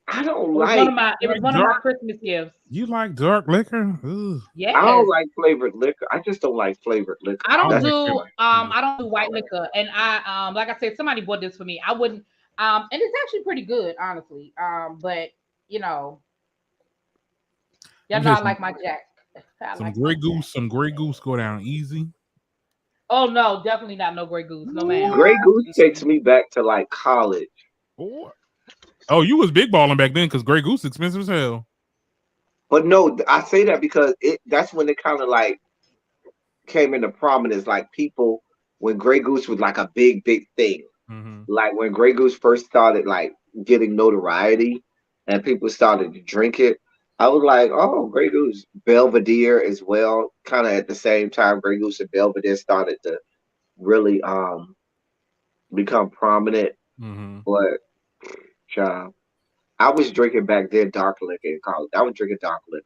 Speaker 1: I don't
Speaker 5: It was one of
Speaker 1: like.
Speaker 5: my it was
Speaker 10: Like
Speaker 5: one of my
Speaker 10: dark?
Speaker 5: Christmas gifts.
Speaker 10: You like dark liquor? Ugh.
Speaker 1: I don't
Speaker 5: Yes.
Speaker 1: like flavored liquor. I just don't like flavored liquor.
Speaker 5: I
Speaker 10: I
Speaker 5: don't
Speaker 10: don't
Speaker 1: That's
Speaker 10: like
Speaker 5: do
Speaker 10: it. Yeah.
Speaker 5: I don't do white liquor. And I like I said, somebody bought this for me. I wouldn't and it's actually pretty good, honestly. But you know,
Speaker 10: Let
Speaker 5: y'all
Speaker 10: me
Speaker 5: know
Speaker 10: tell you
Speaker 5: I like my Jack. I
Speaker 10: some
Speaker 5: like my
Speaker 10: Grey
Speaker 5: Jack.
Speaker 10: Goose. Some Grey Goose go down easy.
Speaker 5: Oh no, definitely not no Grey Goose. No ma'am.
Speaker 1: Grey Goose takes
Speaker 5: Mm-mm.
Speaker 1: me back to like college.
Speaker 10: Boy. Oh, you was big balling back then because Grey Goose expensive as hell.
Speaker 1: But no, I say that because that's when it kind of like came into prominence. Like people when Grey Goose was like a big thing.
Speaker 10: Mm-hmm.
Speaker 1: Like when Grey Goose first started like getting notoriety and people started to drink it, I was like, oh, Grey Goose, Belvedere as well. Kind of at the same time, Grey Goose and Belvedere started to really become prominent.
Speaker 10: Mm-hmm.
Speaker 1: But child, I was drinking back then dark liquor in college. I was drinking dark liquor.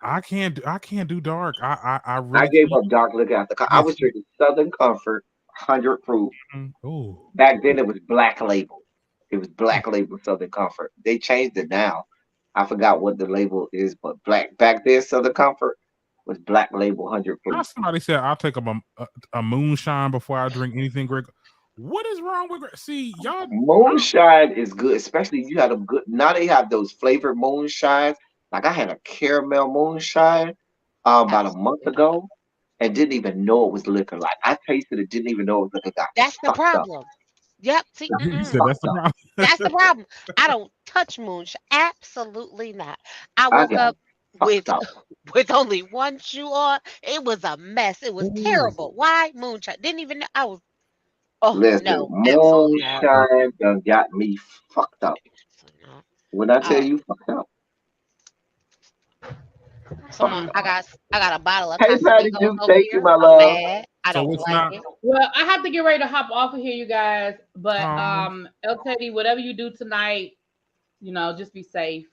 Speaker 10: I can't do dark. I
Speaker 1: I
Speaker 10: really
Speaker 1: gave
Speaker 10: can't.
Speaker 1: up dark liquor after college. I
Speaker 10: Yes.
Speaker 1: was drinking Southern Comfort, 100 proof.
Speaker 10: Oh.
Speaker 1: Back then it was Black Label. It was Black Label Southern Comfort. They changed it now. I forgot what the label is, but black back then Southern Comfort was Black Label 100
Speaker 10: Now
Speaker 1: proof.
Speaker 10: somebody said I'll take a moonshine before I drink anything Greg. What is wrong with see y'all?
Speaker 1: Moonshine is good, especially you had them good. Now they have those flavored moonshines. Like I had a caramel moonshine about a month
Speaker 6: Absolutely not.
Speaker 1: ago and didn't even know it was liquor. Like I tasted it, didn't even know it was liquor. Got
Speaker 6: That's the
Speaker 1: fucked up.
Speaker 6: problem. Yep. See,
Speaker 1: Got
Speaker 10: You said that's
Speaker 1: fucked
Speaker 10: the
Speaker 1: up.
Speaker 10: problem.
Speaker 6: that's the problem. I don't touch moonshine. Absolutely not. I
Speaker 1: I
Speaker 6: woke
Speaker 1: got
Speaker 6: up
Speaker 1: fucked
Speaker 6: with
Speaker 1: up.
Speaker 6: with only one shoe on. It was a mess. It was
Speaker 10: Ooh.
Speaker 6: terrible. Why moonshine? Didn't even know I was. Oh
Speaker 1: Listen,
Speaker 6: no, absolutely not.
Speaker 1: moonshine done got me fucked up.
Speaker 6: Absolutely not.
Speaker 1: When I tell
Speaker 6: Uh,
Speaker 1: you fucked up,
Speaker 6: someone,
Speaker 1: fucked up.
Speaker 6: I got a bottle of
Speaker 1: Hey Patty
Speaker 6: Casamigos
Speaker 1: Duke,
Speaker 6: over
Speaker 1: thank you,
Speaker 6: here.
Speaker 1: my
Speaker 6: I'm
Speaker 1: love.
Speaker 6: mad. I
Speaker 10: So
Speaker 6: don't
Speaker 10: it's
Speaker 6: like
Speaker 10: not.
Speaker 6: it.
Speaker 5: Well, I have to get ready to hop off of here, you guys. But
Speaker 10: Um.
Speaker 5: El Teddy, whatever you do tonight, just be safe.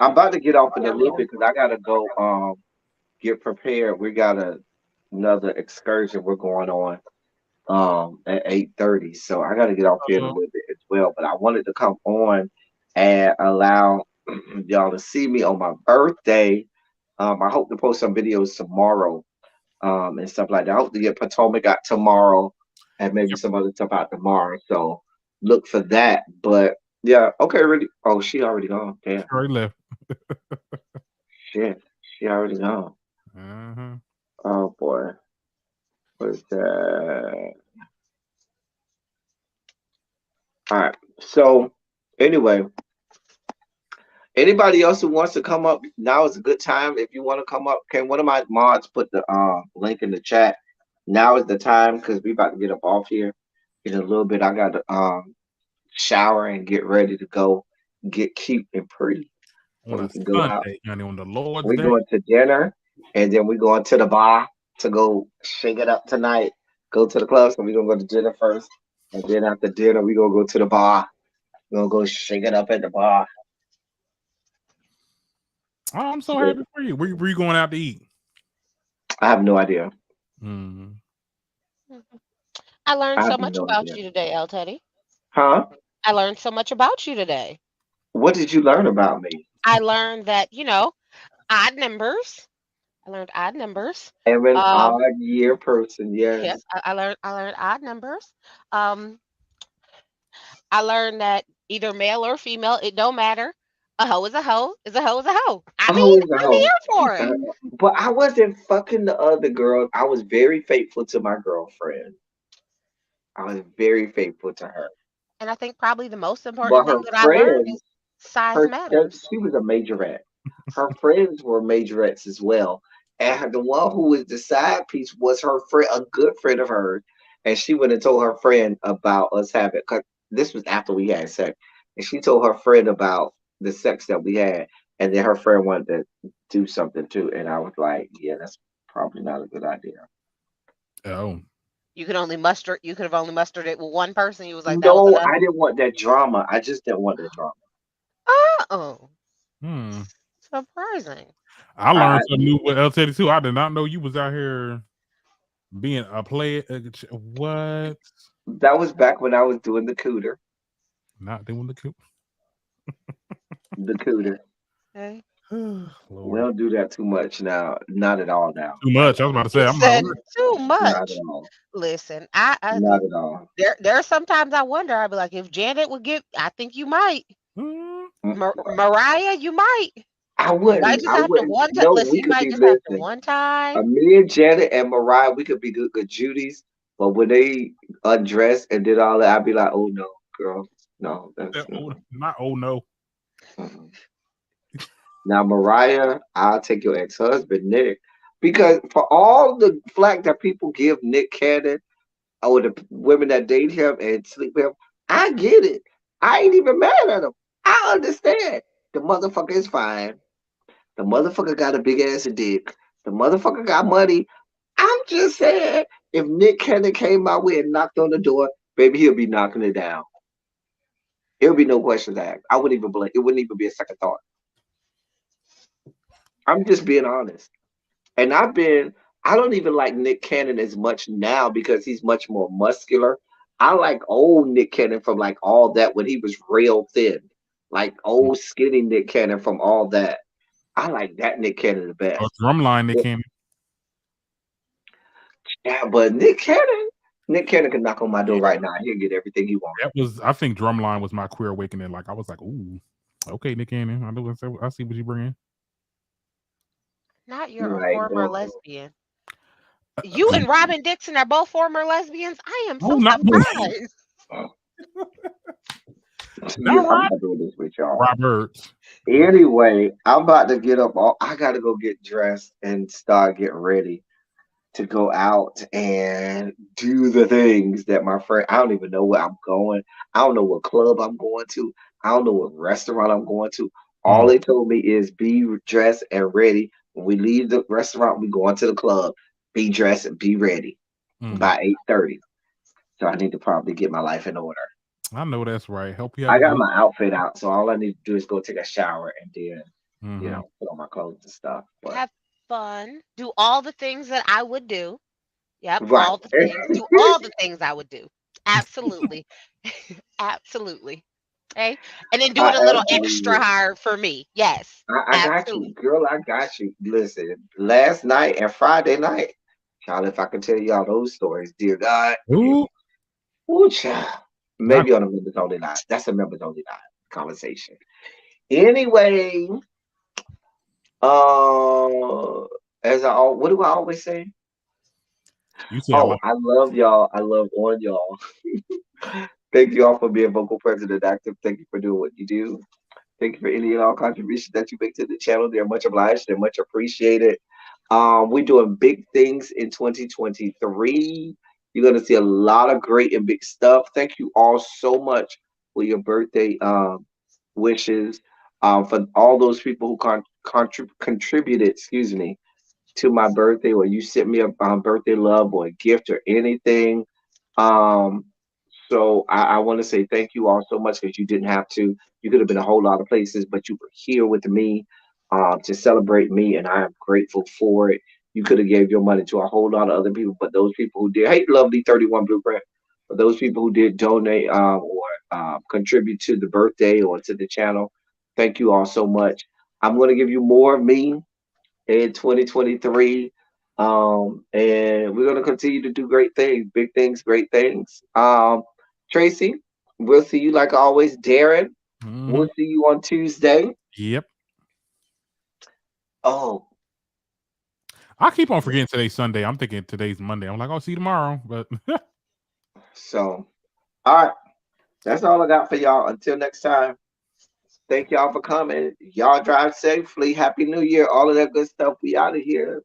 Speaker 1: I'm about to get off in a
Speaker 5: Y'all
Speaker 1: little
Speaker 5: be
Speaker 1: bit because I gotta go get prepared. We got another excursion we're going on at 8:30. So I gotta get off here in a little bit as well. But I wanted to come on and allow y'all to see me on my birthday. I hope to post some videos tomorrow and stuff like that. I hope to get Potomac out tomorrow and maybe
Speaker 10: Yep.
Speaker 1: some other stuff out tomorrow. So look for that. But yeah, okay, really. Oh, she already gone.
Speaker 10: She
Speaker 1: Damn.
Speaker 10: already left.
Speaker 1: Shit. She already gone.
Speaker 10: Uh-huh.
Speaker 1: Oh boy. What's that? All right. So anyway, anybody else who wants to come up, now is a good time. If you want to come up, can one of my mods put the link in the chat? Now is the time because we about to get up off here in a little bit. I got to shower and get ready to go get cute and pretty so
Speaker 10: On
Speaker 1: we
Speaker 10: a
Speaker 1: can go out.
Speaker 10: Sunday, honey, on the Lord's
Speaker 1: We're
Speaker 10: day.
Speaker 1: going to dinner and then we're going to the bar to go shake it up tonight. Go to the club. So we're gonna go to dinner first. And then after dinner, we're gonna go to the bar. We're gonna go shake it up at the bar.
Speaker 10: Oh, I'm so
Speaker 1: Shit.
Speaker 10: happy for you. Where you going out to eat?
Speaker 1: I have no idea.
Speaker 10: Mm.
Speaker 6: I
Speaker 1: I
Speaker 6: learned
Speaker 1: have
Speaker 6: so much
Speaker 1: no
Speaker 6: about
Speaker 1: idea.
Speaker 6: you today, El Teddy.
Speaker 1: Huh?
Speaker 6: I learned so much about you today.
Speaker 1: What did you learn about me?
Speaker 6: I learned that, odd numbers. I learned odd numbers.
Speaker 1: I'm an
Speaker 6: Um,
Speaker 1: odd year person,
Speaker 6: yeah,
Speaker 1: yes.
Speaker 6: I learned odd numbers. Um, I learned that either male or female, it don't matter. A hoe is a hoe is a hoe is a hoe. I
Speaker 1: Oh,
Speaker 6: mean,
Speaker 1: is a
Speaker 6: I'm here
Speaker 1: hoe.
Speaker 6: for
Speaker 1: Uh,
Speaker 6: it.
Speaker 1: but I wasn't fucking the other girl. I was very faithful to my girlfriend. I was very faithful to her.
Speaker 6: And I think probably the most important
Speaker 1: But her
Speaker 6: thing that I learned
Speaker 1: friends,
Speaker 6: is size matters.
Speaker 1: she was a majorette. Her friends were majorettes as well. And the one who was the side piece was her friend, a good friend of hers. And she went and told her friend about us having, cause this was after we had sex. And she told her friend about the sex that we had. And then her friend wanted to do something too. And I was like, yeah, that's probably not a good idea.
Speaker 10: Oh.
Speaker 6: You could have only mustered it with one person. You was like, that was
Speaker 1: No,
Speaker 6: enough.
Speaker 1: I didn't want that drama. I just didn't want that drama.
Speaker 6: Oh,
Speaker 10: Hmm.
Speaker 6: surprising.
Speaker 10: I
Speaker 1: I,
Speaker 10: learned something new with LTD too. I did not know you was out here being a player. What?
Speaker 1: that was back when I was doing the cooter.
Speaker 10: Not doing the coup.
Speaker 1: The cooter.
Speaker 6: Okay.
Speaker 1: We
Speaker 10: Lord.
Speaker 1: don't do that too much now. Not at all now.
Speaker 10: Too much. I was about to say.
Speaker 6: He
Speaker 10: I'm not.
Speaker 6: said too
Speaker 1: Not at
Speaker 6: much.
Speaker 1: all.
Speaker 6: Listen,
Speaker 1: Not at all.
Speaker 6: there are sometimes I wonder. I'd be like, if Janet would give, I think you might.
Speaker 10: Hmm.
Speaker 1: Mm,
Speaker 6: Mariah, you might.
Speaker 1: I
Speaker 6: You might
Speaker 1: wouldn't.
Speaker 6: just
Speaker 1: I
Speaker 6: have to
Speaker 1: wouldn't.
Speaker 6: one time.
Speaker 1: No,
Speaker 6: Listen,
Speaker 1: we
Speaker 6: you
Speaker 1: could
Speaker 6: might
Speaker 1: be
Speaker 6: just have to
Speaker 1: listen.
Speaker 6: one time.
Speaker 1: Me and Janet and Mariah, we could be good Judy's, but when they undressed and did all that, I'd be like, oh no, girl, no, that's
Speaker 10: Not oh no.
Speaker 1: mm-mm. Now, Mariah, I'll take your ex-husband, Nick, because for all the flack that people give Nick Cannon or the women that date him and sleep with him, I get it. I ain't even mad at him. I understand. The motherfucker is fine. The motherfucker got a big ass dick. The motherfucker got money. I'm just saying, if Nick Cannon came my way and knocked on the door, baby, he'll be knocking it down. It would be no questions asked. I wouldn't even blink. It wouldn't even be a second thought. I'm just being honest. And I don't even like Nick Cannon as much now because he's much more muscular. I like old Nick Cannon from like all that when he was real thin, like old skinny Nick Cannon from all that. I like that Nick Cannon the
Speaker 10: Oh,
Speaker 1: best.
Speaker 10: drumline Nick Cannon.
Speaker 1: Yeah, but Nick Cannon can knock on my door right now. He'll get everything he wants.
Speaker 10: That was, I think, drumline was my queer awakening. Like I was like, ooh, okay, Nick Cannon. I see what you bring in.
Speaker 6: Not you're a
Speaker 1: Like,
Speaker 6: former lesbian. You and Robin Dixon are both former lesbians. I am so
Speaker 10: not
Speaker 6: surprised.
Speaker 1: I'm not doing this with y'all.
Speaker 10: Robert.
Speaker 1: Anyway, I'm about to get up. I gotta go get dressed and start getting ready to go out and do the things that my friend. I don't even know where I'm going. I don't know what club I'm going to. I don't know what restaurant I'm going to. All they told me is be dressed and ready. When we leave the restaurant, we go into the club. Be dressed and be ready by 8:30. So I need to probably get my life in order.
Speaker 10: I know that's right. Help you have
Speaker 1: I
Speaker 10: a
Speaker 1: got
Speaker 10: good.
Speaker 1: my outfit out, so all I need to do is go take a shower and then,
Speaker 10: Mhm.
Speaker 1: put on my clothes and stuff. But
Speaker 6: Have fun. Do all the things that I would do. Yep,
Speaker 1: right.
Speaker 6: all the things. Do all the things I would do. Absolutely. Absolutely. Okay. And then do
Speaker 1: I
Speaker 6: it a little
Speaker 1: absolutely
Speaker 6: extra
Speaker 1: will.
Speaker 6: hard for me. Yes.
Speaker 1: I got you,
Speaker 6: Absolutely.
Speaker 1: girl. I got you. Listen, last night and Friday night, child, if I could tell y'all those stories, dear God,
Speaker 10: Ooh,
Speaker 1: ooh, child.
Speaker 10: I,
Speaker 1: Maybe on a members only line. That's a members only line conversation. Anyway, uh, what do I always say?
Speaker 10: you say a
Speaker 1: Oh,
Speaker 10: lot.
Speaker 1: I love y'all. I love on y'all. Thank you all for being vocal president active. Thank you for doing what you do. Thank you for any and all contributions that you make to the channel. They're much obliged. They're much appreciated. We're doing big things in 2023. You're gonna see a lot of great and big stuff. Thank you all so much for your birthday wishes. For all those people who contributed, excuse me, to my birthday, or you sent me a birthday love or a gift or anything. Um, so I want to say thank you all so much because you didn't have to. You could have been a whole lot of places, but you were here with me to celebrate me, and I am grateful for it. You could have gave your money to a whole lot of other people, but those people who did, hey, lovely 31 Blueprint, but those people who did donate or contribute to the birthday or to the channel, thank you all so much. I'm going to give you more of me in 2023. And we're going to continue to do great things, big things, great things. Tracy, we'll see you like always. Darren,
Speaker 10: Mhm.
Speaker 1: we'll see you on Tuesday.
Speaker 10: Yep.
Speaker 1: Oh,
Speaker 10: I keep on forgetting today's Sunday. I'm thinking today's Monday. I'm like, I'll see you tomorrow. But
Speaker 1: so, all right. That's all I got for y'all. Until next time, thank y'all for coming. Y'all drive safely. Happy New Year. All of that good stuff. We out of here.